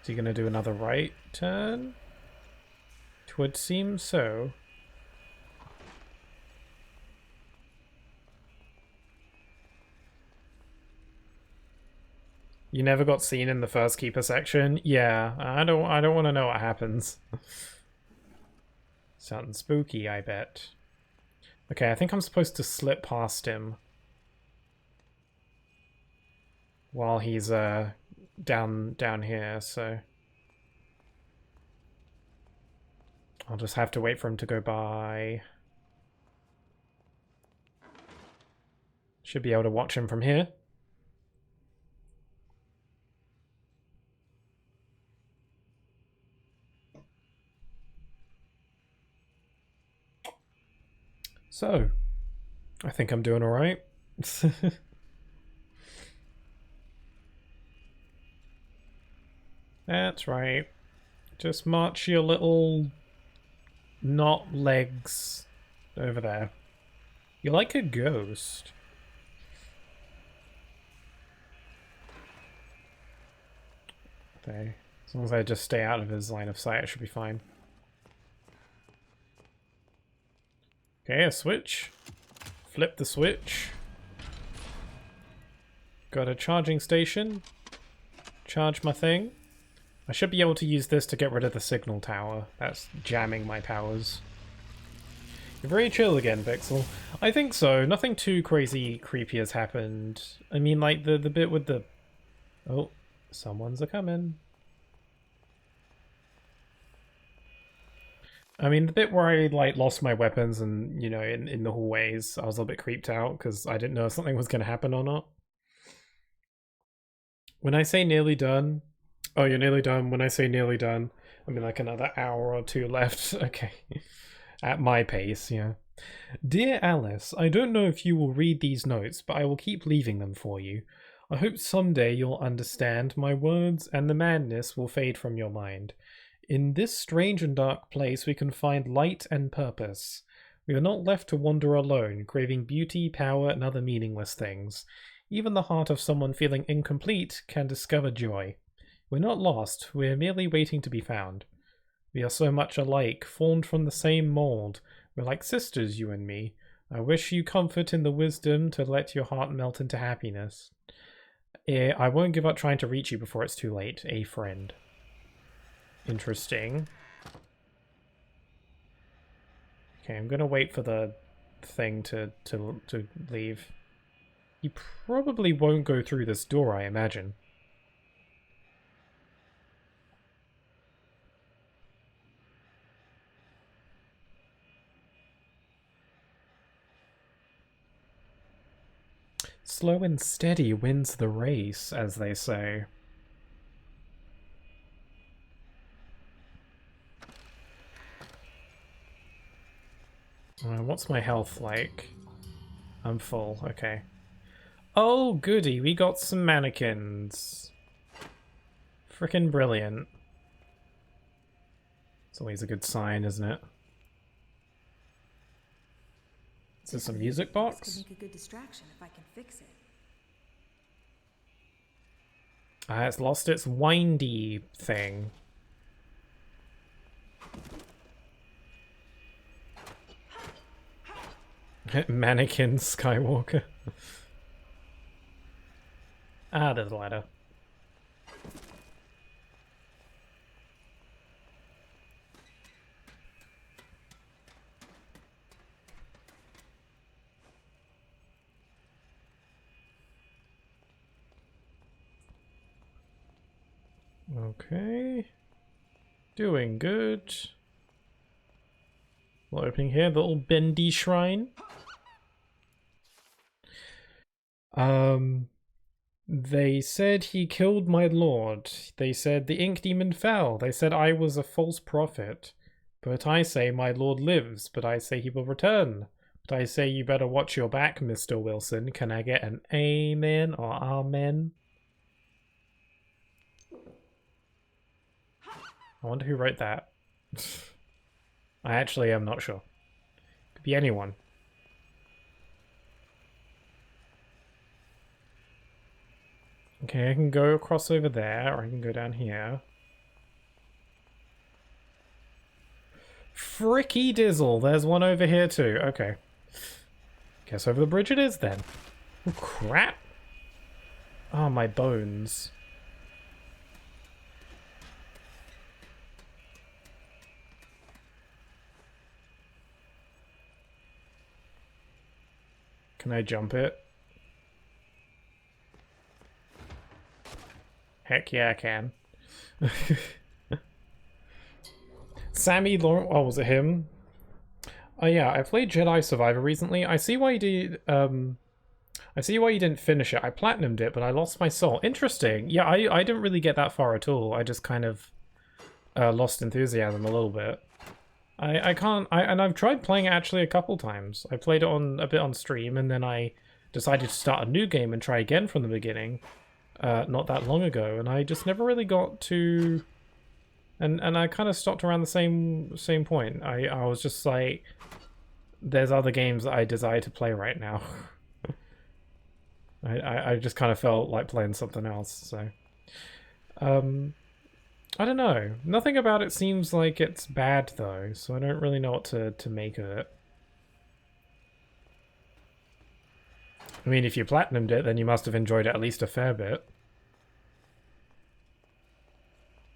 Is he gonna do another right turn? It would seem so. You never got seen in the first keeper section? Yeah, I don't want to know what happens. Something spooky, I bet. Okay, I think I'm supposed to slip past him while he's down here, so I'll just have to wait for him to go by. Should be able to watch him from here. So, I think I'm doing alright. That's right. Just march your little not legs over there. You're like a ghost. Okay. As long as I just stay out of his line of sight, it should be fine. Okay, a switch. Flip the switch. Got a charging station. Charge my thing. I should be able to use this to get rid of the signal tower. That's jamming my powers. You're very chill again, Vixel. I think so. Nothing too crazy creepy has happened. I mean, like, the bit with the... Oh, someone's a-coming. I mean, the bit where I, like, lost my weapons and, you know, in the hallways, I was a little bit creeped out because I didn't know if something was going to happen or not. When I say nearly done... Oh, you're nearly done. When I say nearly done, I mean, like, another hour or two left. Okay. At my pace, yeah. Dear Alice, I don't know if you will read these notes, but I will keep leaving them for you. I hope someday you'll understand my words and the madness will fade from your mind. In this strange and dark place we can find light and purpose. We are not left to wander alone, craving beauty, power, and other meaningless things. Even the heart of someone feeling incomplete can discover joy. We're not lost, we're merely waiting to be found. We are so much alike, formed from the same mold. We're like sisters, you and me. I wish you comfort in the wisdom to let your heart melt into happiness. I won't give up trying to reach you before it's too late. A friend. Interesting. Okay, I'm gonna wait for the thing to leave. He probably won't go through this door, I imagine. Slow and steady wins the race, as they say. What's my health like? I'm full, okay. Oh, goody, we got some mannequins. Frickin' brilliant. It's always a good sign, isn't it? Is this a music box? This could make a good distraction if I can fix it. It's lost its windy thing. Mannequin Skywalker. There's a ladder. Okay. Doing good. Well, opening here, the little Bendy shrine. They said he killed my lord. They said the ink demon fell. They said I was a false prophet. But I say my lord lives. But I say he will return. But I say you better watch your back, Mr. Wilson. Can I get an amen or amen? I wonder who wrote that. I actually am not sure. Could be anyone. Okay, I can go across over there, or I can go down here. Fricky dizzle, there's one over here too. Okay. Guess over the bridge it is then. Oh, crap. Oh, my bones. Can I jump it? Heck yeah, I can. Sammy Lawrence. Oh, was it him? Oh yeah, I played Jedi Survivor recently. I see why you did. I see why you didn't finish it. I platinumed it, but I lost my soul. Interesting. Yeah, I didn't really get that far at all. I just kind of lost enthusiasm a little bit. I can't. And I've tried playing it actually a couple times. I played it on a bit on stream, and then I decided to start a new game and try again from the beginning. Not that long ago, and I just never really got to. And I kind of stopped around the same point. I was just like, there's other games that I desire to play right now. I just kind of felt like playing something else, so... I don't know. Nothing about it seems like it's bad, though, so I don't really know what to make of it. I mean, if you platinumed it, then you must have enjoyed it at least a fair bit.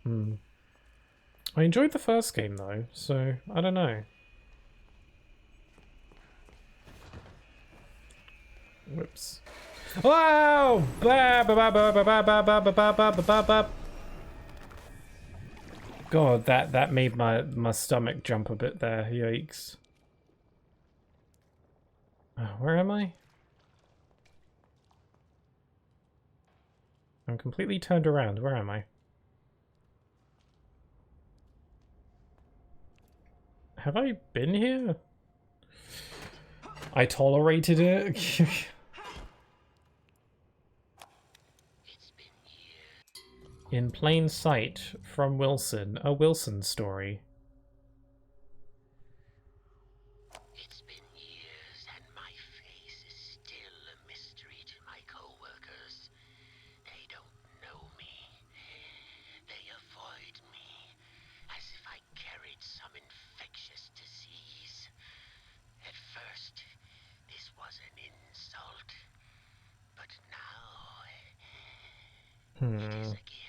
I enjoyed the first game, though, so I don't know. Whoops. Wow! God, that made my stomach jump a bit there. Yikes. Where am I? I'm completely turned around. Where am I? Have I been here? I tolerated it. In plain sight from Wilson, a Wilson story. It's been years and my face is still a mystery to my co-workers. They don't know me. They avoid me as if I carried some infectious disease. At first, this was an insult, but now it is a gift.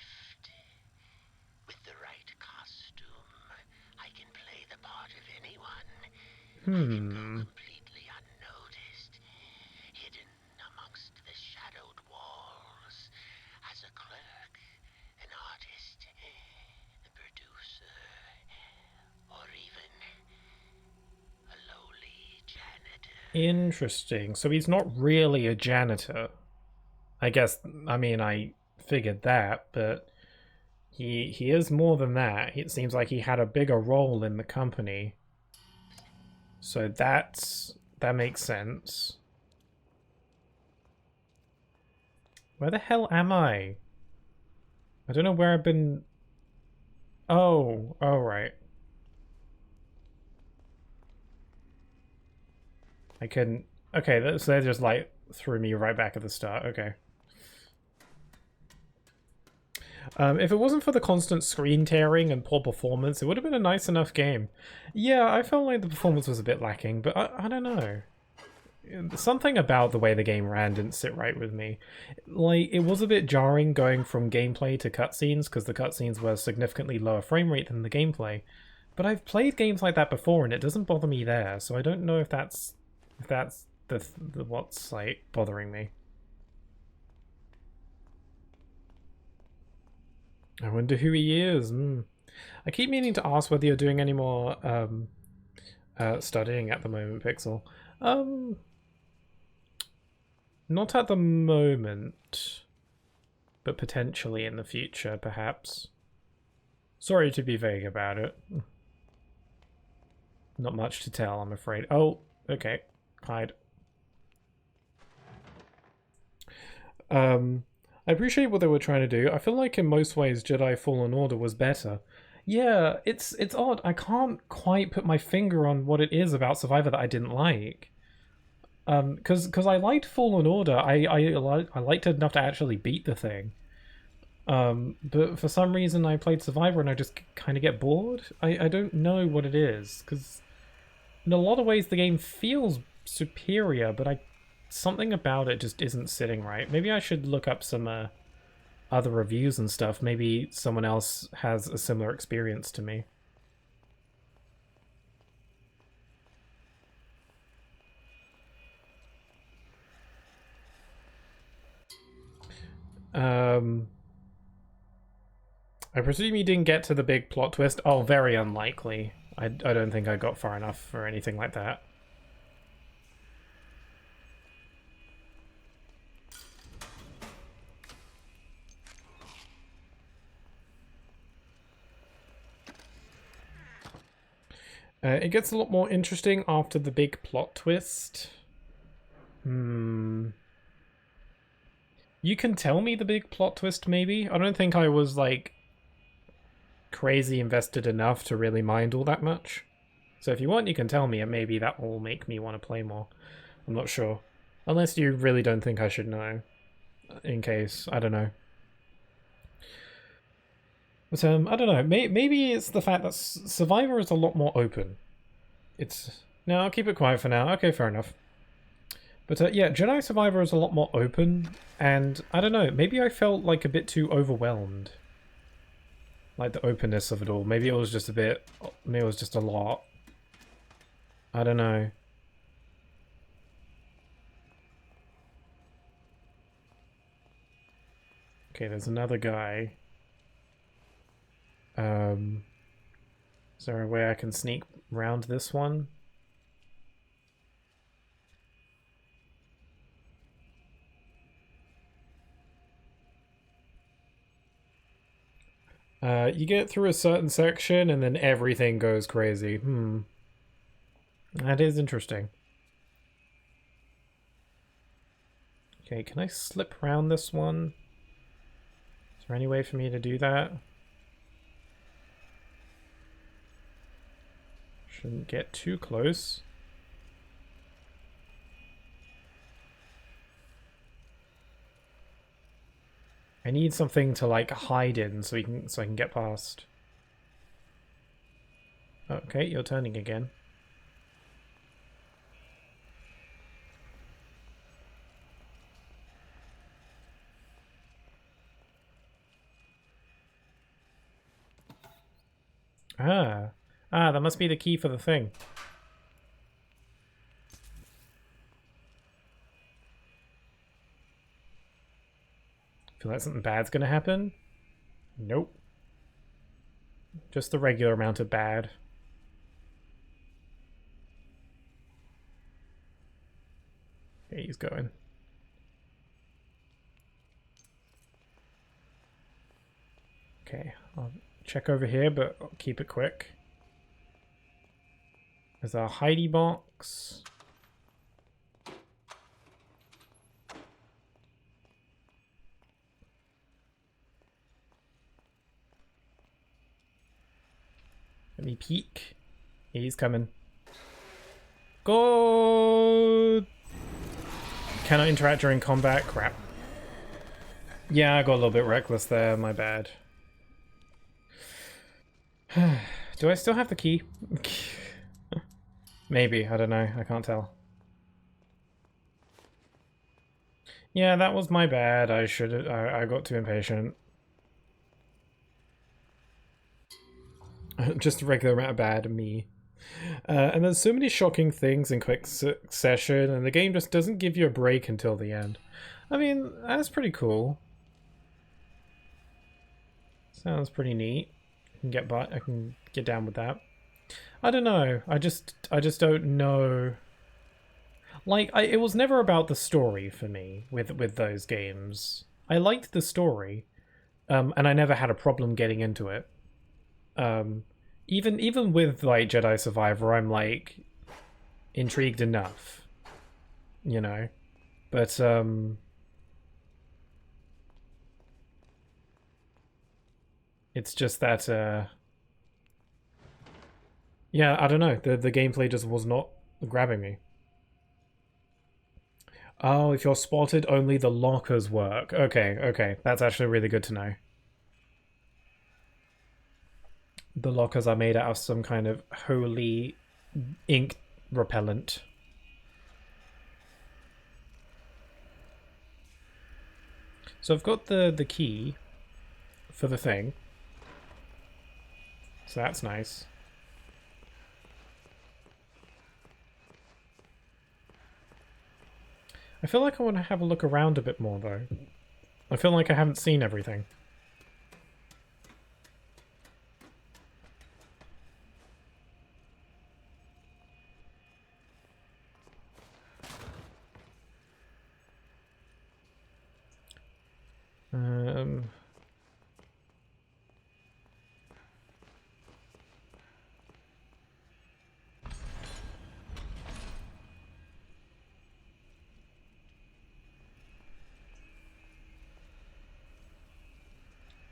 With the right costume, I can play the part of anyone. I can go completely unnoticed, hidden amongst the shadowed walls, as a clerk, an artist, a producer, or even a lowly janitor. Interesting. So he's not really a janitor. I guess, I mean, I figured that, but he is more than that. It seems like he had a bigger role in the company. So that makes sense. Where the hell am I? I don't know where I've been. Oh, right. I couldn't. Okay, so they just like threw me right back at the start. Okay. If it wasn't for the constant screen tearing and poor performance, it would have been a nice enough game. Yeah, I felt like the performance was a bit lacking, but I don't know. Something about the way the game ran didn't sit right with me. Like, it was a bit jarring going from gameplay to cutscenes, because the cutscenes were significantly lower frame rate than the gameplay. But I've played games like that before, and it doesn't bother me there, so I don't know if that's the what's like bothering me. I wonder who he is. I keep meaning to ask whether you're doing any more studying at the moment, Pixel. Not at the moment, but potentially in the future, perhaps. Sorry to be vague about it. Not much to tell, I'm afraid. Oh, okay. Hide. I appreciate what they were trying to do. I feel like in most ways Jedi Fallen Order was better. Yeah, it's odd. I can't quite put my finger on what it is about Survivor that I didn't like. Because I liked Fallen Order. I liked it enough to actually beat the thing. But for some reason I played Survivor and I just kind of get bored. I don't know what it is, because in a lot of ways the game feels superior, but something about it just isn't sitting right. Maybe I should look up some other reviews and stuff. Maybe someone else has a similar experience to me. I presume you didn't get to the big plot twist. Oh, very unlikely. I don't think I got far enough for anything like that. It gets a lot more interesting after the big plot twist. You can tell me the big plot twist, maybe? I don't think I was, like, crazy invested enough to really mind all that much. So if you want, you can tell me, and maybe that will make me want to play more. I'm not sure. Unless you really don't think I should know. In case, I don't know. But, I don't know. Maybe it's the fact that Survivor is a lot more open. No, I'll keep it quiet for now. Okay, fair enough. But, yeah, Jedi Survivor is a lot more open, and, I don't know, maybe I felt, like, a bit too overwhelmed. Like, the openness of it all. Maybe it was just a bit... Maybe it was just a lot. I don't know. Okay, there's another guy. Is there a way I can sneak around this one? You get through a certain section and then everything goes crazy. That is interesting. Okay, can I slip around this one? Is there any way for me to do that? Shouldn't get too close. I need something to like hide in so I can get past. Okay, you're turning again. That must be the key for the thing. Feel like something bad's gonna happen? Nope. Just the regular amount of bad. Okay, he's going. Okay, I'll check over here, but I'll keep it quick. There's our hidey box. Let me peek. He's coming. Go! Cannot interact during combat. Crap. Yeah, I got a little bit reckless there. My bad. Do I still have the key? Maybe. I don't know. I can't tell. Yeah, that was my bad. I got too impatient. Just a regular amount of bad, me. And there's so many shocking things in quick succession, and the game just doesn't give you a break until the end. I mean, that's pretty cool. Sounds pretty neat. I can get down with that. I don't know. I just don't know. Like, it was never about the story for me with those games. I liked the story, and I never had a problem getting into it. Even with like Jedi Survivor, I'm like intrigued enough, you know. But it's just that yeah, I don't know. The gameplay just was not grabbing me. Oh, if you're spotted, only the lockers work. Okay, that's actually really good to know. The lockers are made out of some kind of holy ink repellent. So I've got the key for the thing. So that's nice. I feel like I want to have a look around a bit more though. I feel like I haven't seen everything.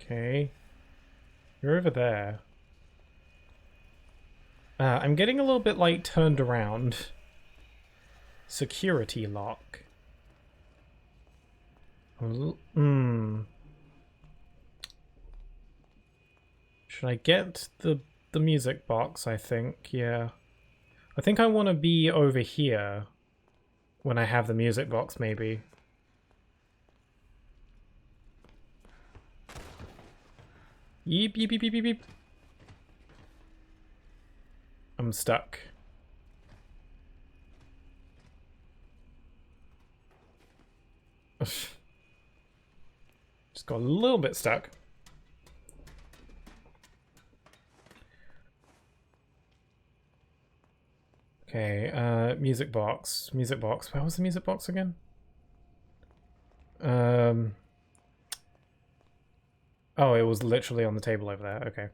Okay. You're over there. I'm getting a little bit, like, turned around. Security lock. Should I get the music box, I think? Yeah. I think I want to be over here when I have the music box, maybe. Yeep, yeep, yeep, yeep, yeep, yeep. I'm stuck. Just got a little bit stuck. Okay, music box. Music box. Where was the music box again? Oh, it was literally on the table over there. Okay.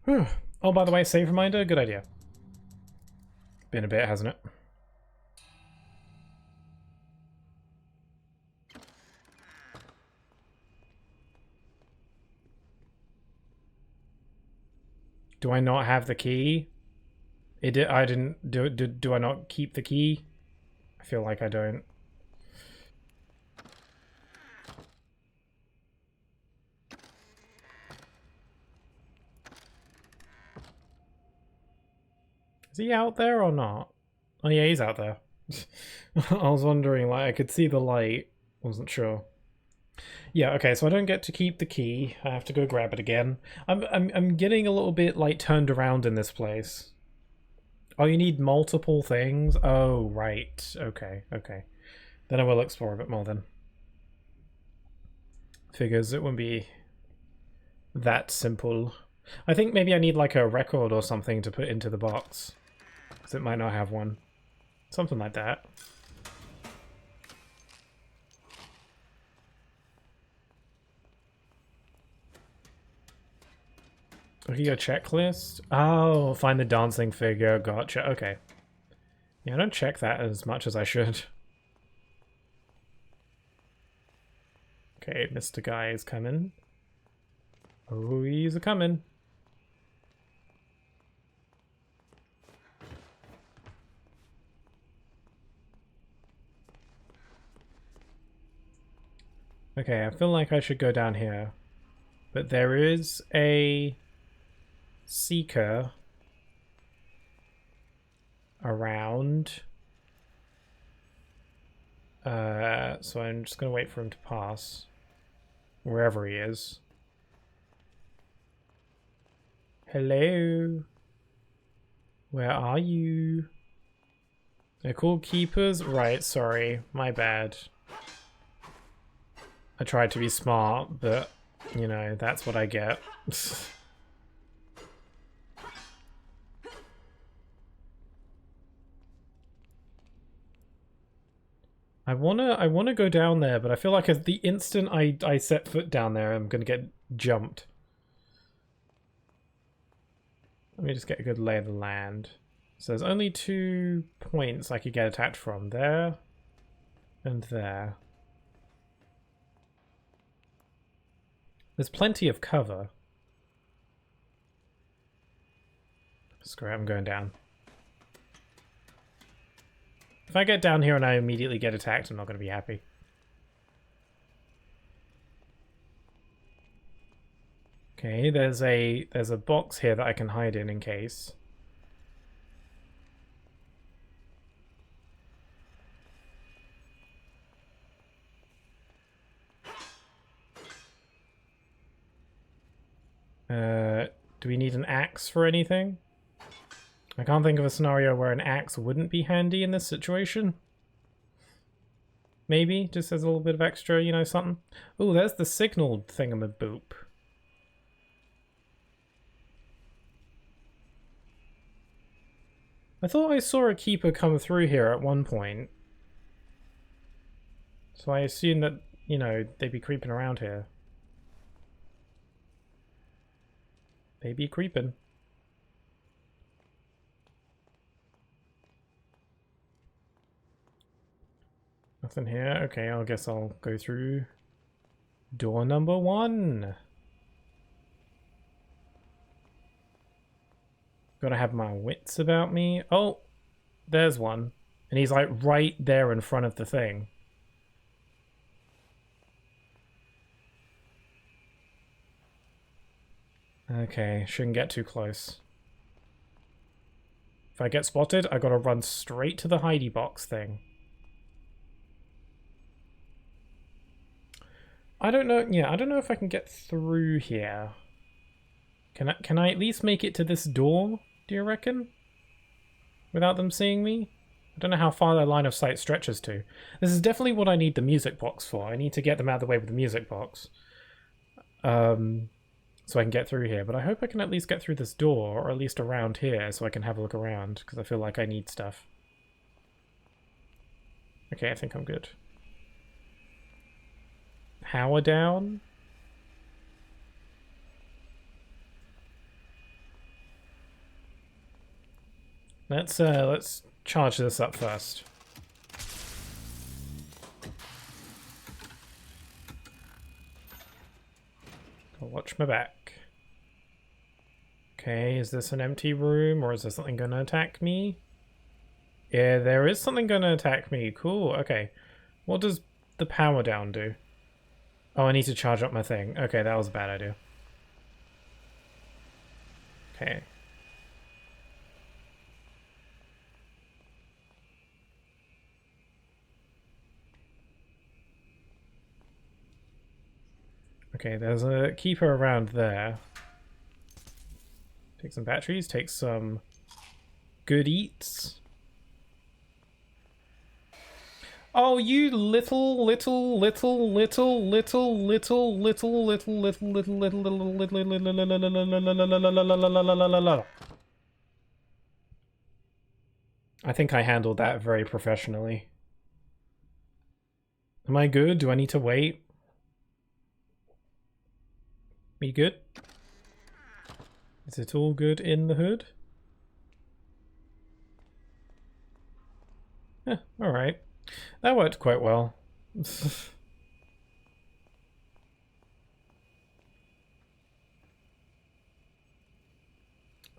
Whew. Oh, by the way, save reminder. Good idea. Been a bit, hasn't it? Do I not have the key? I didn't do it. Do I not keep the key? I feel like I don't. Is he out there or not? Oh yeah, he's out there. I was wondering, like, I could see the light. Wasn't sure. Yeah, okay, so I don't get to keep the key. I have to go grab it again. I'm getting a little bit, like, turned around in this place. Oh, you need multiple things? Oh, right. Okay, okay. Then I will explore a bit more then. Figures it wouldn't be that simple. I think maybe I need, like, a record or something to put into the box. Because it might not have one. Something like that. Okay, your checklist? Oh, find the dancing figure. Gotcha. Okay. Yeah, I don't check that as much as I should. Okay, Mr. Guy is coming. Oh, he's a-coming. Okay, I feel like I should go down here. But there is a seeker around. So I'm just gonna wait for him to pass. Wherever he is. Hello? Where are you? They're called keepers? Right, sorry. My bad. I tried to be smart, but, you know, that's what I get. I wanna go down there, but I feel like the instant I set foot down there, I'm gonna get jumped. Let me just get a good lay of the land. So there's only 2 points I could get attacked from. There and there. There's plenty of cover. Screw it, I'm going down. If I get down here and I immediately get attacked, I'm not going to be happy. Okay, there's a box here that I can hide in case. Do we need an axe for anything? I can't think of a scenario where an axe wouldn't be handy in this situation. Maybe, just as a little bit of extra, you know, something. Ooh, there's the signal thingamaboop. I thought I saw a keeper come through here at one point. So I assume that, you know, they'd be creeping around here. They be creeping. Nothing here. Okay, I guess I'll go through door number 1. Gotta have my wits about me. Oh, there's one. And he's like right there in front of the thing. Okay, shouldn't get too close. If I get spotted, I gotta run straight to the hidey box thing. I don't know, yeah, I don't know if I can get through here. Can I at least make it to this door, do you reckon? Without them seeing me? I don't know how far their line of sight stretches to. This is definitely what I need the music box for. I need to get them out of the way with the music box. So I can get through here. But I hope I can at least get through this door, or at least around here, so I can have a look around, because I feel like I need stuff. Okay, I think I'm good. Power down? Let's charge this up first. I'll watch my back. Okay, is this an empty room, or is there something gonna attack me? Yeah, there is something gonna attack me. Cool, okay. What does the power down do? Oh, I need to charge up my thing. Okay, that was a bad idea. Okay. Okay, there's a keeper around there. Take some batteries, take some good eats. Oh, you little I think I handled that very professionally. Am I good? Do I need to wait? Me good? Is it all good in the hood? Yeah, alright. That worked quite well.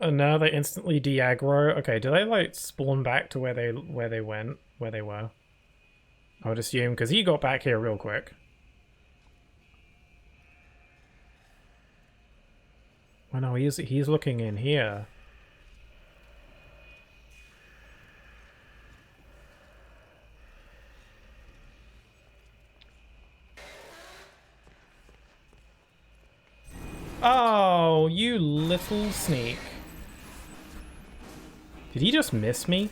And now they instantly de-aggro. Okay, do they like spawn back to where they were? I would assume, because he got back here real quick. Oh no, he's looking in here. Oh, you little sneak. Did he just miss me?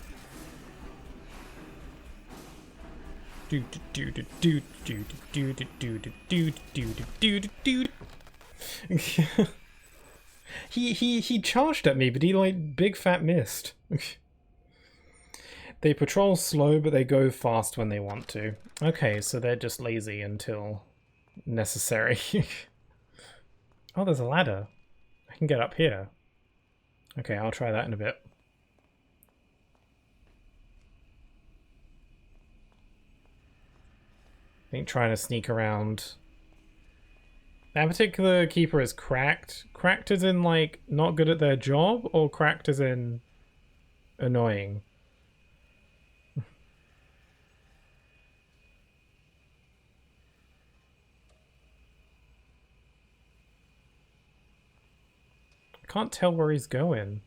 He charged at me, but he like big fat missed. They patrol slow, but they go fast when they want to. Okay, so they're just lazy until necessary. Oh, there's a ladder. I can get up here. Okay, I'll try that in a bit. I think trying to sneak around. That particular keeper is cracked. Cracked as in, like, not good at their job, or cracked as in annoying? I can't tell where he's going.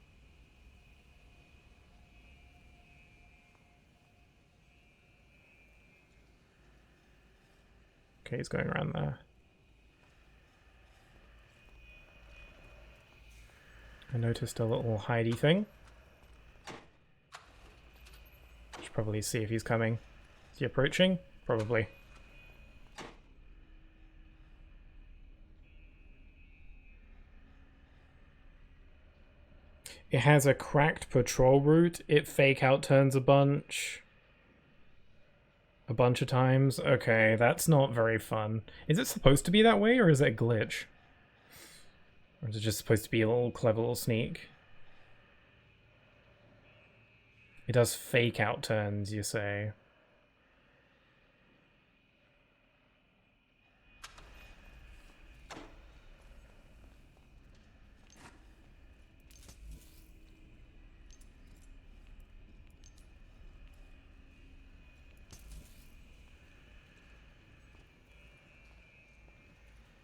Okay, he's going around there. I noticed a little hidey thing. probably see if he's coming. Is he approaching? Probably. It has a cracked patrol route. It fake out turns a bunch of times. Okay, that's not very fun. Is it supposed to be that way, or is it a glitch? Or is it just supposed to be a little clever little sneak? It does fake out turns, you say?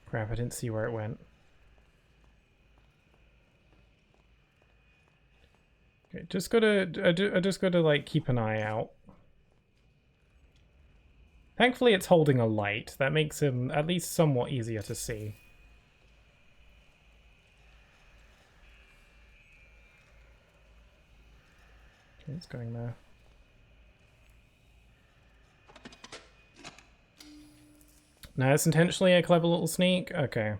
Crap, I didn't see where it went. Okay, I just gotta like keep an eye out. Thankfully it's holding a light. That makes him at least somewhat easier to see. Okay, it's going there. No, it's intentionally a clever little sneak? Okay.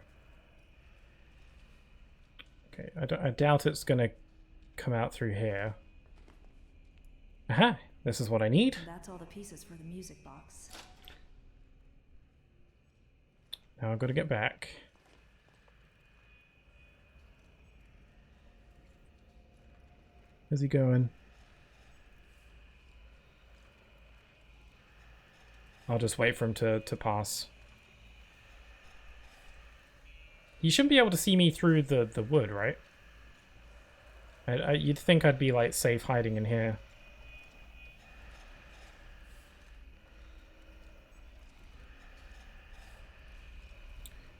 Okay, I doubt it's gonna come out through here. Aha! This is what I need. That's all the pieces for the music box. Now I've got to get back. Where's he going? I'll just wait for him to pass. You shouldn't be able to see me through the wood, right? You'd think I'd be, like, safe hiding in here.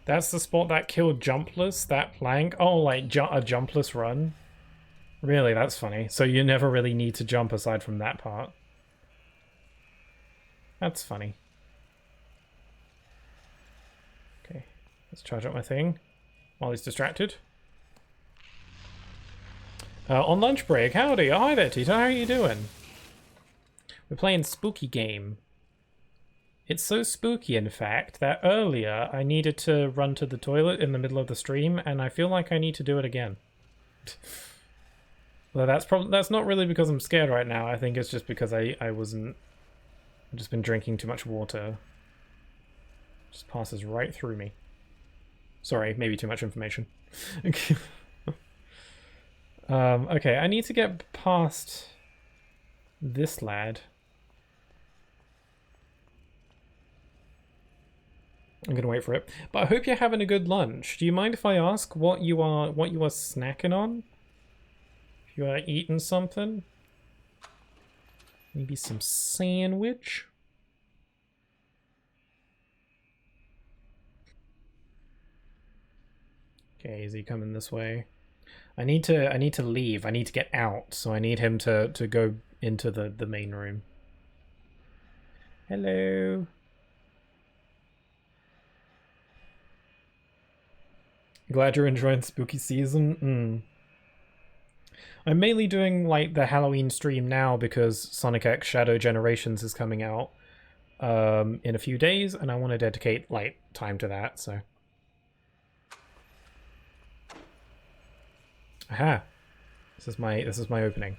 That's the spot that killed Jumpless, that plank? Oh, like, a Jumpless run? Really, that's funny. So you never really need to jump aside from that part. That's funny. Okay, let's charge up my thing while he's distracted. On lunch break, howdy. Oh, hi there, Tito. How are you doing? We're playing Spooky Game. It's so spooky, in fact, that earlier I needed to run to the toilet in the middle of the stream, and I feel like I need to do it again. Well, that's not really because I'm scared right now. I think it's just because I've just been drinking too much water. Just passes right through me. Sorry, maybe too much information. Okay, I need to get past this lad. I'm gonna wait for it. But I hope you're having a good lunch. Do you mind if I ask what you are snacking on? If you are eating something? Maybe some sandwich? Okay, is he coming this way? I need to leave. I need to get out, so I need him to go into the main room. Hello. Glad you're enjoying spooky season. I'm mainly doing like the Halloween stream now because Sonic X Shadow Generations is coming out in a few days, and I want to dedicate like time to that. So. Aha! This is my opening.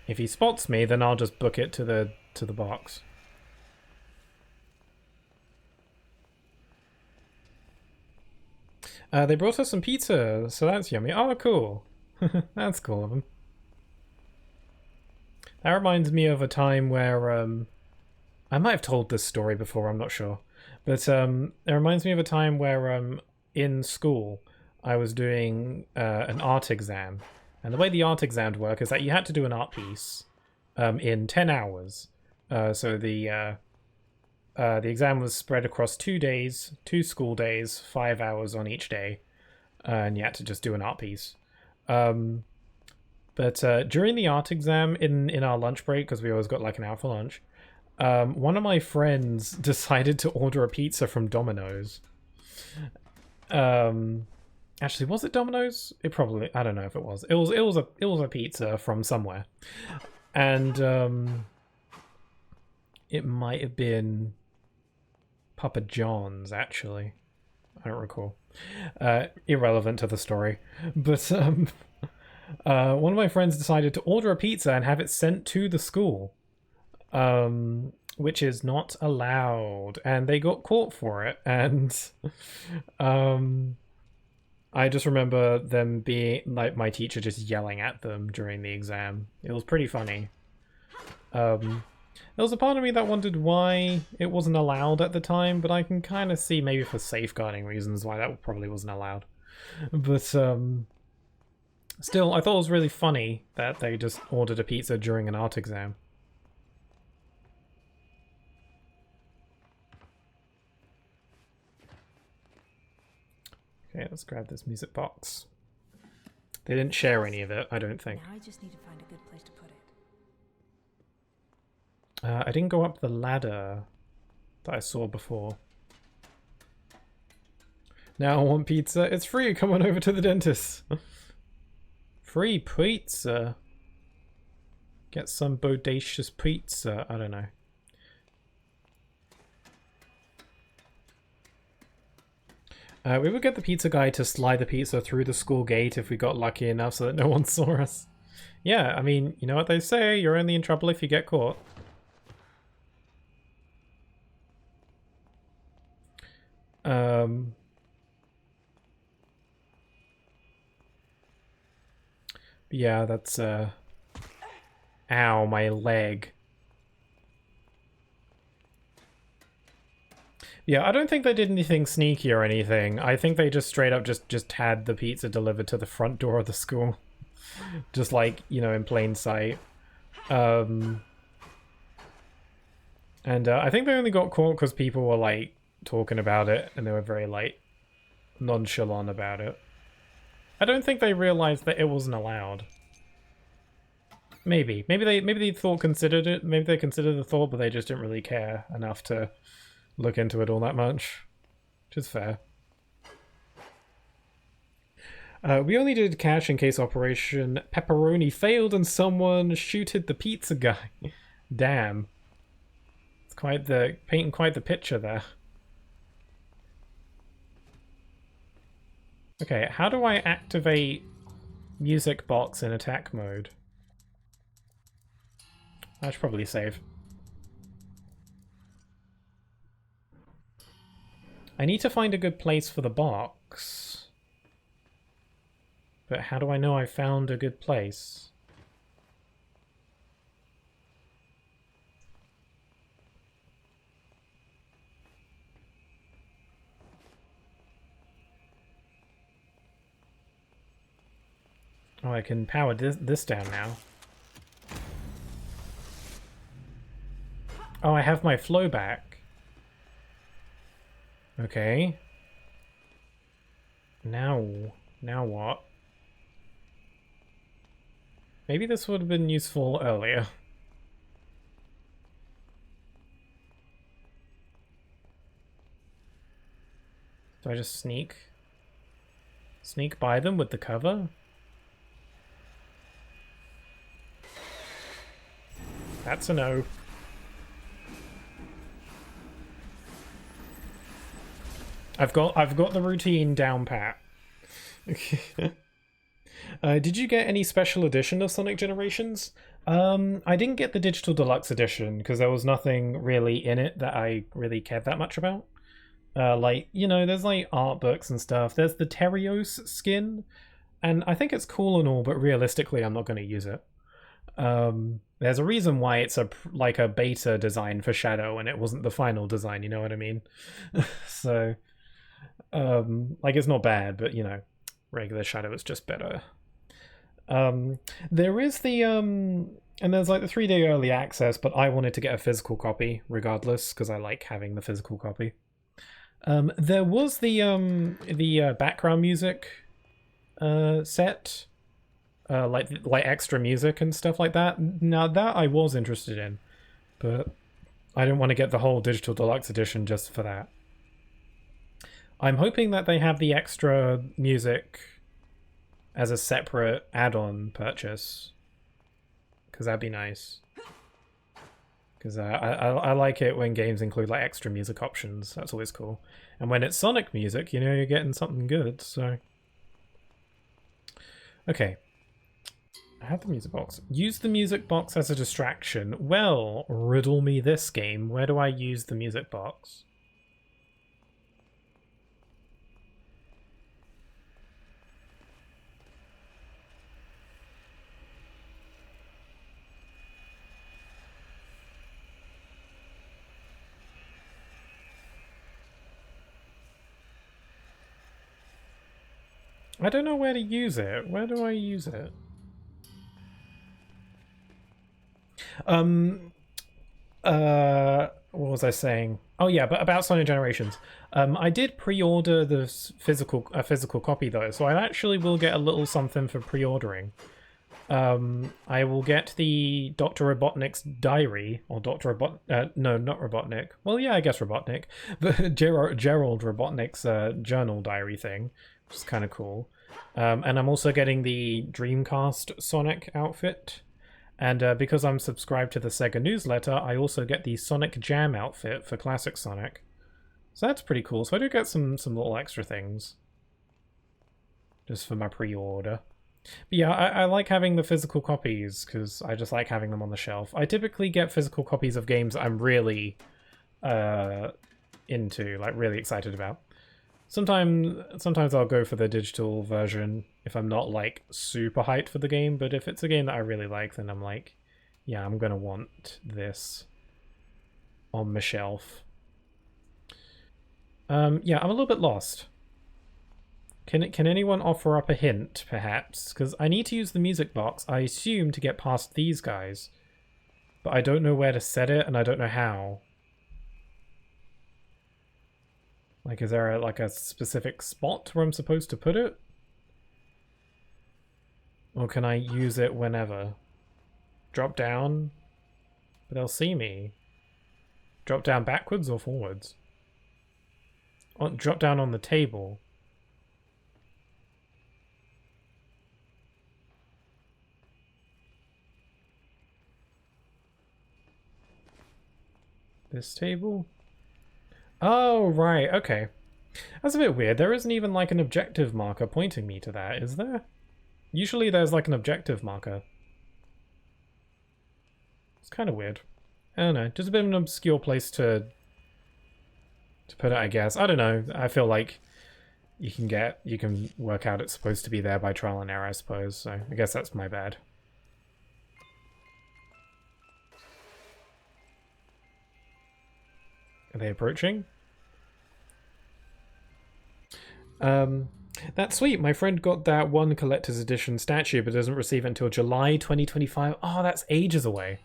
If he spots me, then I'll just book it to the box. They brought us some pizza, so that's yummy. Oh, cool. That's cool of them. That reminds me of a time where I might have told this story before. I'm not sure, but it reminds me of a time where in school. I was doing an art exam, and the way the art exams work is that you had to do an art piece in 10 hours. So the exam was spread across 2 days, 2 school days, 5 hours on each day, and you had to just do an art piece. But during the art exam, in our lunch break, because we always got like an hour for lunch, one of my friends decided to order a pizza from Domino's. Actually, was it Domino's? It probably, I don't know if it was. It was a pizza from somewhere. And it might have been Papa John's, actually. I don't recall. Irrelevant to the story. But one of my friends decided to order a pizza and have it sent to the school, which is not allowed. And they got caught for it. And I just remember them being, like, my teacher just yelling at them during the exam. It was pretty funny. There was a part of me that wondered why it wasn't allowed at the time, but I can kind of see maybe for safeguarding reasons why that probably wasn't allowed. But still, I thought it was really funny that they just ordered a pizza during an art exam. Okay, let's grab this music box. They didn't share any of it, I don't think. Now I just need to find a good place to put it. I didn't go up the ladder that I saw before. Now I want pizza. It's free. Come on over to the dentist. Free pizza. Get some bodacious pizza. I don't know. We would get the pizza guy to slide the pizza through the school gate if we got lucky enough so that no one saw us. Yeah, I mean, you know what they say, you're only in trouble if you get caught. Yeah, that's, ow, my leg. Yeah, I don't think they did anything sneaky or anything. I think they just straight up just had the pizza delivered to the front door of the school. Just like, you know, in plain sight. And I think they only got caught because people were, like, talking about it, and they were very, like, nonchalant about it. I don't think they realized that it wasn't allowed. Maybe they considered it. Maybe they considered the thought, but they just didn't really care enough to look into it all that much, which is fair. We only did cash in case Operation Pepperoni failed and someone shooted the pizza guy. Damn, it's painting quite the picture there. Okay, how do I activate music box in attack mode? I should probably save. I need to find a good place for the box. But how do I know I found a good place? Oh, I can power this down now. Oh, I have my flow back. Okay. Now what? Maybe this would have been useful earlier. Do I just sneak by them with the cover? That's a no. I've got the routine down pat. Did you get any special edition of Sonic Generations? I didn't get the Digital Deluxe edition because there was nothing really in it that I really cared that much about. Like, you know, there's like art books and stuff. There's the Terios skin, and I think it's cool and all, but realistically, I'm not going to use it. There's a reason why it's like a beta design for Shadow and it wasn't the final design, you know what I mean? So, like, it's not bad, but, you know, regular Shadow is just better. There is the, and there's like the 3-day early access, but I wanted to get a physical copy regardless, because I like having the physical copy. There was the background music set, like extra music and stuff like that. Now that I was interested in, but I didn't want to get the whole Digital Deluxe edition just for that. I'm hoping that they have the extra music as a separate add-on purchase, because that'd be nice. Because I like it when games include like extra music options. That's always cool. And when it's Sonic music, you know you're getting something good. So okay, I have the music box. Use the music box as a distraction. Well, riddle me this game. Where do I use the music box? I don't know where to use it. Where do I use it? What was I saying? Oh yeah, but about Sonic Generations. I did pre-order the physical copy though, so I actually will get a little something for pre-ordering. I will get the Dr. Robotnik's diary, or no, not Robotnik. Well, yeah, I guess Robotnik, but Gerald Robotnik's journal diary thing, which is kind of cool. And I'm also getting the Dreamcast Sonic outfit. And because I'm subscribed to the Sega newsletter, I also get the Sonic Jam outfit for Classic Sonic. So that's pretty cool. So I do get some little extra things. Just for my pre-order. But yeah, I like having the physical copies, because I just like having them on the shelf. I typically get physical copies of games I'm really into, like really excited about. Sometimes I'll go for the digital version if I'm not like super hyped for the game, but if it's a game that I really like, then I'm like, yeah, I'm gonna want this on my shelf. Yeah, I'm a little bit lost. Can anyone offer up a hint, perhaps? Because I need to use the music box, I assume, to get past these guys. But I don't know where to set it, and I don't know how. Like, is there like a specific spot where I'm supposed to put it? Or can I use it whenever? Drop down? But they'll see me. Drop down backwards or forwards? Oh, drop down on the table. This table? Oh, right, okay. That's a bit weird. There isn't even like an objective marker pointing me to that, is there? Usually there's like an objective marker. It's kind of weird. I don't know, just a bit of an obscure place to put it, I guess. I don't know. I feel like you can work out it's supposed to be there by trial and error, I suppose, so I guess that's my bad. Are they approaching? That's sweet. My friend got that one collector's edition statue, but doesn't receive it until July 2025. Oh, that's ages away.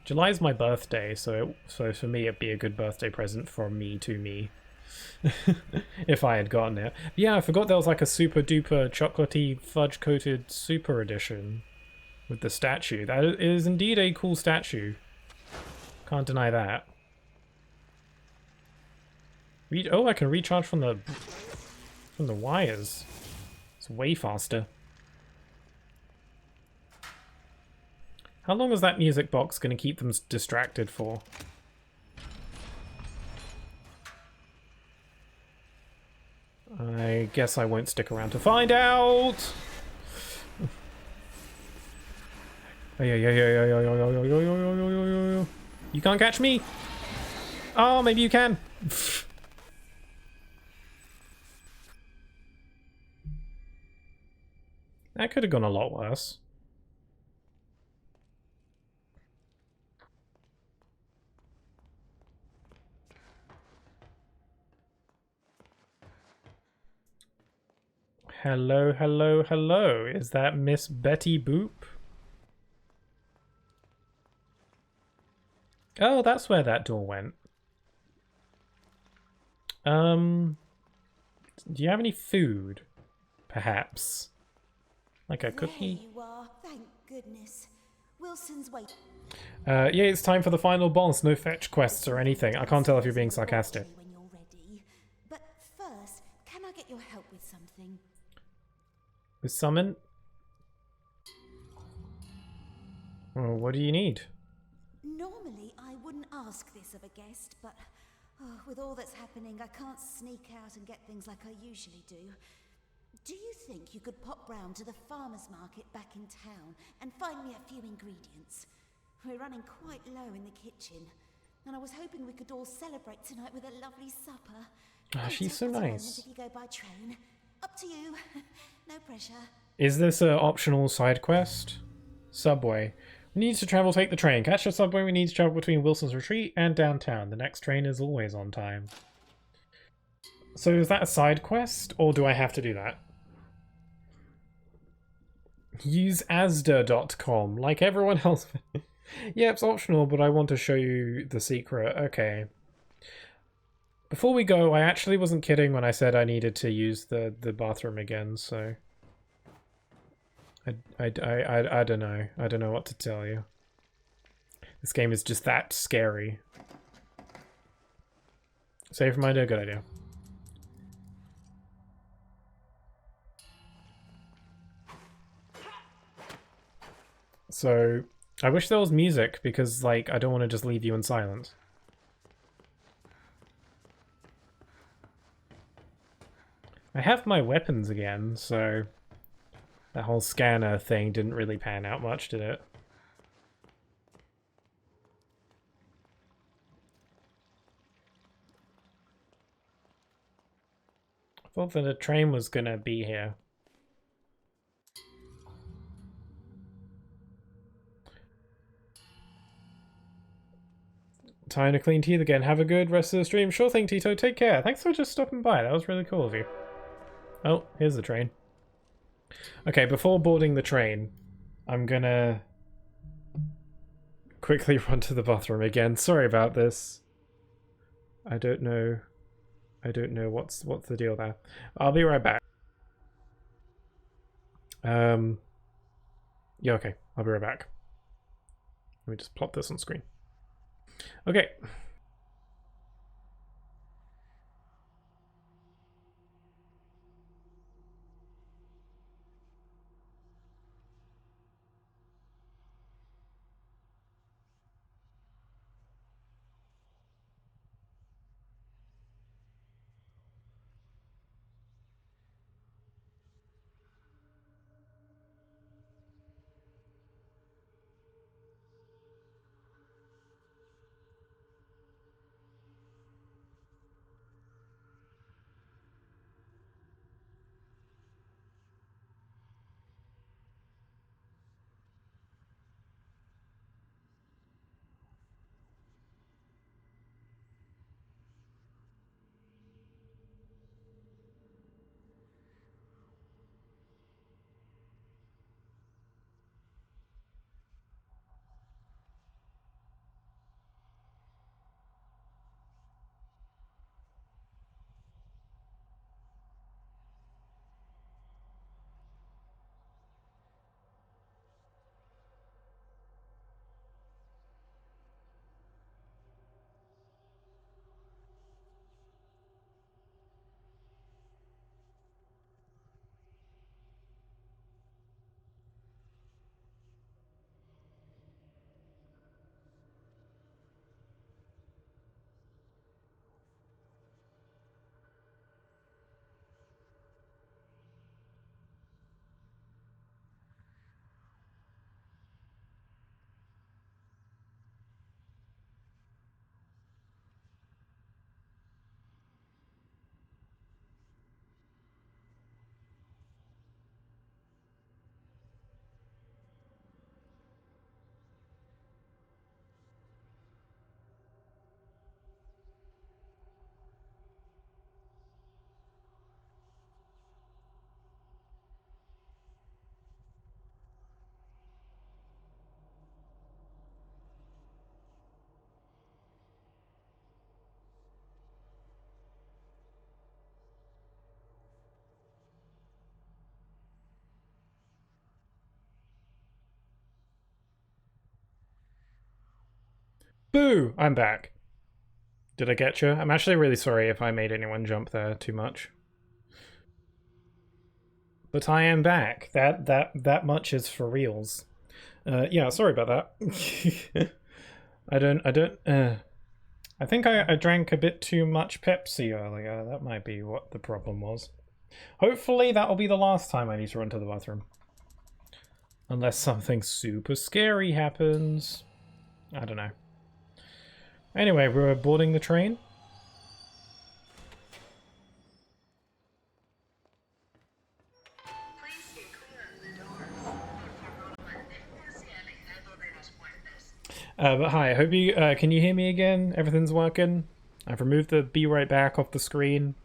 July's my birthday, so for me it'd be a good birthday present from me to me. If I had gotten it. But yeah, I forgot there was like a super duper chocolatey fudge coated super edition with the statue. That is indeed a cool statue. Can't deny that. Oh, I can recharge from the wires. It's way faster. How long is that music box going to keep them distracted for? I guess I won't stick around to find out. You can't catch me. Oh, maybe you can. That could have gone a lot worse. Hello, hello, hello. Is that Miss Betty Boop? Oh, that's where that door went. Do you have any food? Perhaps. Like a cookie? There you are, thank goodness. Wilson's waiting. Yeah, it's time for the final boss. No fetch quests or anything. I can't tell if you're being sarcastic. When you're ready. But first, can I get your help with something? With summon? Oh, what do you need? Normally, I ask this of a guest, but with all that's happening, I can't sneak out and get things like I usually do. Do you think you could pop round to the farmer's market back in town and find me a few ingredients? We're running quite low in the kitchen, and I was hoping we could all celebrate tonight with a lovely supper. Oh, she's so nice. If you go by train, up to you. No pressure. Is this an optional side quest? Subway. We need to travel, take the train. Catch the subway, we need to travel between Wilson's Retreat and downtown. The next train is always on time. So is that a side quest, or do I have to do that? Use asda.com, like everyone else. Yeah, it's optional, but I want to show you the secret. Okay. Before we go, I actually wasn't kidding when I said I needed to use the bathroom again, so... I don't know. I don't know what to tell you. This game is just that scary. Save reminder, good idea. So, I wish there was music, because, like, I don't want to just leave you in silence. I have my weapons again, so... That whole scanner thing didn't really pan out much, did it? I thought that a train was gonna be here. Time to clean teeth again. Have a good rest of the stream. Sure thing, Tito. Take care. Thanks for just stopping by. That was really cool of you. Oh, here's the train. Okay, before boarding the train, I'm gonna quickly run to the bathroom again. Sorry about this. I don't know what's the deal there. I'll be right back. Yeah, okay. I'll be right back. Let me just plot this on screen. Okay. Boo! I'm back. Did I get you? I'm actually really sorry if I made anyone jump there too much. But I am back. That much is for reals. Yeah, sorry about that. I don't I think I drank a bit too much Pepsi earlier. That might be what the problem was. Hopefully that'll be the last time I need to run to the bathroom. Unless something super scary happens. I don't know. Anyway, we're boarding the train. But hi, I hope you can you hear me again? Everything's working. I've removed the be right back off the screen.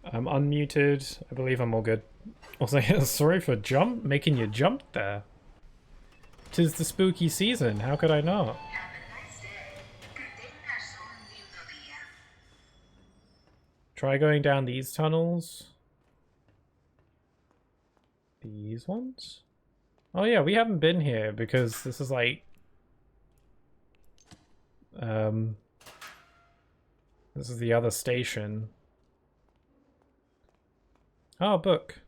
I'm unmuted. I believe I'm all good. Also, sorry for making you jump there. 'Tis the spooky season. How could I not? Try going down these tunnels. These ones? Oh yeah, we haven't been here because this is like this is the other station. Oh, book.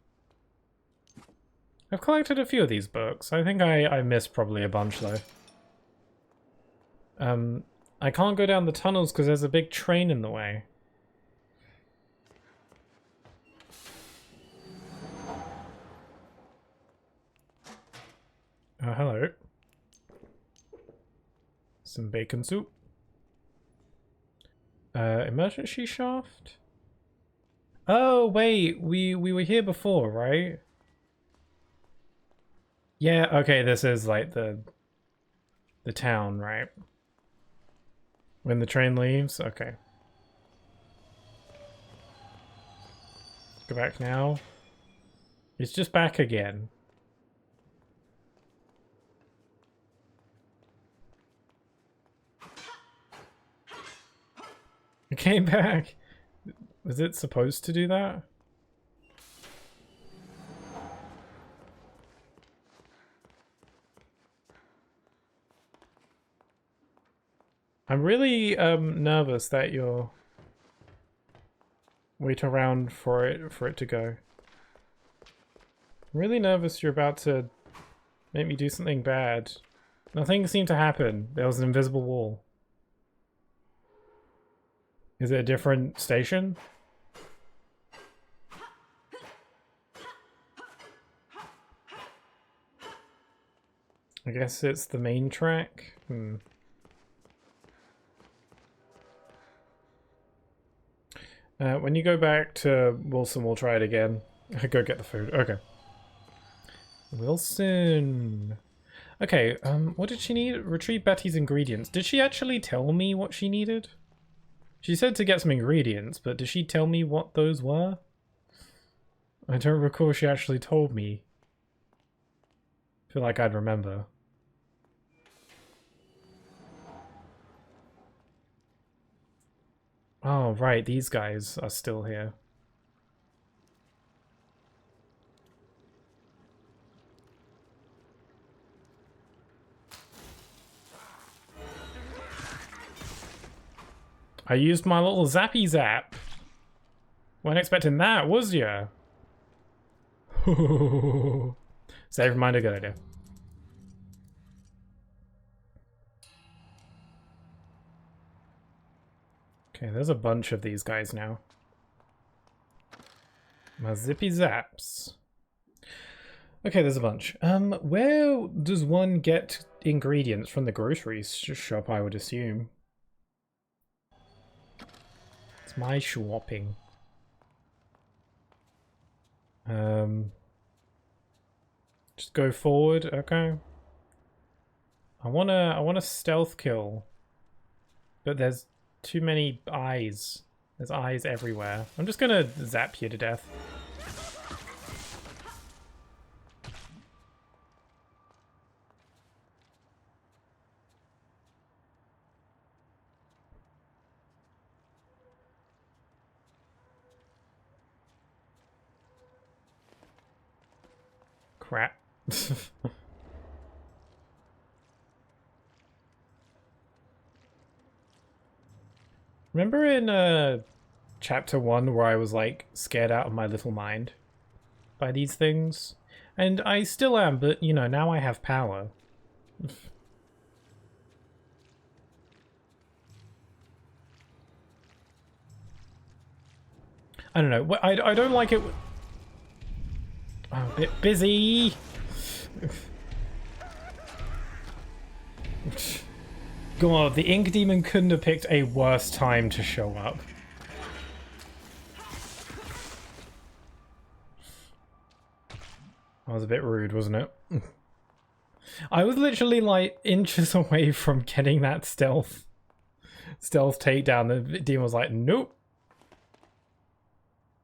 I've collected a few of these books. I think I missed probably a bunch though. I can't go down the tunnels because there's a big train in the way. Oh, hello. Some bacon soup. Emergency shaft? Oh, wait, we were here before, right? Yeah, okay, this is like the town, right? When the train leaves? Okay. Go back now. It's just back again. It came back. Was it supposed to do that? I'm really nervous that you're wait around for it to go. I'm really nervous you're about to make me do something bad. Nothing seemed to happen. There was an invisible wall. Is it a different station? I guess it's the main track. When you go back to Wilson, we'll try it again. Go get the food. Okay. Wilson. Okay, what did she need? Retrieve Betty's ingredients. Did she actually tell me what she needed? She said to get some ingredients, but did she tell me what those were? I don't recall she actually told me. I feel like I'd remember. Oh, right, these guys are still here. I used my little zappy zap. Weren't expecting that, was ya? Save reminder, good idea. Okay, there's a bunch of these guys now. My zippy zaps. Okay, there's a bunch. Where does one get ingredients from the grocery shop, I would assume? It's my shopping. Just go forward, okay. I wanna stealth kill. But there's too many eyes. There's eyes everywhere. I'm just gonna zap you to death. Crap. Remember in chapter 1 where I was like scared out of my little mind by these things? And I still am, but you know, now I have power. I don't know. I don't like it. I'm a bit busy. God, the Ink Demon couldn't have picked a worse time to show up. That was a bit rude, wasn't it? I was literally like inches away from getting that stealth takedown. The demon was like, nope.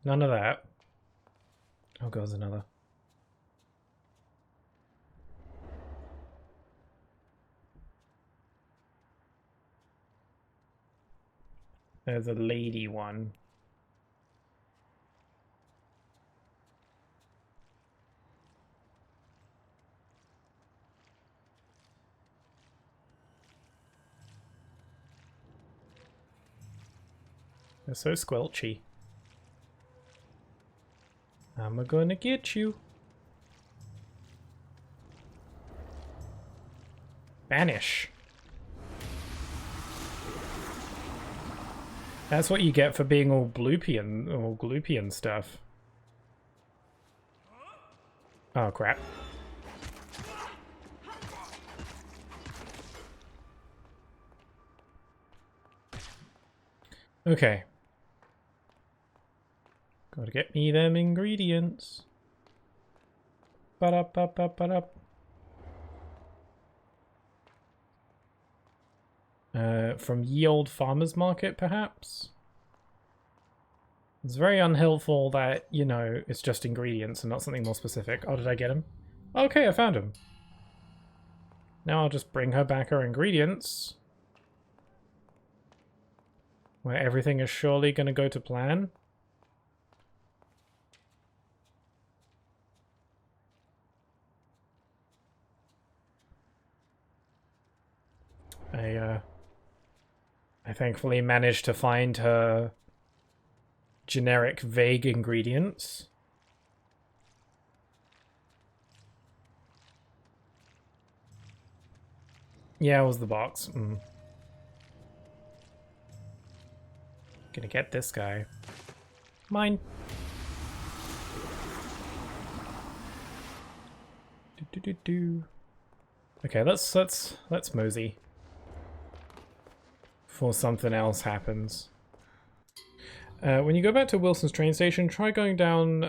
None of that. Oh god, there's another. There's a lady one. They're so squelchy. I'm gonna get you. Vanish. That's what you get for being all bloopy and stuff. Oh crap. Okay. Gotta get me them ingredients. Ba-da-ba-ba-ba-da. From Ye Old Farmer's Market, perhaps? It's very unhelpful that, you know, it's just ingredients and not something more specific. Oh, did I get him? Okay, I found him. Now I'll just bring her back her ingredients. Where everything is surely going to go to plan. I thankfully managed to find her generic vague ingredients. Yeah, it was the box. Gonna get this guy. Mine. Okay, let's mosey. Before something else happens. When you go back to Wilson's train station, try going down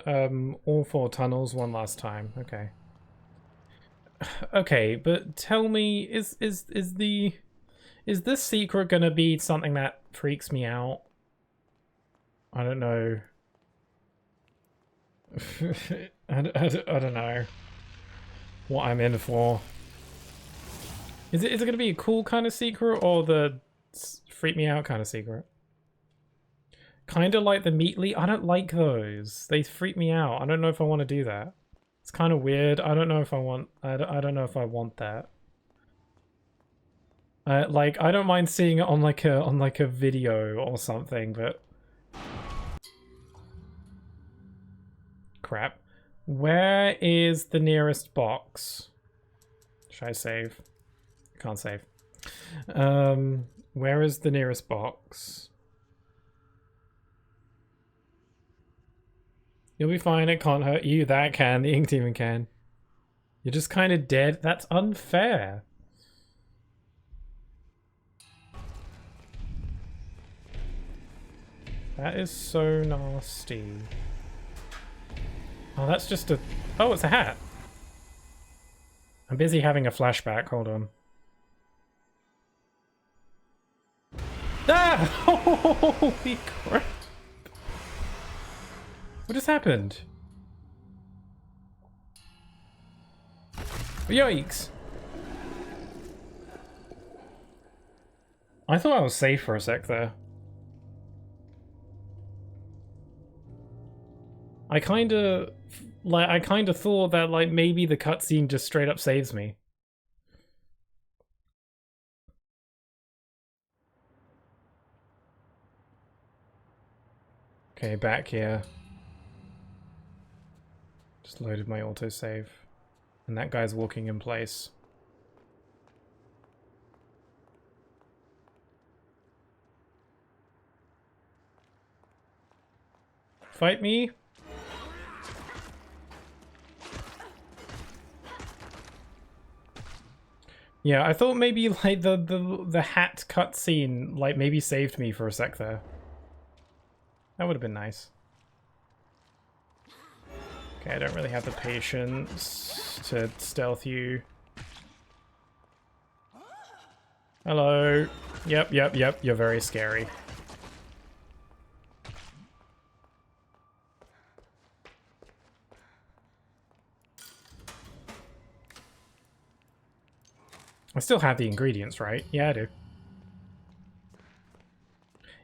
all 4 tunnels one last time. Okay. Okay, but tell me, is this secret gonna be something that freaks me out? I don't know. I don't know what I'm in for. Is it gonna be a cool kind of secret or the freak me out kind of secret? Kind of like the Meatly. I don't like those. They freak me out. I don't know if I want to do that. It's kind of weird. I don't know if I want. I don't know if I want that. Like I don't mind seeing it on like a video or something, but crap. Where is the nearest box? Should I save? Can't save. Where is the nearest box? You'll be fine, it can't hurt you. That can, the Ink Demon can. You're just kind of dead. That's unfair. That is so nasty. Oh, that's just a... Oh, it's a hat. I'm busy having a flashback. Hold on. Ah! Holy crap! What just happened? Yikes! I thought I was safe for a sec there. I kinda thought that like maybe the cutscene just straight up saves me. Okay, back here. Just loaded my autosave. And that guy's walking in place. Fight me. Yeah, I thought maybe like the hat cutscene like maybe saved me for a sec there. That would have been nice. Okay, I don't really have the patience to stealth you. Hello. Yep, you're very scary. I still have the ingredients, right? Yeah, I do.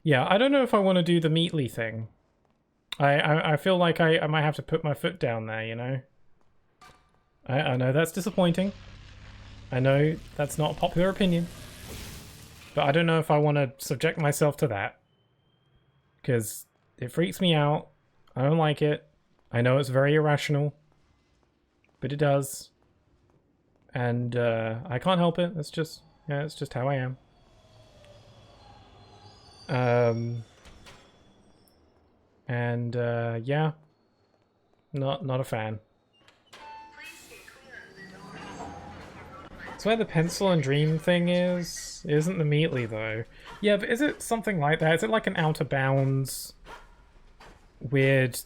Yeah, I don't know if I want to do the Meatly thing. I feel like I might have to put my foot down there, you know? I know that's disappointing. I know that's not a popular opinion. But I don't know if I want to subject myself to that. Because it freaks me out. I don't like it. I know it's very irrational. But it does. And I can't help it. It's just, yeah, it's just how I am. Yeah, not a fan. That's where the pencil and dream thing is. It isn't the Meatly though. Yeah, but is it something like that? Is it like an out of bounds weird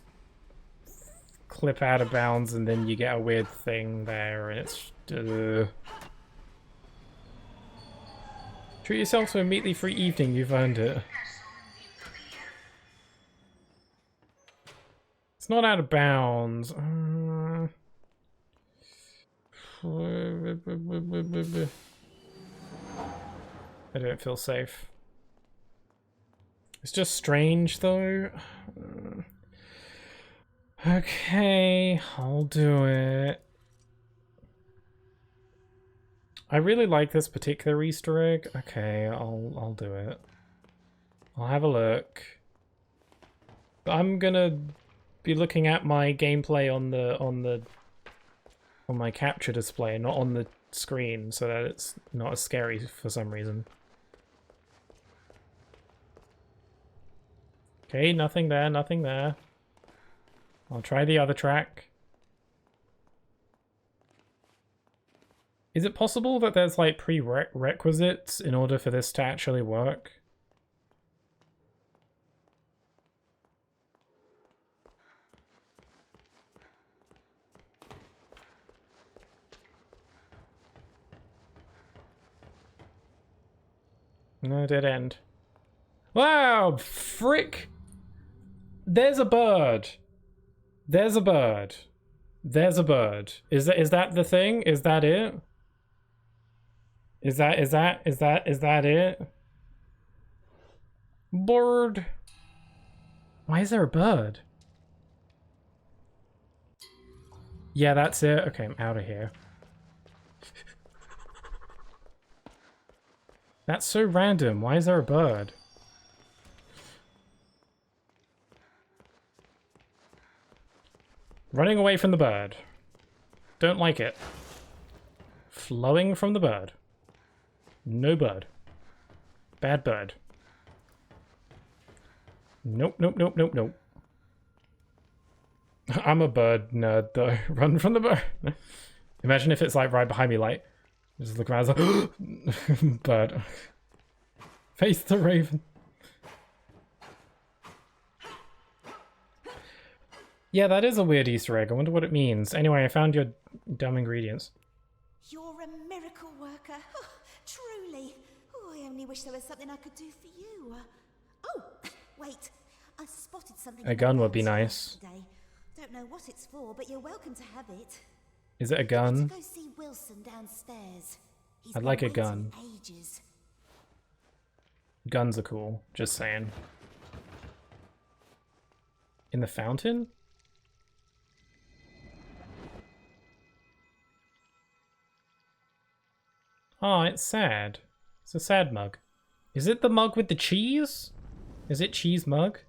clip out of bounds and then you get a weird thing there and it's treat yourself to a Meatly free evening, you've earned it. It's not out of bounds. I don't feel safe. It's just strange though. Okay, I'll do it. I really like this particular Easter egg. Okay, I'll do it. I'll have a look. I'm gonna be looking at my gameplay on my capture display, not on the screen, so that it's not as scary for some reason. Okay, nothing there, nothing there. I'll try the other track. Is it possible that there's like prerequisites in order for this to actually work? No, dead end. Wow, frick! There's a bird. There's a bird. There's a bird. Is that the thing? Is that it? Is that it? Bird. Why is there a bird? Yeah, that's it. Okay, I'm out of here. That's so random. Why is there a bird? Running away from the bird. Don't like it. Flowing from the bird. No bird. Bad bird. Nope, nope, nope, nope, nope. I'm a bird nerd though. Run from the bird. Imagine if it's like right behind me, like just look around, like bird. Face the raven. Yeah, that is a weird Easter egg. I wonder what it means. Anyway, I found your dumb ingredients. You're a miracle worker. Oh, truly. Oh, I only wish there was something I could do for you. Oh, wait. I spotted something. A gun would be nice. Today. Don't know what it's for, but you're welcome to have it. Is it a gun? Go see Wilson downstairs. He's I'd like a been gun. waiting ages. Guns are cool. Just saying. In the fountain? Oh, it's sad. It's a sad mug. Is it the mug with the cheese? Is it cheese mug?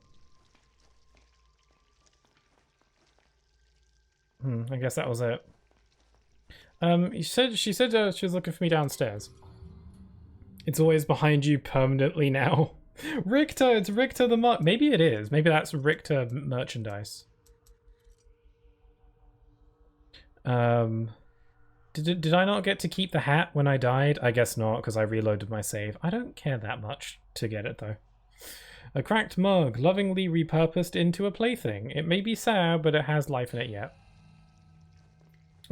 I guess that was it. She said she was looking for me downstairs. It's always behind you permanently now. Richter, it's Richter the Mark. Maybe it is. Maybe that's Richter merchandise. Did I not get to keep the hat when I died? I guess not, because I reloaded my save. I don't care that much to get it, though. A cracked mug, lovingly repurposed into a plaything. It may be sad, but it has life in it yet.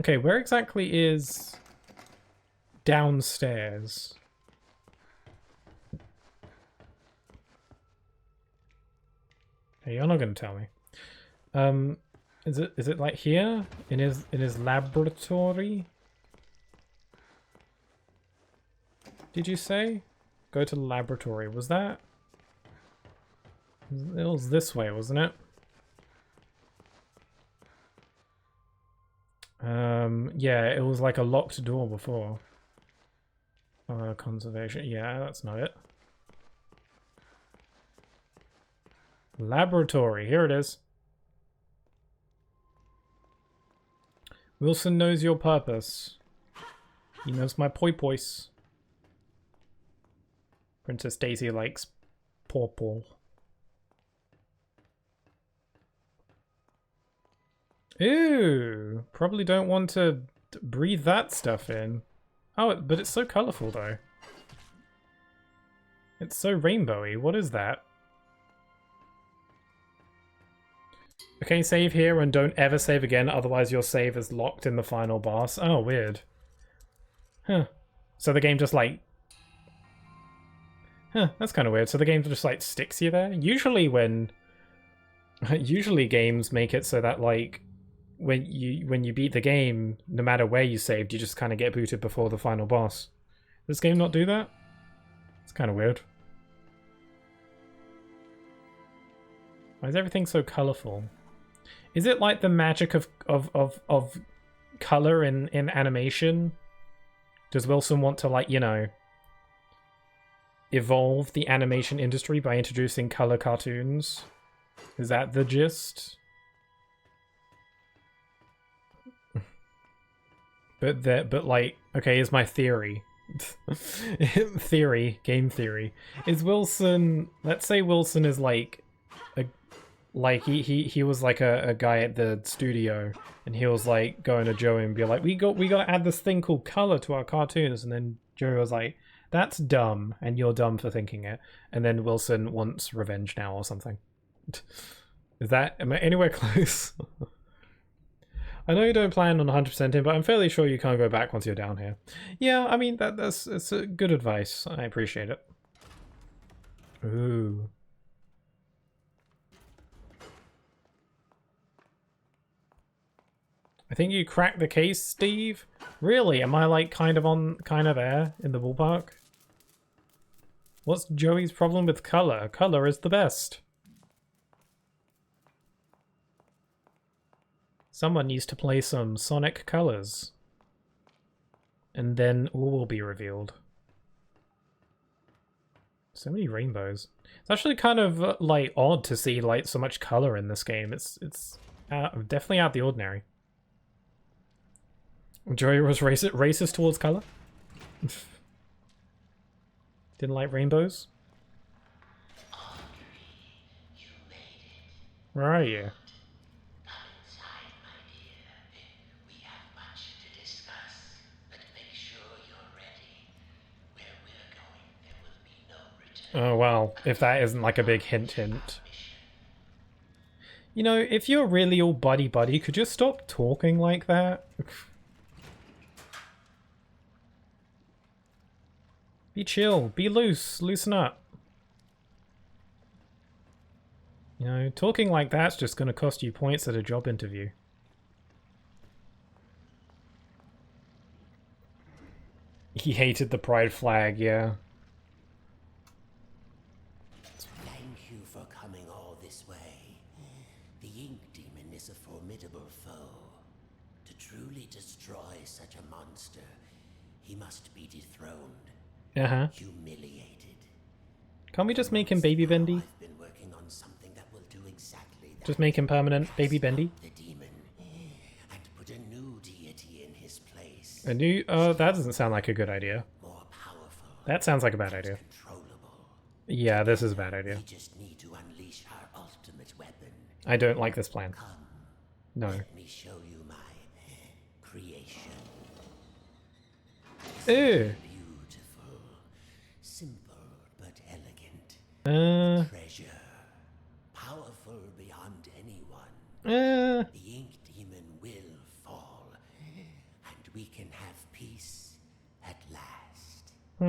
Okay, where exactly is downstairs? Hey, you're not gonna tell me. Is it like here? In his laboratory? Did you say? Go to the laboratory. Was that? It was this way, wasn't it? Yeah, it was like a locked door before. Conservation. Yeah, that's not it. Laboratory. Here it is. Wilson knows your purpose. He knows my poi-pois. Princess Daisy likes pawpaw. Ew! Probably don't want to breathe that stuff in. Oh, but it's so colourful though. It's so rainbowy. What is that? Okay, save here and don't ever save again, otherwise your save is locked in the final boss. Oh, weird. Huh. So the game just like... Huh, that's kind of weird. So the game just like sticks you there? Usually when... Usually games make it so that like... When you beat the game, no matter where you saved, you just kind of get booted before the final boss. Does this game not do that? It's kind of weird. Why is everything so colourful? Is it like the magic of color in animation? Does Wilson want to, like, you know, evolve the animation industry by introducing color cartoons? Is that the gist? But like, okay, here's my theory. Game theory. Is Wilson, let's say Wilson is like he was like a guy at the studio, and he was like going to Joey and be like, we got to add this thing called color to our cartoons, and then Joey was like, that's dumb, and you're dumb for thinking it. And then Wilson wants revenge now or something. Am I anywhere close? I know you don't plan on 100% in, but I'm fairly sure you can't go back once you're down here. Yeah, I mean, that's a good advice. I appreciate it. Ooh. I think you cracked the case, Steve? Really? Am I like kind of there in the ballpark? What's Joey's problem with color? Color is the best. Someone needs to play some Sonic Colors. And then all will be revealed. So many rainbows. It's actually kind of like odd to see like so much color in this game. It's definitely out of the ordinary. Joey was racist towards color? Didn't like rainbows? Where are you? Oh, well, if that isn't like a big hint. You know, if you're really all buddy-buddy, could you stop talking like that? Be chill, be loose, loosen up. You know, talking like that's just gonna cost you points at a job interview. He hated the pride flag, yeah. Thank you for coming all this way. The Ink Demon is a formidable foe. To truly destroy such a monster, he must be dethroned. Uh-huh. Humiliated. Can't we just make him Baby Bendy? I've been working on something that will do exactly that. Just make him permanent Baby Bendy? The demon, and put a new deity in his place. A new... that doesn't sound like a good idea. More powerful. That sounds like a bad idea. Controllable. Yeah, this is a bad idea. We just need to unleash our ultimate weapon. I don't like this plan. Come, No. let me show you my creation. Ew. Beautiful, simple but elegant. Treasure, powerful beyond anyone. The ink demon will fall, and we can have peace at last. It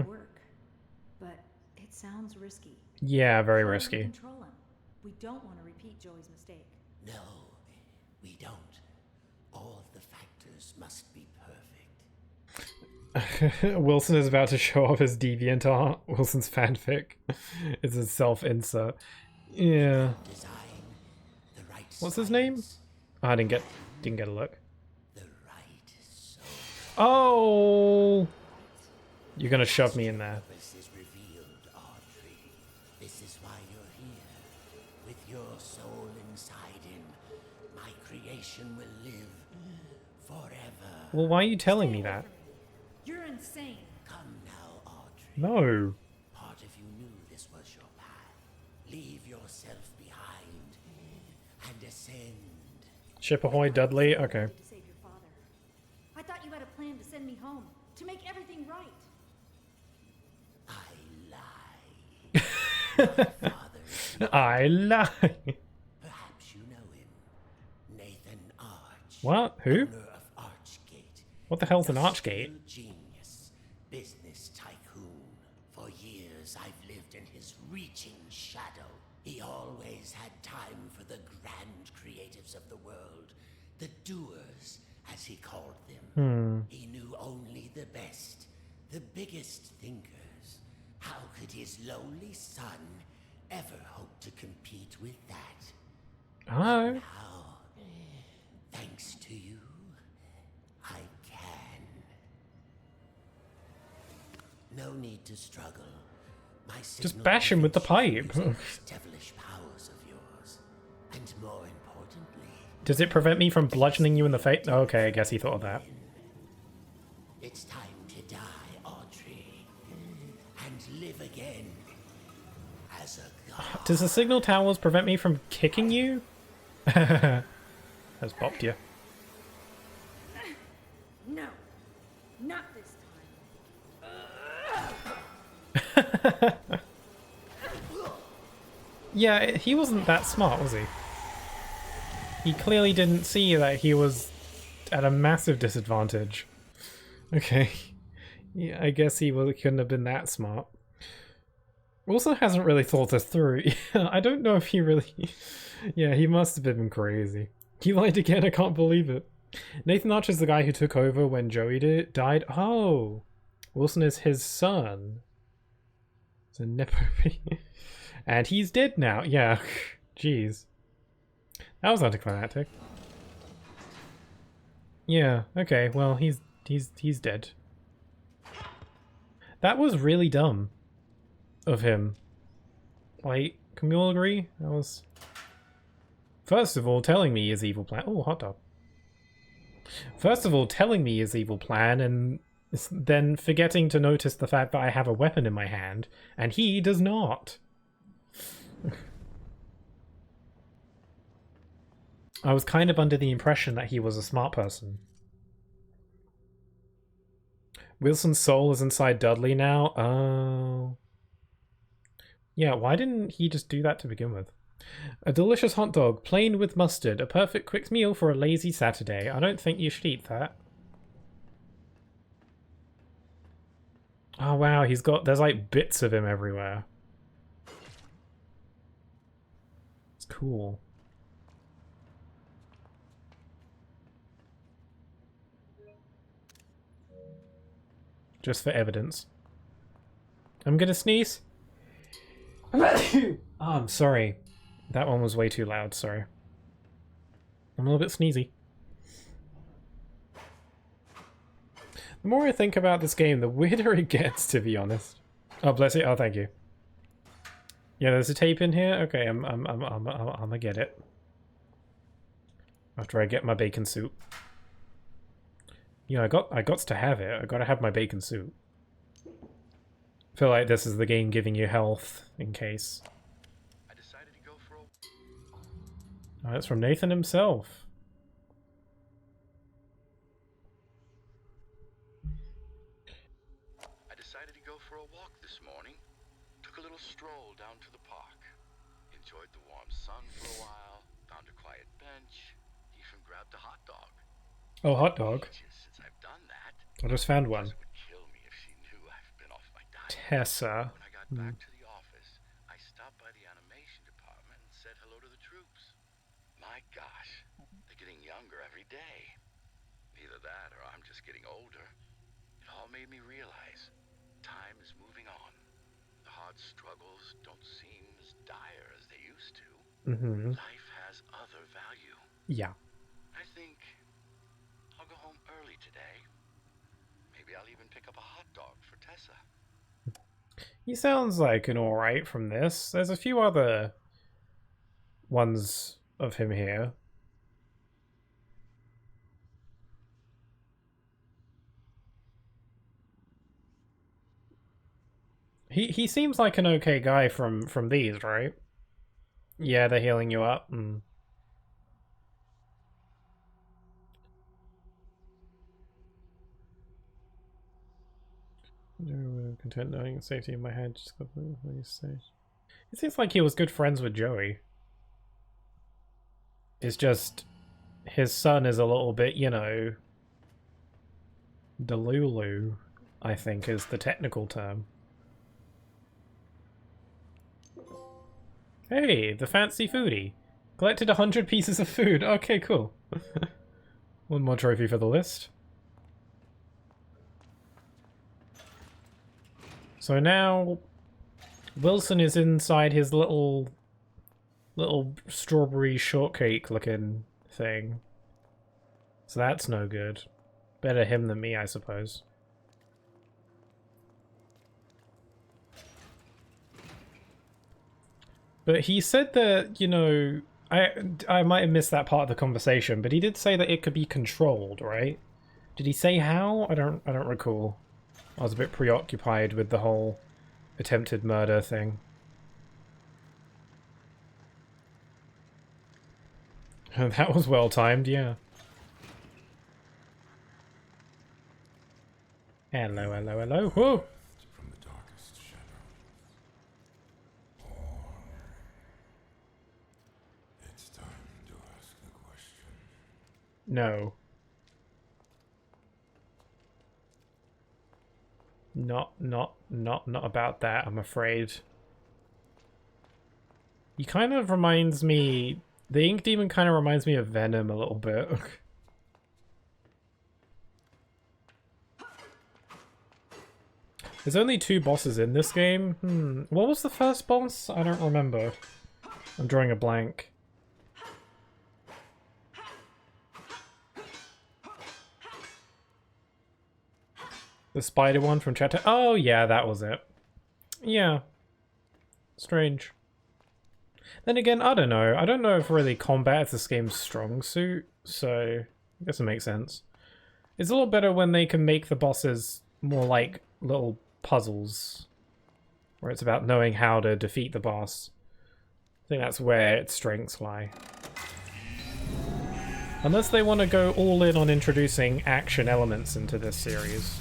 could work, but it sounds risky. Yeah, very How do we risky. control him? We don't want to repeat Joey's mistake. No, we don't. All the factors must be perfect. Wilson is about to show off his deviant art. Wilson's fanfic. It's a self-insert. Yeah. Design, the right What's his name? science, Oh, I didn't get a look. the right soul. Oh! You're gonna shove me in there. Purpose is revealed, Audrey. This is why you're here. With your soul inside him, my creation will live forever. Well, why are you telling me that? You're insane. Come now, Audrey. No. Part of you knew this was your path. Leave yourself behind and ascend. Ship ahoy, Dudley. Okay. To save your father. I thought you had a plan to send me home, to make everything right. I lie. My father is I lie. perhaps you know him. Nathan Arch. What? Who? Owner of Archgate. What the hell's an A Archgate? skilled genius, business tycoon. For years I've lived in his reaching shadow. He always had time for the grand creatives of the world, the doers, as he called them. He knew only the best, the biggest thinkers. How could his lowly son ever hope to compete with that? Oh. Now, thanks to you, I can. No need to struggle. My Just bash him with the pipe. devilish powers of yours, and more importantly, Does it prevent me from bludgeoning you in the face? Okay, I guess he thought of that. it's time to die, Audrey, and live again as a god. Does the signal towers prevent me from kicking you? Has bopped you. No, not this time. Yeah, he wasn't that smart, was he? He clearly didn't see that he was at a massive disadvantage. Okay. Yeah, I guess he couldn't have been that smart. Also hasn't really thought this through. I don't know if he really... Yeah, he must have been crazy. He lied again, I can't believe it. Nathan Archer's the guy who took over when Joey died. Oh! Wilson is his son. It's a nepo baby. And he's dead now. Yeah. Jeez. That was anticlimactic. Yeah, okay, well he's dead. That was really dumb of him. Like, can we all agree? That was... First of all, telling me his evil plan. Oh, hot dog. First of all, telling me his evil plan and then forgetting to notice the fact that I have a weapon in my hand, and he does not. I was kind of under the impression that he was a smart person. Wilson's soul is inside Dudley now? Oh. Yeah, why didn't he just do that to begin with? A delicious hot dog, plain with mustard. A perfect quick meal for a lazy Saturday. I don't think you should eat that. Oh wow, there's like bits of him everywhere. It's cool. Just for evidence. I'm gonna sneeze. Oh, I'm sorry. That one was way too loud, sorry. I'm a little bit sneezy. The more I think about this game, the weirder it gets, to be honest. Oh, bless you. Oh, thank you. Yeah, there's a tape in here. Okay, I'm gonna get it. After I get my bacon soup. Yeah, I got to have it. I gotta have my bacon soup. feel like this is the game giving you health in case. I decided to go for a... Oh, that's from Nathan himself. I decided to go for a walk this morning. Took a little stroll down to the park. Enjoyed the warm sun for a while. Found a quiet bench. Even grabbed a hot dog. Oh, hot dog. Since I've done that, I just found one. Tessa would kill me if she knew I've been off my diet. Tessa. When I got back to the office, I stopped by the animation department and said hello to the troops. My gosh, they're getting younger every day. Either that or I'm just getting older. It all made me realize time is moving on. The hard struggles don't seem as dire as they used to. Life has other value. Yeah. I think I'll go home early today. Maybe I'll even pick up a hot dog for Tessa. He sounds like an alright from this. There's a few other ones of him here. He seems like an okay guy from these, right? Yeah, they're healing you up. Content knowing the safety in my head. Just it seems like he was good friends with Joey. It's just his son is a little bit, you know, delulu, I think is the technical term. Hey, the fancy foodie. Collected 100 pieces of food. Okay, cool. One more trophy for the list. So now Wilson is inside his little strawberry shortcake looking thing. So that's no good. Better him than me, I suppose. But he said that, you know, I might have missed that part of the conversation, but he did say that it could be controlled, right? Did he say how? I don't recall. I was a bit preoccupied with the whole attempted murder thing. That was well timed, yeah. Hello, hello, hello. Whoa! From the darkest shadow. It's time to ask the question. No. Not about that, I'm afraid. He kind of reminds me... The Ink Demon kind of reminds me of Venom a little bit. There's only 2 bosses in this game. What was the first boss? I don't remember. I'm drawing a blank. The spider one from chapter... Oh, yeah, that was it. Yeah. Strange. Then again, I don't know. I don't know if really combat is this game's strong suit, so I guess it makes sense. It's a little better when they can make the bosses more like little puzzles, where it's about knowing how to defeat the boss. I think that's where its strengths lie. Unless they want to go all in on introducing action elements into this series.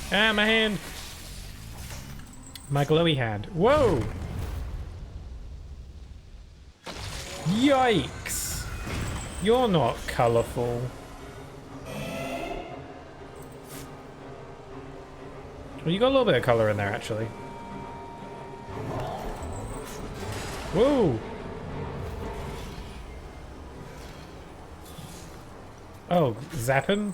Ah, my hand! My glowy hand. Whoa! Yikes! You're not colourful. Well, you got a little bit of colour in there, actually. Whoa! Oh, zappin'?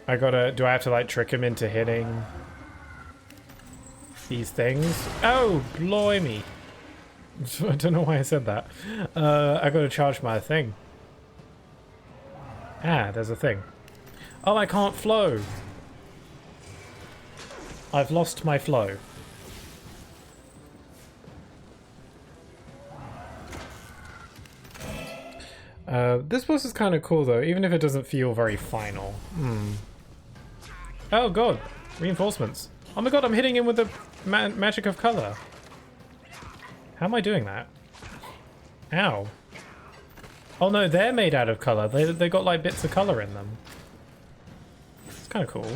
Do I have to like trick him into hitting these things? Oh, blimey. I don't know why I said that. I gotta charge my thing. Ah, there's a thing. Oh, I can't flow. I've lost my flow. This boss is kind of cool though, even if it doesn't feel very final. Oh god, reinforcements. Oh my god, I'm hitting him with the magic of color. How am I doing that? Ow. Oh no, they're made out of color. They got like bits of color in them. It's kind of cool.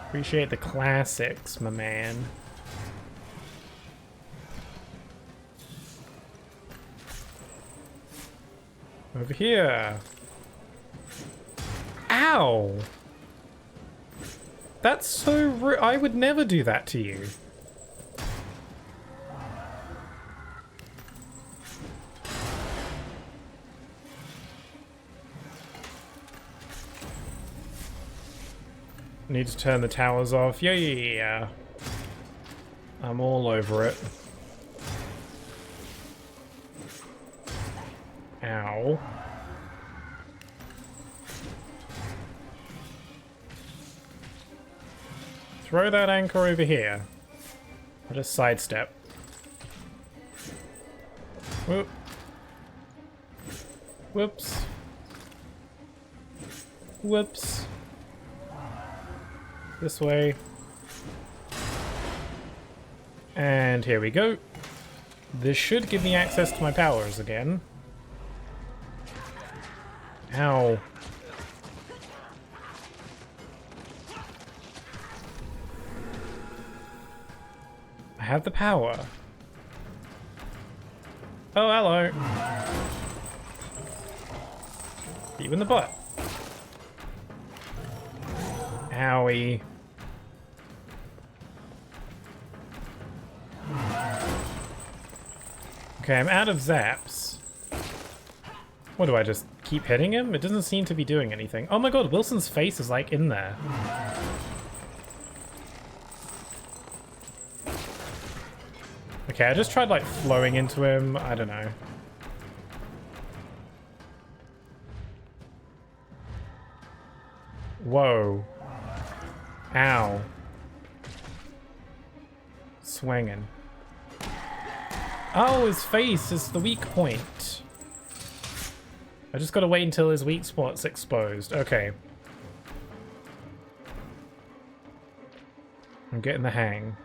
Appreciate the classics, my man. Over here. Ow! That's so rude. I would never do that to you. Need to turn the towers off. Yeah. I'm all over it. Ow. Throw that anchor over here. I'll just sidestep. Whoop. Whoops. Whoops. This way. And here we go. This should give me access to my powers again. Ow. I have the power. Oh, hello. Hit you in the butt. Owie. Okay, I'm out of zaps. What do I just keep hitting him? It doesn't seem to be doing anything. Oh my god, Wilson's face is like in there. Okay, I just tried like flowing into him. I don't know. Whoa. Ow. Swinging. Oh, his face is the weak point. I just gotta wait until his weak spot's exposed. Okay. I'm getting the hang.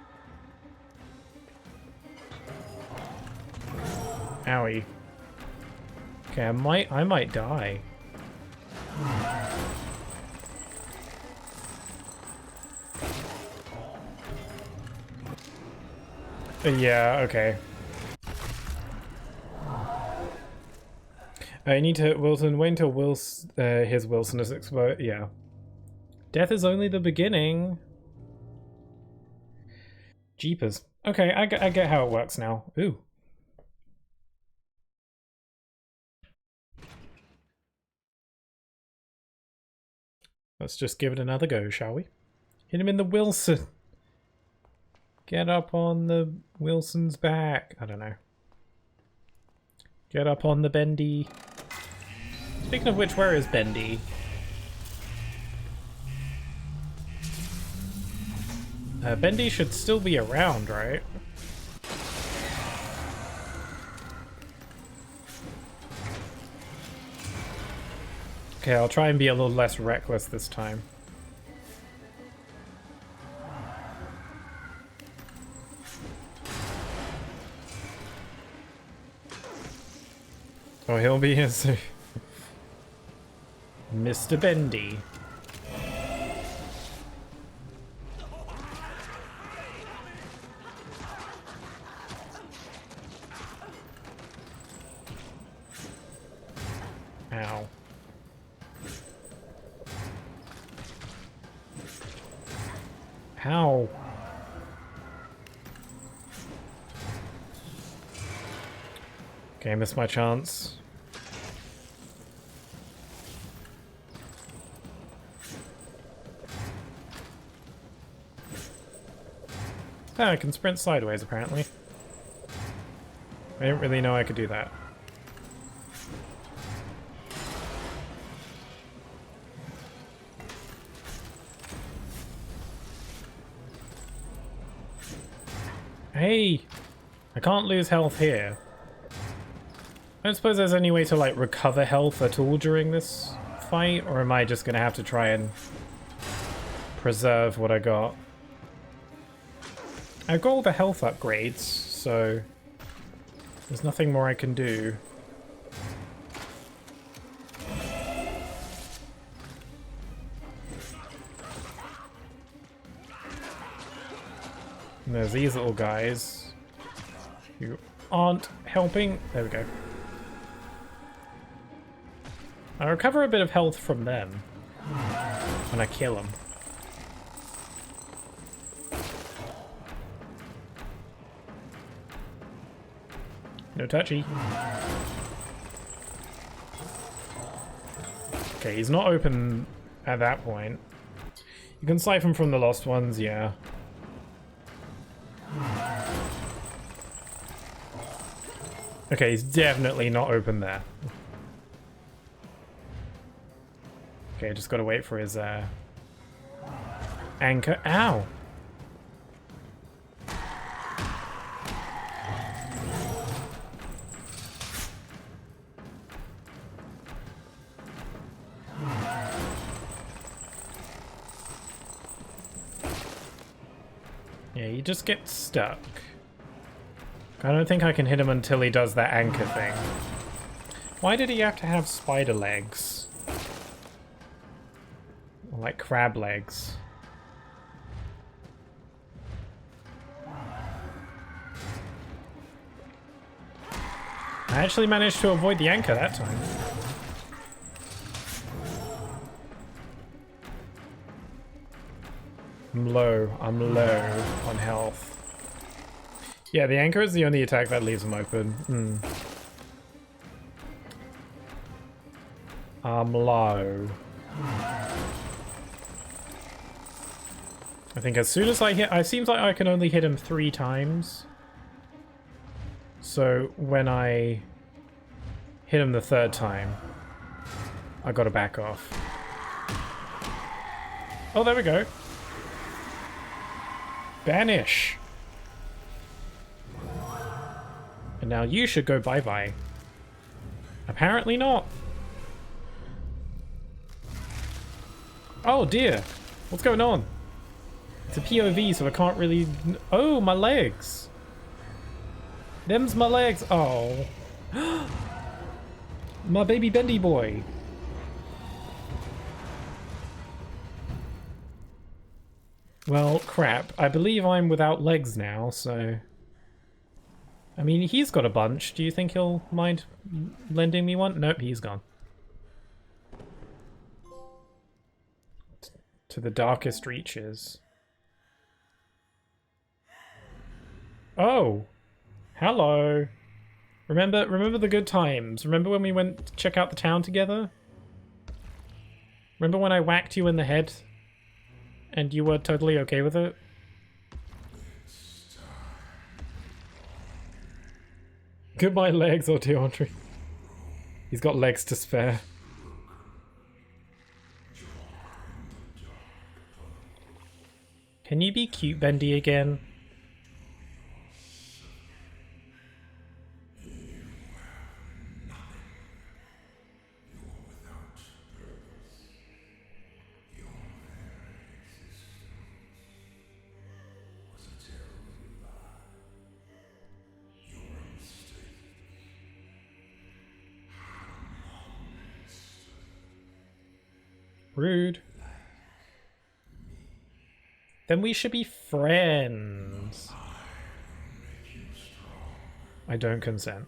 Owie. Okay, I might die. Yeah, okay. I need to Wilson wait until his Wilson is exposed. Yeah. Death is only the beginning. Jeepers. Okay, I get how it works now. Ooh. Let's just give it another go, shall we? Hit him in the Wilson. Get up on the Wilson's back. I don't know. Get up on the Bendy. Speaking of which, where is Bendy? Bendy should still be around, right? Okay, I'll try and be a little less reckless this time. Oh, he'll be here soon. Mr. Bendy. Ow. Ow. Okay, I missed my chance. Ah, I can sprint sideways, apparently. I didn't really know I could do that. Hey! I can't lose health here. I don't suppose there's any way to, like, recover health at all during this fight, or am I just gonna have to try and preserve what I got? I've got all the health upgrades, so there's nothing more I can do. And there's these little guys who aren't helping. There we go. I recover a bit of health from them when I kill them. No touchy. Okay, he's not open at that point. You can siphon from the lost ones, yeah. Okay, he's definitely not open there. Okay, just gotta wait for his anchor. Ow! Yeah, he just gets stuck. I don't think I can hit him until he does that anchor thing. Why did he have to have spider legs? Or like crab legs? I actually managed to avoid the anchor that time. I'm low on health. Yeah, the anchor is the only attack that leaves him open. I'm low. I think as soon as I hit... It seems like I can only hit him 3 times. So when I hit him the 3rd time, I gotta back off. Oh, there we go. Banish! And now you should go bye-bye. Apparently not. Oh dear. What's going on? It's a POV, so I can't really... Oh, my legs. Them's my legs. Oh. My baby Bendy boy. Well, crap. I believe I'm without legs now, so... I mean, he's got a bunch. Do you think he'll mind lending me one? Nope, he's gone. To the darkest reaches. Oh! Hello! Remember the good times? Remember when we went to check out the town together? Remember when I whacked you in the head? And you were totally okay with it? Goodbye legs, or DeAndre. He's got legs to spare. Can you be cute, Bendy, again? Rude. Then we should be friends. I don't consent.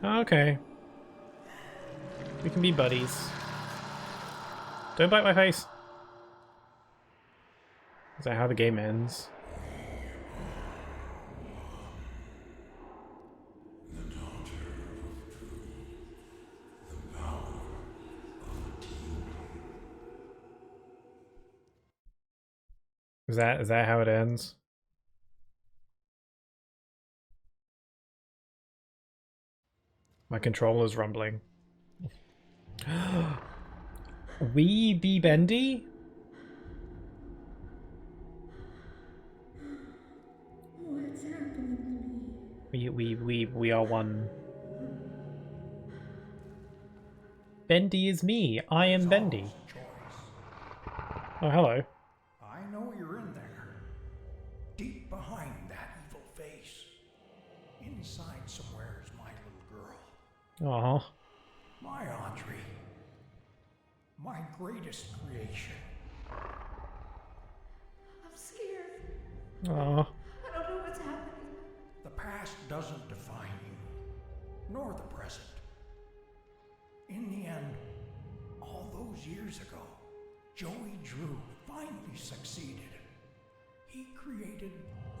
Okay. We can be buddies. Don't bite my face. Is that how the game ends? Is that how it ends? My controller's rumbling. We be Bendy? What's happening to me? We are one. Bendy is me. I am Bendy. Oh, hello. I know you're in there. Deep behind that evil face. Inside somewhere is my little girl. Aw. My Audrey. My greatest creation. I'm scared. Aw. I don't know what's happening. The past doesn't define you, nor the present. In the end, all those years ago, Joey Drew finally succeeded. He created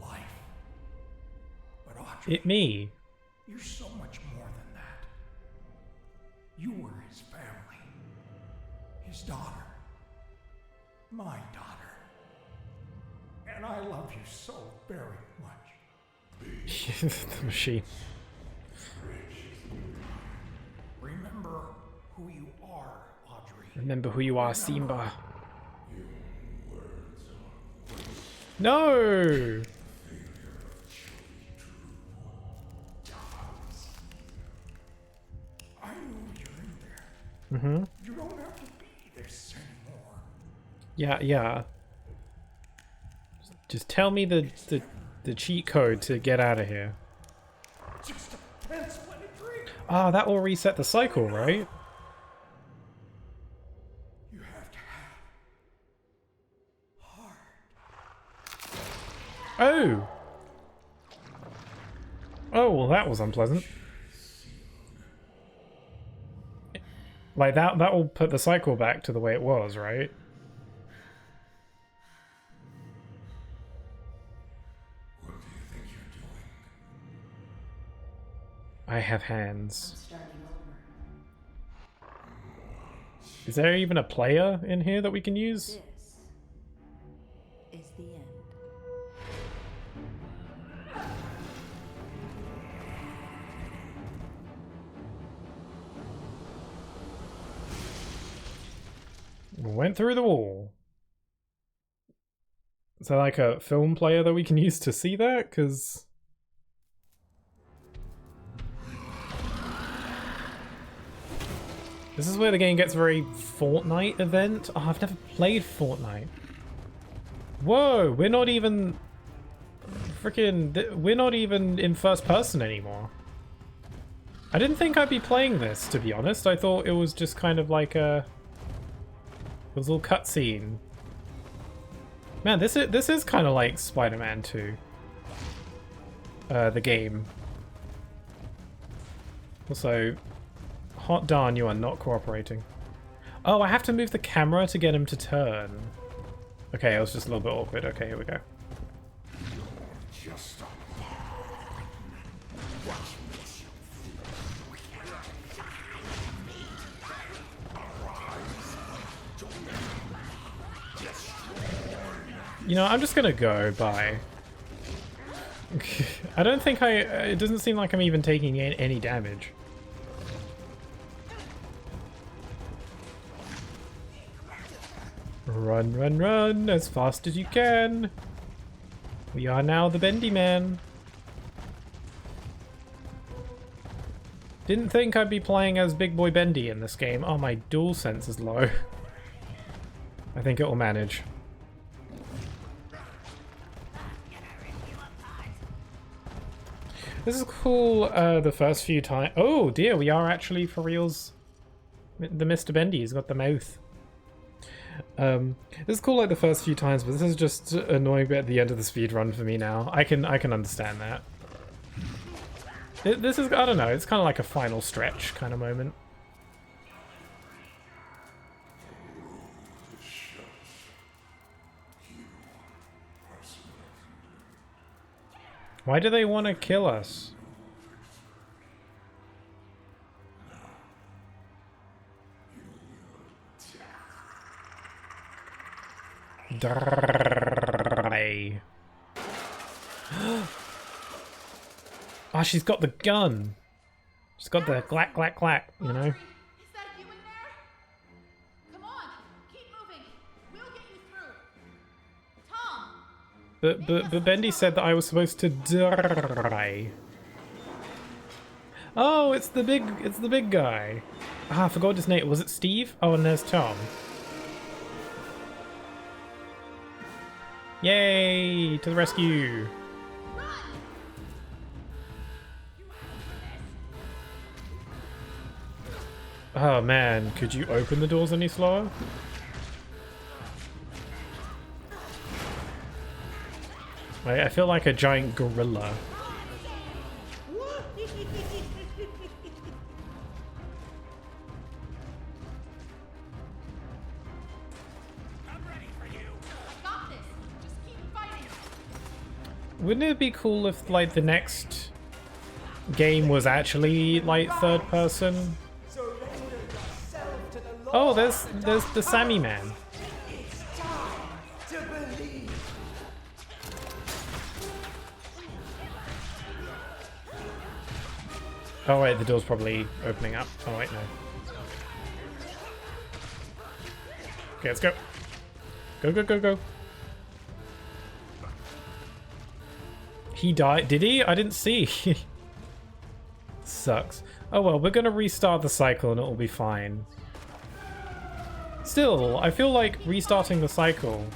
life. But Audrey, Me. you're so much more than that. You were his family. His daughter. My daughter. And I love you so very much. The machine. Remember who you are, Audrey. Remember who you are, Simba. No! I know you're in there. Mm-hmm. You don't have to be this anymore. Yeah. Just tell me the cheat code to get out of here. Just a pencil and a drink. Ah, that will reset the cycle, right? You have to have heart. Oh! Oh, well that was unpleasant. Like, that will put the cycle back to the way it was, right? What do you think you're doing? I have hands. Starting over. Is there even a player in here that we can use? This is the end. Went through the wall. Is there like a film player that we can use to see that? Because... this is where the game gets very Fortnite event. Oh, I've never played Fortnite. Whoa, we're not even... we're not even in first person anymore. I didn't think I'd be playing this, to be honest. I thought it was just kind of like a... it was a little cutscene. Man, this is kind of like Spider-Man 2. The game. Also, hot darn, you are not cooperating. Oh, I have to move the camera to get him to turn. Okay, it was just a little bit awkward. Okay, here we go. Just you know, I'm just gonna go. Bye. I don't think it doesn't seem like I'm even taking any damage. Run, run, run as fast as you can. We are now the Bendy Man. Didn't think I'd be playing as Big Boy Bendy in this game. Oh, my DualSense is low. I think it will manage. This is cool, the first few times. Oh dear, we are actually for reals. The Mr. Bendy has got the mouth. This is cool like the first few times, but this is just annoying bit at the end of the speed run for me now. I can understand that. This is, I don't know, it's kind of like a final stretch kind of moment. Why do they want to kill us? Die. Ah, she's got the gun. She's got the clack, clack, clack, you know? Is that you in there? Come on, But Bendy said that I was supposed to die. Oh, it's the big guy. Ah, I forgot his name. Was it Steve? Oh, and there's Tom. Yay! To the rescue! Oh man, could you open the doors any slower? I feel like a giant gorilla. Wouldn't it be cool if, like, the next game was actually, like, third person? Oh, there's the Sammy man. Oh wait, the door's probably opening up. Oh wait, no. Okay, let's go. Go, go, go, go. He died? Did he? I didn't see. Sucks. Oh well, we're gonna restart the cycle and it'll be fine. Still, I feel like restarting the cycle...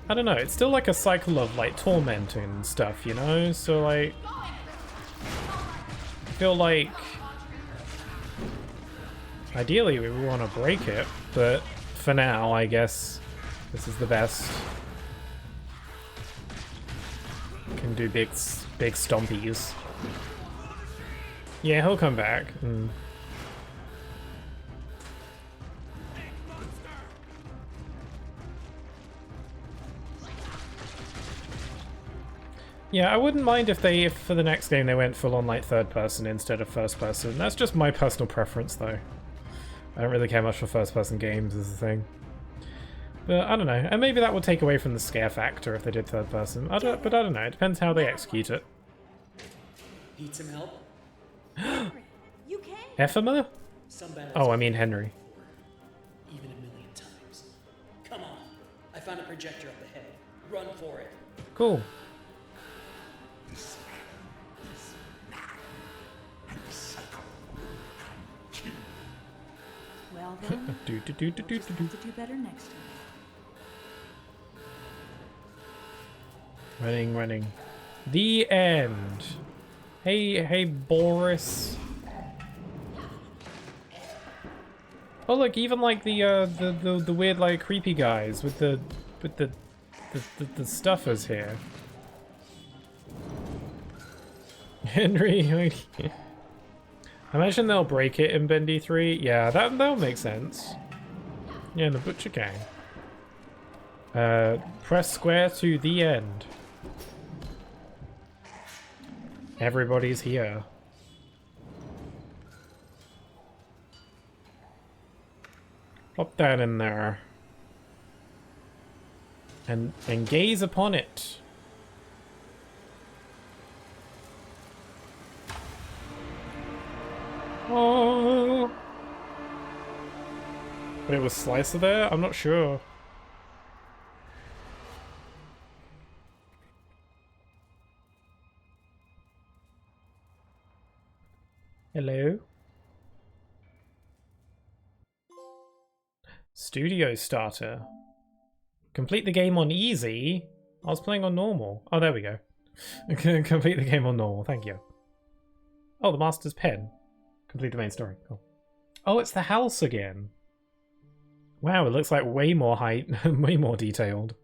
I don't know, it's still like a cycle of like torment and stuff, you know? So like... I feel like... Ideally we want to break it, but for now I guess this is the best. Can do big stompies. Yeah, he'll come back. Yeah, I wouldn't mind if for the next game they went full on like third person instead of first person. That's just my personal preference though. I don't really care much for first person games as a thing. But I don't know, and maybe that would take away from the scare factor if they did third person. But I don't know, it depends how they execute it. Need some help? You can. Ephema? Oh, I mean Henry. Even a million times. Come on, I found a projector up ahead. Run for it. Cool. Well then, do better next time. Running. The end. Hey, Boris. Oh look, even like the weird like creepy guys with the stuffers here. Henry. I imagine they'll break it in Bendy 3. Yeah, that'll make sense. Yeah, the Butcher Gang. Press square to the end. Everybody's here. Plop that in there. And gaze upon it. Oh. Wait, was Slicer there? I'm not sure. Hello? Studio starter. Complete the game on easy? I was playing on normal. Oh, there we go. Complete the game on normal, thank you. Oh, the master's pen. Complete the main story. Cool. Oh, it's the house again. Wow, it looks like way more height, way more detailed.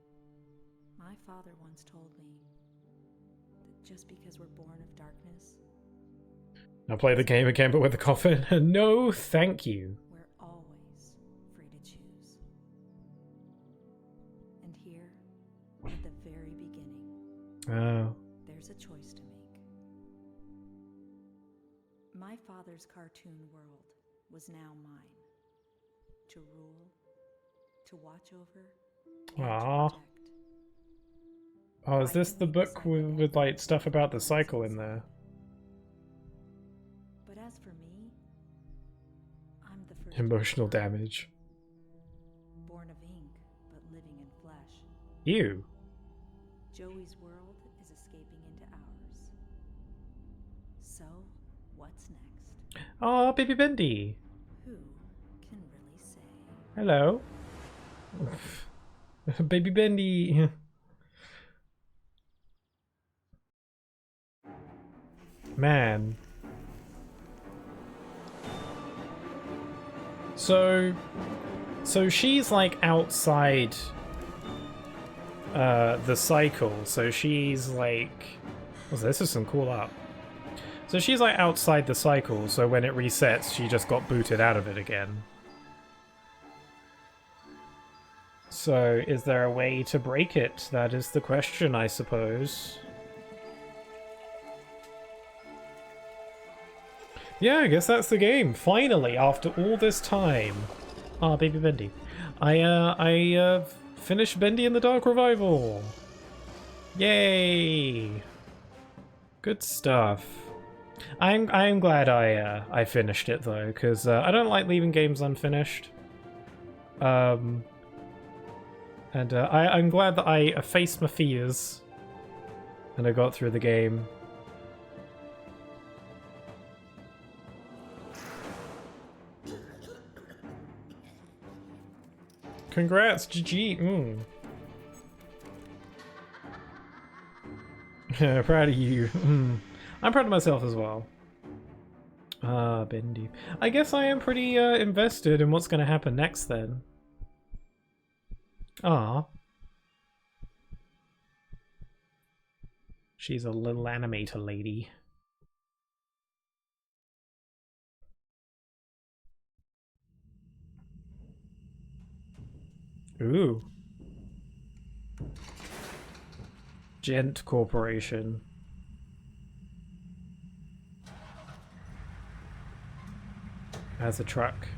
My father once told me that just because we're born of darkness, I'll play the game again, but with the coffin. No, thank you. we're always free to choose. And here, at the very beginning, there's a choice to make. My father's cartoon world was now mine. To rule, to watch over, and to Aww. protect. Oh, is this the book with like stuff about the cycle in there? But as for me, I'm the first Emotional damage. born of ink, but living in flesh. Ew. Joey's world is escaping into ours. So, what's next? Oh, baby Bendy. Who can really say? Hello. Baby Bendy. Man. So she's like outside the cycle. So she's like, oh, this is some cool art. So she's like outside the cycle, so when it resets, she just got booted out of it again. So is there a way to break it? That is the question, I suppose. Yeah, I guess that's the game. Finally, after all this time. Ah, baby Bendy. I finished Bendy in the Dark Revival. Yay! Good stuff. I'm glad I finished it though, because I don't like leaving games unfinished. And I'm glad that I effaced my fears and I got through the game. Congrats, GG. Proud of you. I'm proud of myself as well. Ah, Bendy. I guess I am pretty invested in what's going to happen next then. Ah. She's a little animator lady. Ooh. Gent Corporation. As a truck.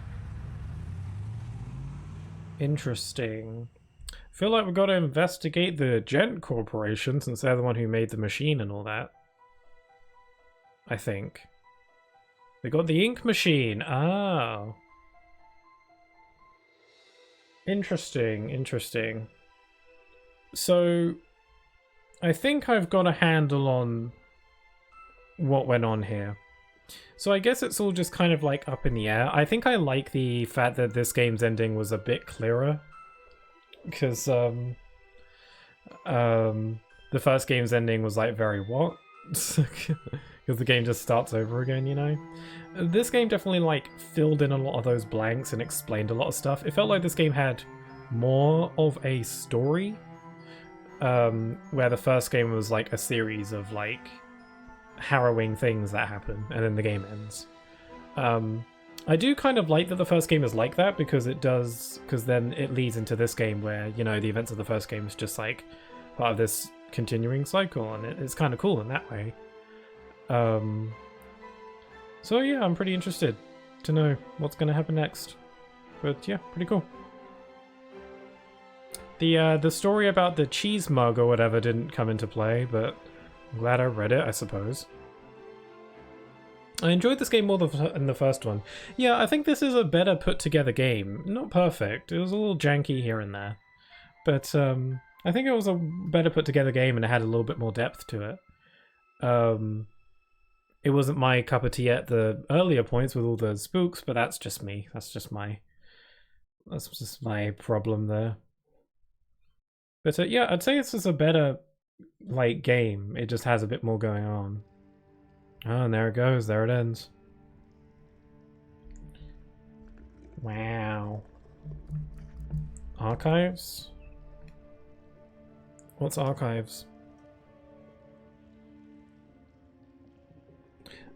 Interesting. I feel like we've got to investigate the Gent Corporation since they're the one who made the machine and all that. I think. They got the ink machine. Oh. Interesting, interesting. So, I think I've got a handle on what went on here. So I guess it's all just kind of like up in the air. I think I like the fact that this game's ending was a bit clearer. Because the first game's ending was like very what? Because the game just starts over again, you know? This game definitely like filled in a lot of those blanks and explained a lot of stuff. It felt like this game had more of a story. Where the first game was like a series of like harrowing things that happen and then the game ends. I do kind of like that the first game is like that because then it leads into this game where, you know, the events of the first game is just like part of this continuing cycle, and it's kind of cool in that way. So yeah, I'm pretty interested to know what's going to happen next. But yeah, pretty cool. The story about the cheese mug or whatever didn't come into play, but I'm glad I read it, I suppose. I enjoyed this game more than the first one. Yeah, I think this is a better put together game. Not perfect, it was a little janky here and there. But I think it was a better put together game and it had a little bit more depth to it. It wasn't my cup of tea at the earlier points with all the spooks, but that's just me. That's just my problem there. But yeah, I'd say this is a better like game. It just has a bit more going on. Oh, and there it goes. There it ends. Wow. Archives? What's archives?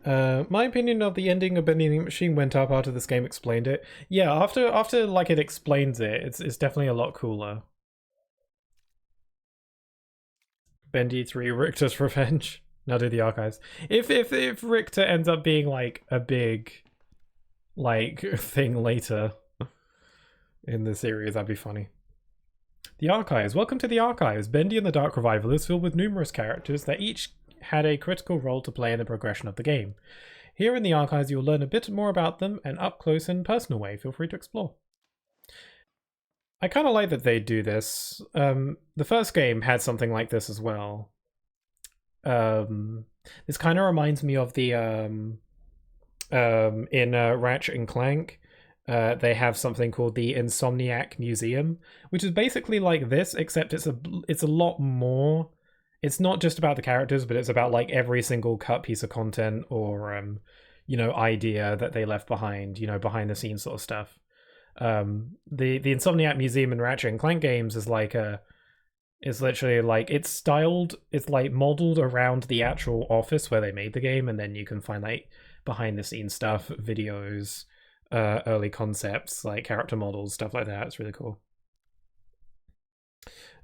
My opinion of the ending of Bendy the Ink Machine went up after this game explained it. Yeah, after like it explains it, it's definitely a lot cooler. Bendy 3 Richter's Revenge. Now do the archives. If Richter ends up being like a big like thing later in the series, that'd be funny. The archives. Welcome to the archives. Bendy and the Dark Revival is filled with numerous characters that each had a critical role to play in the progression of the game. Here in the archives you'll learn a bit more about them and up close and personal way. Feel free to explore. I kind of like that they do this. The first game had something like this as well. This kind of reminds me of the in Ratchet and Clank. They have something called the Insomniac Museum, which is basically like this, except it's a lot more. It's not just about the characters, but it's about like every single cut piece of content or idea that they left behind, behind the scenes sort of stuff. The Insomniac Museum in Ratchet and Clank games is like it's literally like it's like modeled around the actual office where they made the game, and then you can find like behind the scenes stuff, videos, early concepts, like character models, stuff like that. It's really cool.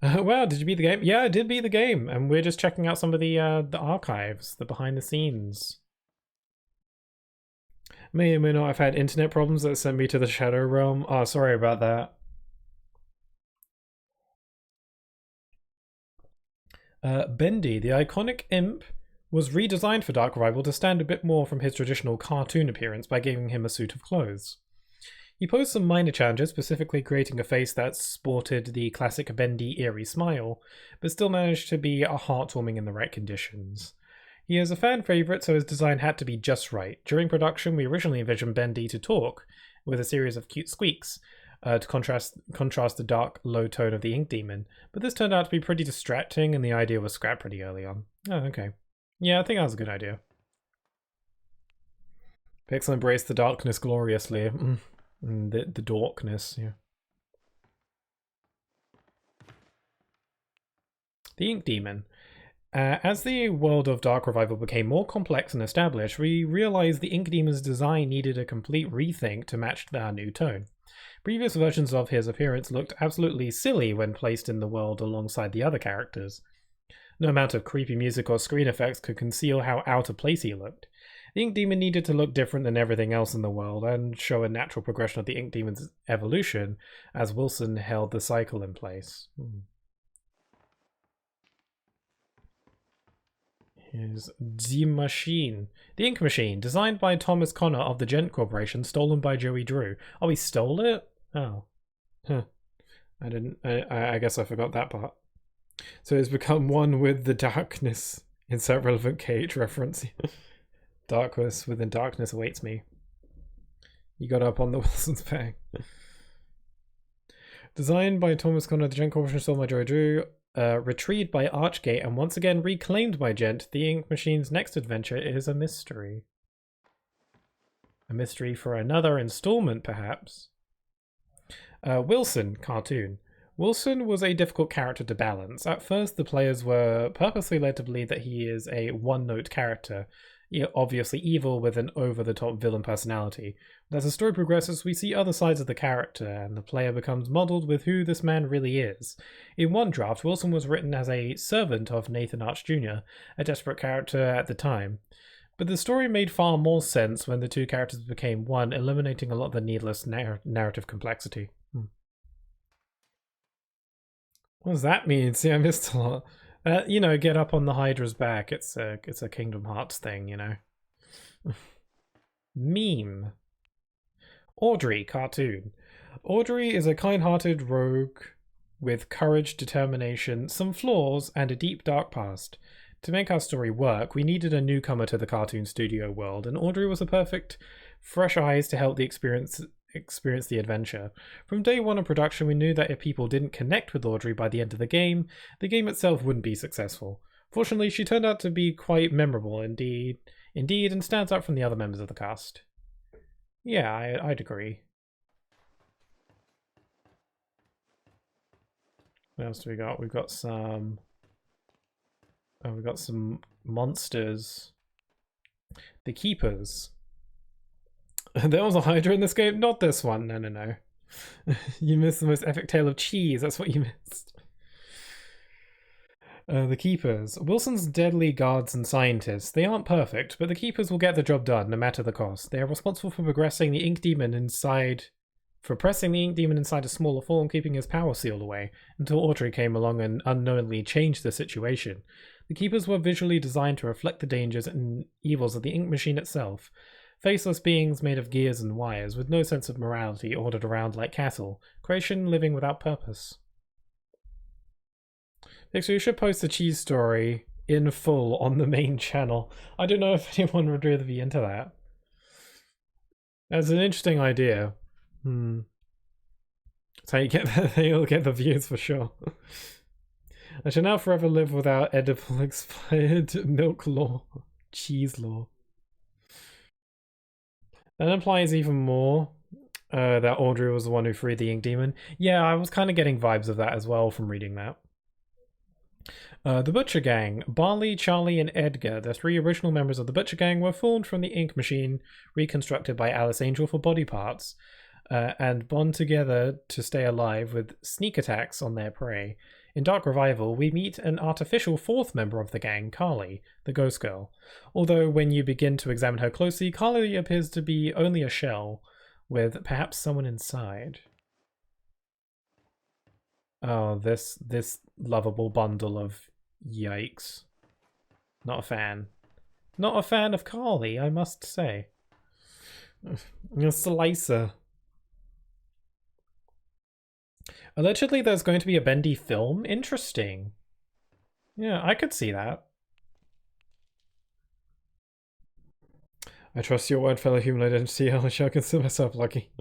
Wow, did you beat the game? Yeah, I did beat the game, and we're just checking out some of the archives, the behind the scenes. May or may not have had internet problems that sent me to the Shadow Realm. Oh, sorry about that. Bendy, the iconic imp, was redesigned for Dark Revival to stand a bit more from his traditional cartoon appearance by giving him a suit of clothes. He posed some minor challenges, specifically creating a face that sported the classic Bendy eerie smile, but still managed to be heartwarming in the right conditions. He is a fan favourite, so his design had to be just right. During production, we originally envisioned Bendy to talk, with a series of cute squeaks, to contrast the dark, low tone of the Ink Demon, but this turned out to be pretty distracting, and the idea was scrapped pretty early on. Oh, okay. Yeah, I think that was a good idea. Pixel embraced the darkness gloriously. The darkness, yeah. The Ink Demon. As the world of Dark Revival became more complex and established, we realized the Ink Demon's design needed a complete rethink to match our new tone. Previous versions of his appearance looked absolutely silly when placed in the world alongside the other characters. No amount of creepy music or screen effects could conceal how out of place he looked. The Ink Demon needed to look different than everything else in the world and show a natural progression of the Ink Demon's evolution as Wilson held the cycle in place. Here's The Machine. The Ink Machine, designed by Thomas Connor of the Gent Corporation, stolen by Joey Drew. Oh, he stole it? Oh. Huh. I guess I forgot that part. So it's become one with the darkness. Insert relevant Cage reference. Darkness within darkness awaits me. You got up on the Wilson's bag. Designed by Thomas Connor of the Gent Corporation, stolen by Joey Drew. Retrieved by Archgate and once again reclaimed by Gent, the Ink Machine's next adventure is a mystery. A mystery for another installment, perhaps. Wilson, cartoon. Wilson was a difficult character to balance. At first, the players were purposely led to believe that he is a one-note character, obviously evil with an over-the-top villain personality. But as the story progresses, we see other sides of the character, and the player becomes modelled with who this man really is. In one draft, Wilson was written as a servant of Nathan Arch Jr., a desperate character at the time. But the story made far more sense when the two characters became one, eliminating a lot of the needless narrative complexity. What does that mean? See, I missed a lot. Get up on the Hydra's back. It's a Kingdom Hearts thing, Meme. Audrey, cartoon. Audrey is a kind-hearted rogue with courage, determination, some flaws, and a deep, dark past. To make our story work, we needed a newcomer to the cartoon studio world, and Audrey was a perfect, fresh eyes to help the experience the adventure. From day one of production, we knew that if people didn't connect with Audrey by the end of the game itself wouldn't be successful. Fortunately, she turned out to be quite memorable indeed, and stands out from the other members of the cast. Yeah, I'd agree. What else do we got? We've got some monsters. The Keepers. There was a Hydra in this game? Not this one. No. You missed the most epic tale of cheese. That's what you missed. The Keepers. Wilson's deadly guards and scientists. They aren't perfect, but the Keepers will get the job done, no matter the cost. They are responsible for pressing the Ink Demon inside a smaller form, keeping his power sealed away, until Audrey came along and unknowingly changed the situation. The Keepers were visually designed to reflect the dangers and evils of the Ink Machine itself. Faceless beings made of gears and wires, with no sense of morality, ordered around like cattle. Creation living without purpose. Pixar, you should post the cheese story in full on the main channel. I don't know if anyone would really be into that. That's an interesting idea. That's how you get you'll get the views for sure. I shall now forever live without edible expired milk law. Cheese law. That implies even more that Audrey was the one who freed the Ink Demon. Yeah, I was kind of getting vibes of that as well from reading that. The Butcher Gang. Barley, Charlie, and Edgar, the 3 original members of the Butcher Gang, were formed from the ink machine reconstructed by Alice Angel for body parts, and bond together to stay alive with sneak attacks on their prey. In Dark Revival, we meet an artificial 4th member of the gang, Carly, the Ghost Girl. Although when you begin to examine her closely, Carly appears to be only a shell, with perhaps someone inside. Oh, this lovable bundle of yikes. Not a fan. Not a fan of Carly, I must say. A slicer. Allegedly, there's going to be a Bendy film. Interesting. Yeah, I could see that. I trust your word, fellow human identity. I shall consider myself lucky.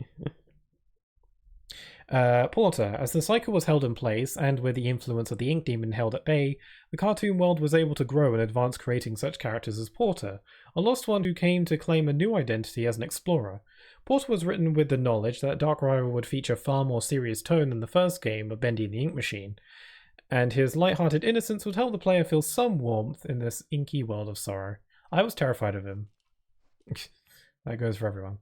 Porter. As the cycle was held in place, and with the influence of the Ink Demon held at bay, the cartoon world was able to grow and advance, creating such characters as Porter, a lost one who came to claim a new identity as an explorer. Porter was written with the knowledge that Dark Rival would feature far more serious tone than the first game of Bendy and the Ink Machine, and his light-hearted innocence would help the player feel some warmth in this inky world of sorrow. I was terrified of him. That goes for everyone.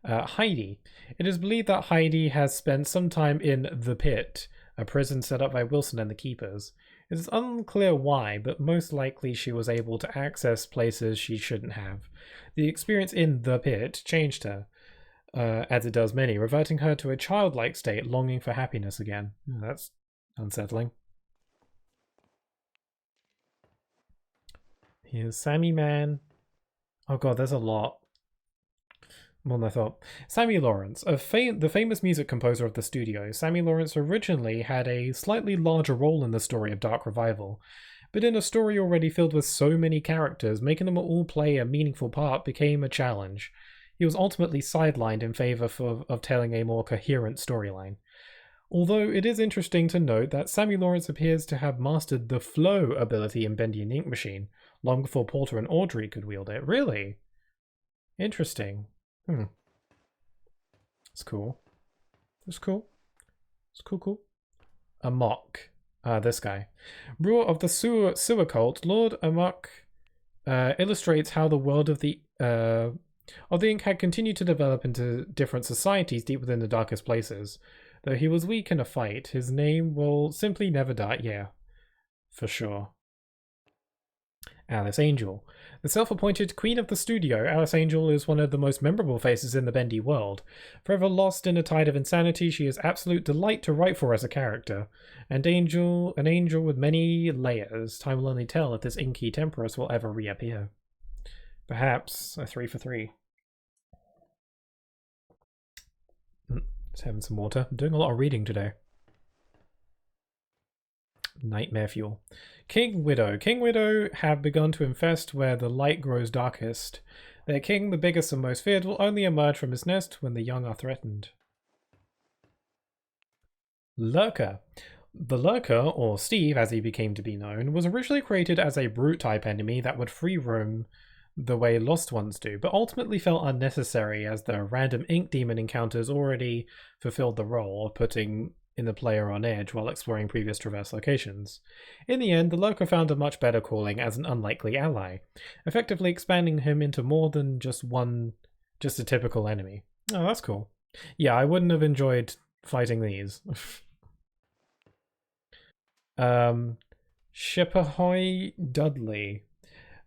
Heidi. It is believed that Heidi has spent some time in the Pit, a prison set up by Wilson and the Keepers. It is unclear why, but most likely she was able to access places she shouldn't have. The experience in the Pit changed her, as it does many, reverting her to a childlike state, longing for happiness again. That's unsettling. Here's Sammy Man. Oh god, there's a lot. More than I thought. Sammy Lawrence, the famous music composer of the studio. Sammy Lawrence originally had a slightly larger role in the story of Dark Revival, but in a story already filled with so many characters, making them all play a meaningful part became a challenge. He was ultimately sidelined in favor of telling a more coherent storyline. Although it is interesting to note that Sammy Lawrence appears to have mastered the flow ability in Bendy and the Ink Machine, long before Porter and Audrey could wield it. Really? Interesting. It's cool. It's cool. It's cool. Amok. This guy. Ruler of the sewer cult, Lord Amok illustrates how the world of the Ink had continued to develop into different societies deep within the darkest places. Though he was weak in a fight, his name will simply never die. Yeah, for sure. Alice Angel. The self-appointed queen of the studio, Alice Angel is one of the most memorable faces in the Bendy world. Forever lost in a tide of insanity, she is absolute delight to write for as a character. An angel with many layers. Time will only tell if this inky temperess will ever reappear. Perhaps a 3 for 3. Just having some water. I'm doing a lot of reading today. Nightmare fuel. King Widow. King Widow have begun to infest where the light grows darkest. Their king, the biggest and most feared, will only emerge from his nest when the young are threatened. Lurker. The Lurker, or Steve as he became to be known, was originally created as a brute-type enemy that would free roam the way lost ones do, but ultimately felt unnecessary as the random Ink Demon encounters already fulfilled the role of putting in the player on edge while exploring previous traverse locations. In the end, the Lurker found a much better calling as an unlikely ally, effectively expanding him into more than just a typical enemy. Oh, that's cool. Yeah, I wouldn't have enjoyed fighting these. Shipahoi Dudley.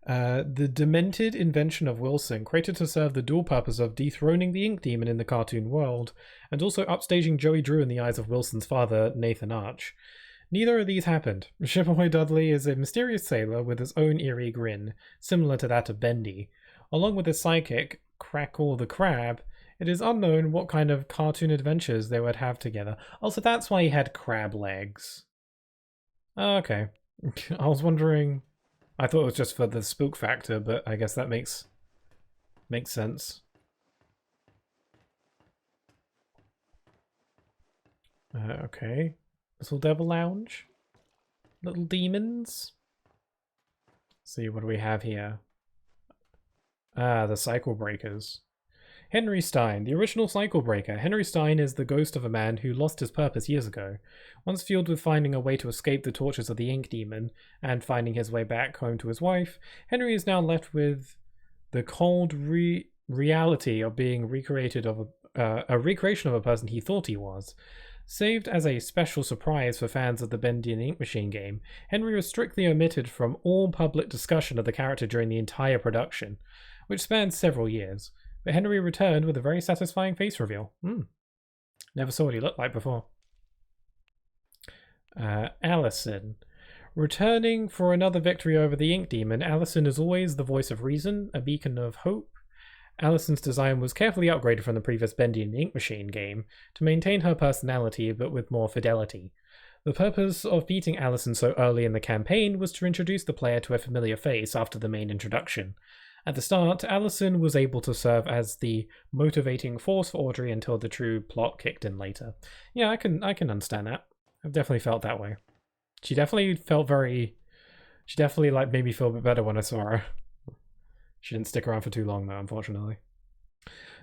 The demented invention of Wilson, created to serve the dual purpose of dethroning the Ink Demon in the cartoon world, and also upstaging Joey Drew in the eyes of Wilson's father, Nathan Arch. Neither of these happened. Shipahoi Dudley is a mysterious sailor with his own eerie grin, similar to that of Bendy. Along with his sidekick, Crackle the Crab, it is unknown what kind of cartoon adventures they would have together. Also, that's why he had crab legs. Okay. I was wondering... I thought it was just for the spook factor, but I guess that makes sense. Okay. Little Devil Lounge. Little demons. Let's see, what do we have here? Ah, the Cycle Breakers. Henry Stein, the original Cycle Breaker. Henry Stein is the ghost of a man who lost his purpose years ago. Once fueled with finding a way to escape the tortures of the Ink Demon and finding his way back home to his wife, Henry is now left with the cold reality of being recreated of a recreation of a person he thought he was. Saved as a special surprise for fans of the Bendy and Ink Machine game, Henry was strictly omitted from all public discussion of the character during the entire production, which spanned several years. But Henry returned with a very satisfying face reveal. Never saw what he looked like before. Allison. Returning for another victory over the Ink Demon, Allison is always the voice of reason, a beacon of hope. Allison's design was carefully upgraded from the previous Bendy and Ink Machine game to maintain her personality but with more fidelity. The purpose of beating Allison so early in the campaign was to introduce the player to a familiar face after the main introduction. At the start, Allison was able to serve as the motivating force for Audrey until the true plot kicked in later. Yeah, I can understand that. I've definitely felt that way. She definitely like made me feel a bit better when I saw her. She didn't stick around for too long though, unfortunately.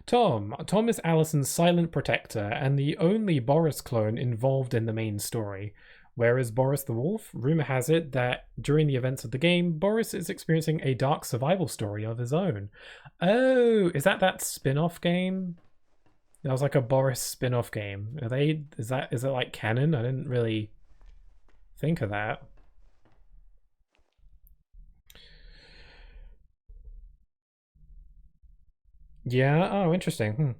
Tom. Tom is Allison's silent protector and the only Boris clone involved in the main story. Where is Boris the Wolf? Rumor has it that during the events of the game, Boris is experiencing a dark survival story of his own. Oh, is that spin-off game? That was like a Boris spin-off game. Is it like canon? I didn't really think of that. Yeah, oh, interesting.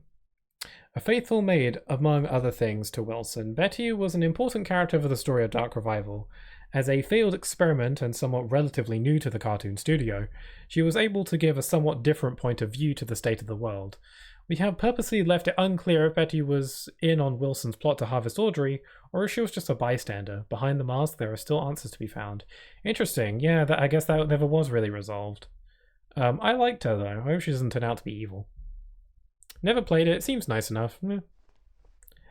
A faithful maid, among other things, to Wilson, Betty was an important character for the story of Dark Revival. As a failed experiment and somewhat relatively new to the cartoon studio, she was able to give a somewhat different point of view to the state of the world. We have purposely left it unclear if Betty was in on Wilson's plot to harvest Audrey, or if she was just a bystander. Behind the mask, there are still answers to be found. Interesting, yeah, I guess that never was really resolved. I liked her, though. I hope she doesn't turn out to be evil. Never played it. It seems nice enough.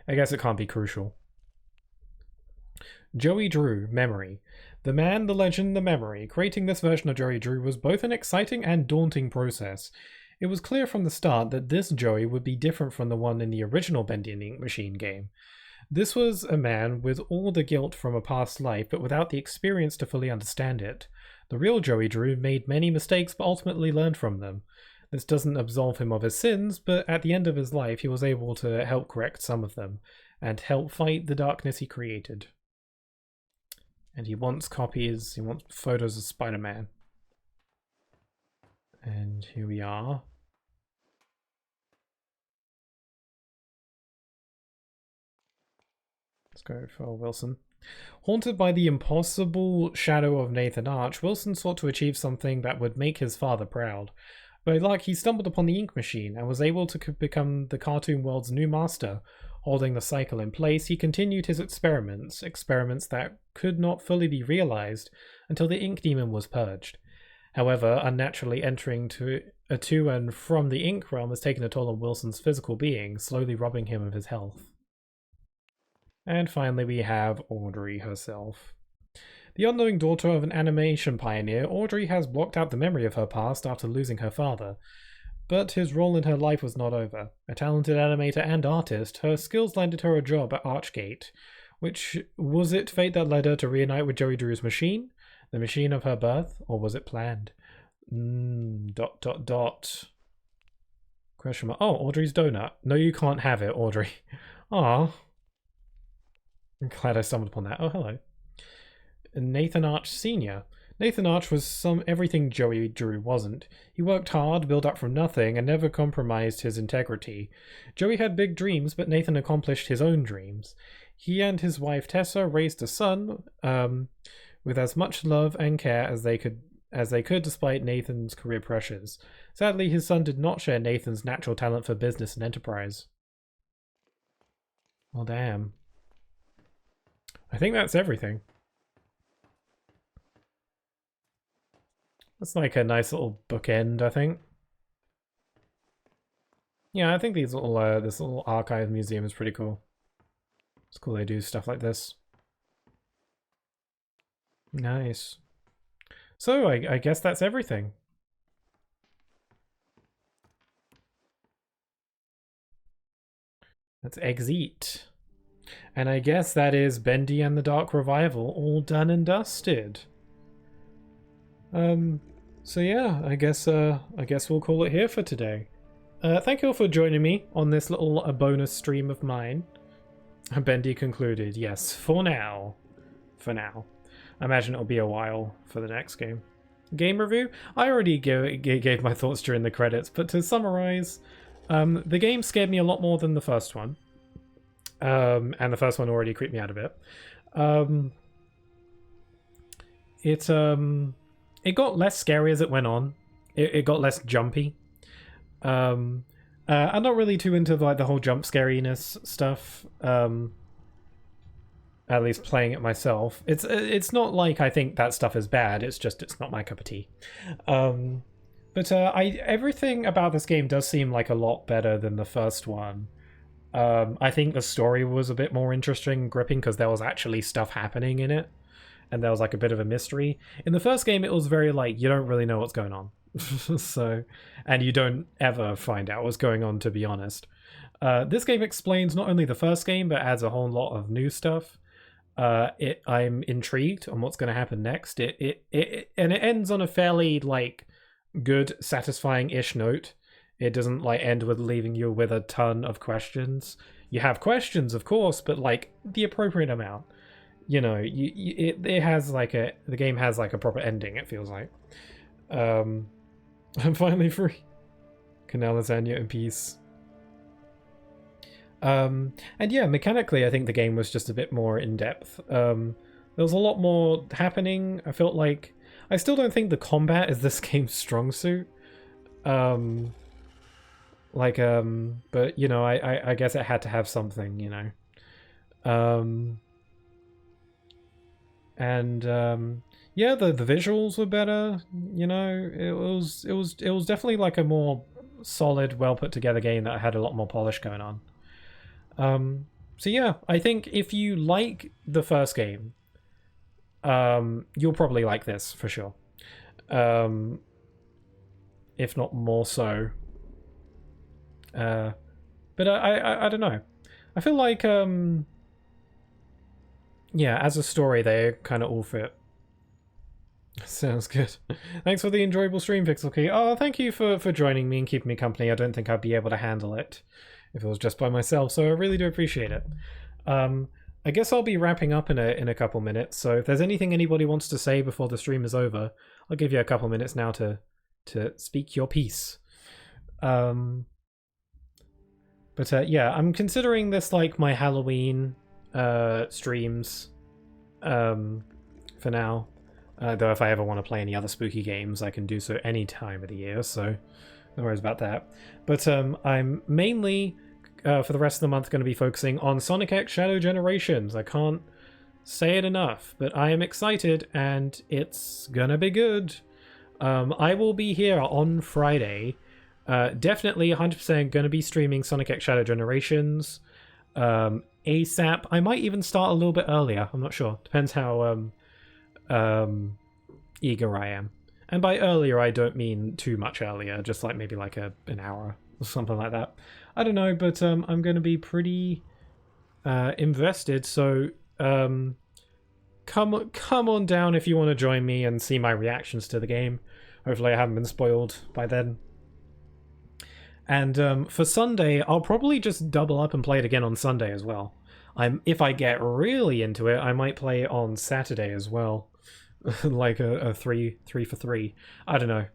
I guess it can't be crucial. Joey Drew, Memory. The man, the legend, the memory. Creating this version of Joey Drew was both an exciting and daunting process. It was clear from the start that this Joey would be different from the one in the original Bendy and Ink Machine game. This was a man with all the guilt from a past life, but without the experience to fully understand it. The real Joey Drew made many mistakes, but ultimately learned from them. This doesn't absolve him of his sins, but at the end of his life he was able to help correct some of them, and help fight the darkness he created. And he wants photos of Spider-Man. And here we are. Let's go for Wilson. Haunted by the impossible shadow of Nathan Arch, Wilson sought to achieve something that would make his father proud. By luck, he stumbled upon the Ink Machine and was able to become the cartoon world's new master. Holding the cycle in place, he continued his experiments that could not fully be realized until the Ink Demon was purged. However, unnaturally entering to and from the Ink realm has taken a toll on Wilson's physical being, slowly robbing him of his health. And finally we have Audrey herself. The unknowing daughter of an animation pioneer, Audrey has blocked out the memory of her past after losing her father. But his role in her life was not over. A talented animator and artist, her skills landed her a job at Archgate. Was it fate that led her to reunite with Joey Drew's machine? The machine of her birth? Or was it planned? ... Question mark. Oh, Audrey's donut. No, you can't have it, Audrey. Ah. I'm glad I stumbled upon that. Oh, hello. Nathan Arch Sr. Nathan Arch was everything Joey Drew wasn't. He worked hard, built up from nothing, and never compromised his integrity. Joey had big dreams, but Nathan accomplished his own dreams. He and his wife Tessa raised a son with as much love and care as they could as they could despite Nathan's career pressures. Sadly, his son did not share Nathan's natural talent for business and enterprise. Well, damn. I think that's everything. That's like a nice little bookend, I think. Yeah, I think these little this little archive museum is pretty cool. It's cool they do stuff like this. Nice. So I guess that's everything. Let's exit. And I guess that is Bendy and the Dark Revival all done and dusted. So yeah, I guess we'll call it here for today. Thank you all for joining me on this little bonus stream of mine. Bendy concluded, yes, for now. For now. I imagine it'll be a while for the next game. Game review? I already gave my thoughts during the credits, but to summarize, the game scared me a lot more than the first one. And the first one already creeped me out a bit. It got less scary as it went on. It got less jumpy. I'm not really too into like the whole jump scariness stuff. At least playing it myself. It's not like I think that stuff is bad. It's just it's not my cup of tea. But everything about this game does seem like a lot better than the first one. I think the story was a bit more interesting and gripping because there was actually stuff happening in it. And there was like a bit of a mystery. In the first game, it was very like, you don't really know what's going on. So, and you don't ever find out what's going on, to be honest. This game explains not only the first game, but adds a whole lot of new stuff. I'm intrigued on what's going to happen next. And it ends on a fairly like good, satisfying-ish note. It doesn't like end with leaving you with a ton of questions. You have questions, of course, but like the appropriate amount. You know, it has like the game has like a proper ending. It feels like. I'm finally free. Canal lasagna in peace. And yeah, mechanically, I think the game was just a bit more in depth. There was a lot more happening. I felt like I still don't think the combat is this game's strong suit. But you know, I guess it had to have something, you know. Yeah, the visuals were better. You know, it was definitely like a more solid, well put together game that had a lot more polish going on. So yeah, I think if you like the first game, you'll probably like this for sure. If not more so. But I don't know. I feel like yeah, as a story, they kind of all fit. Sounds good. Thanks for the enjoyable stream, Pixel Key. Oh, thank you for joining me and keeping me company. I don't think I'd be able to handle it if it was just by myself, so I really do appreciate it. I guess I'll be wrapping up in a couple minutes, so if there's anything anybody wants to say before the stream is over, I'll give you a couple minutes now to speak your piece. But yeah, I'm considering this like my Halloween streams for now. Though if I ever want to play any other spooky games, I can do so any time of the year, so no worries about that. But I'm mainly, for the rest of the month, going to be focusing on Sonic X Shadow Generations. I can't say it enough, but I am excited, and it's gonna be good. I will be here on Friday. Definitely 100% going to be streaming Sonic X Shadow Generations ASAP. I might even start a little bit earlier. I'm not sure. Depends how eager I am. And by earlier, I don't mean too much earlier. Just like maybe like an hour or something like that. I don't know, but I'm going to be pretty invested. So come on down if you want to join me and see my reactions to the game. Hopefully I haven't been spoiled by then. And for Sunday, I'll probably just double up and play it again on Sunday as well. If I get really into it, I might play it on Saturday as well. Like a 3 for 3. I don't know.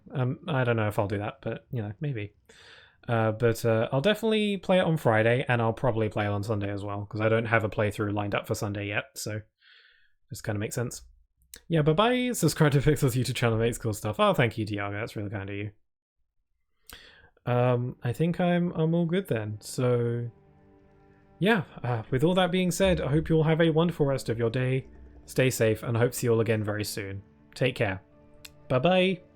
I don't know if I'll do that, but you know, maybe. But I'll definitely play it on Friday, and I'll probably play it on Sunday as well, because I don't have a playthrough lined up for Sunday yet, so this kind of makes sense. Yeah, bye-bye. Subscribe to Pixel's YouTube channel, makes cool stuff. Oh, thank you, Diago. That's really kind of you. I think I'm all good then. So, yeah, with all that being said, I hope you all have a wonderful rest of your day. Stay safe, and I hope to see you all again very soon. Take care. Bye-bye.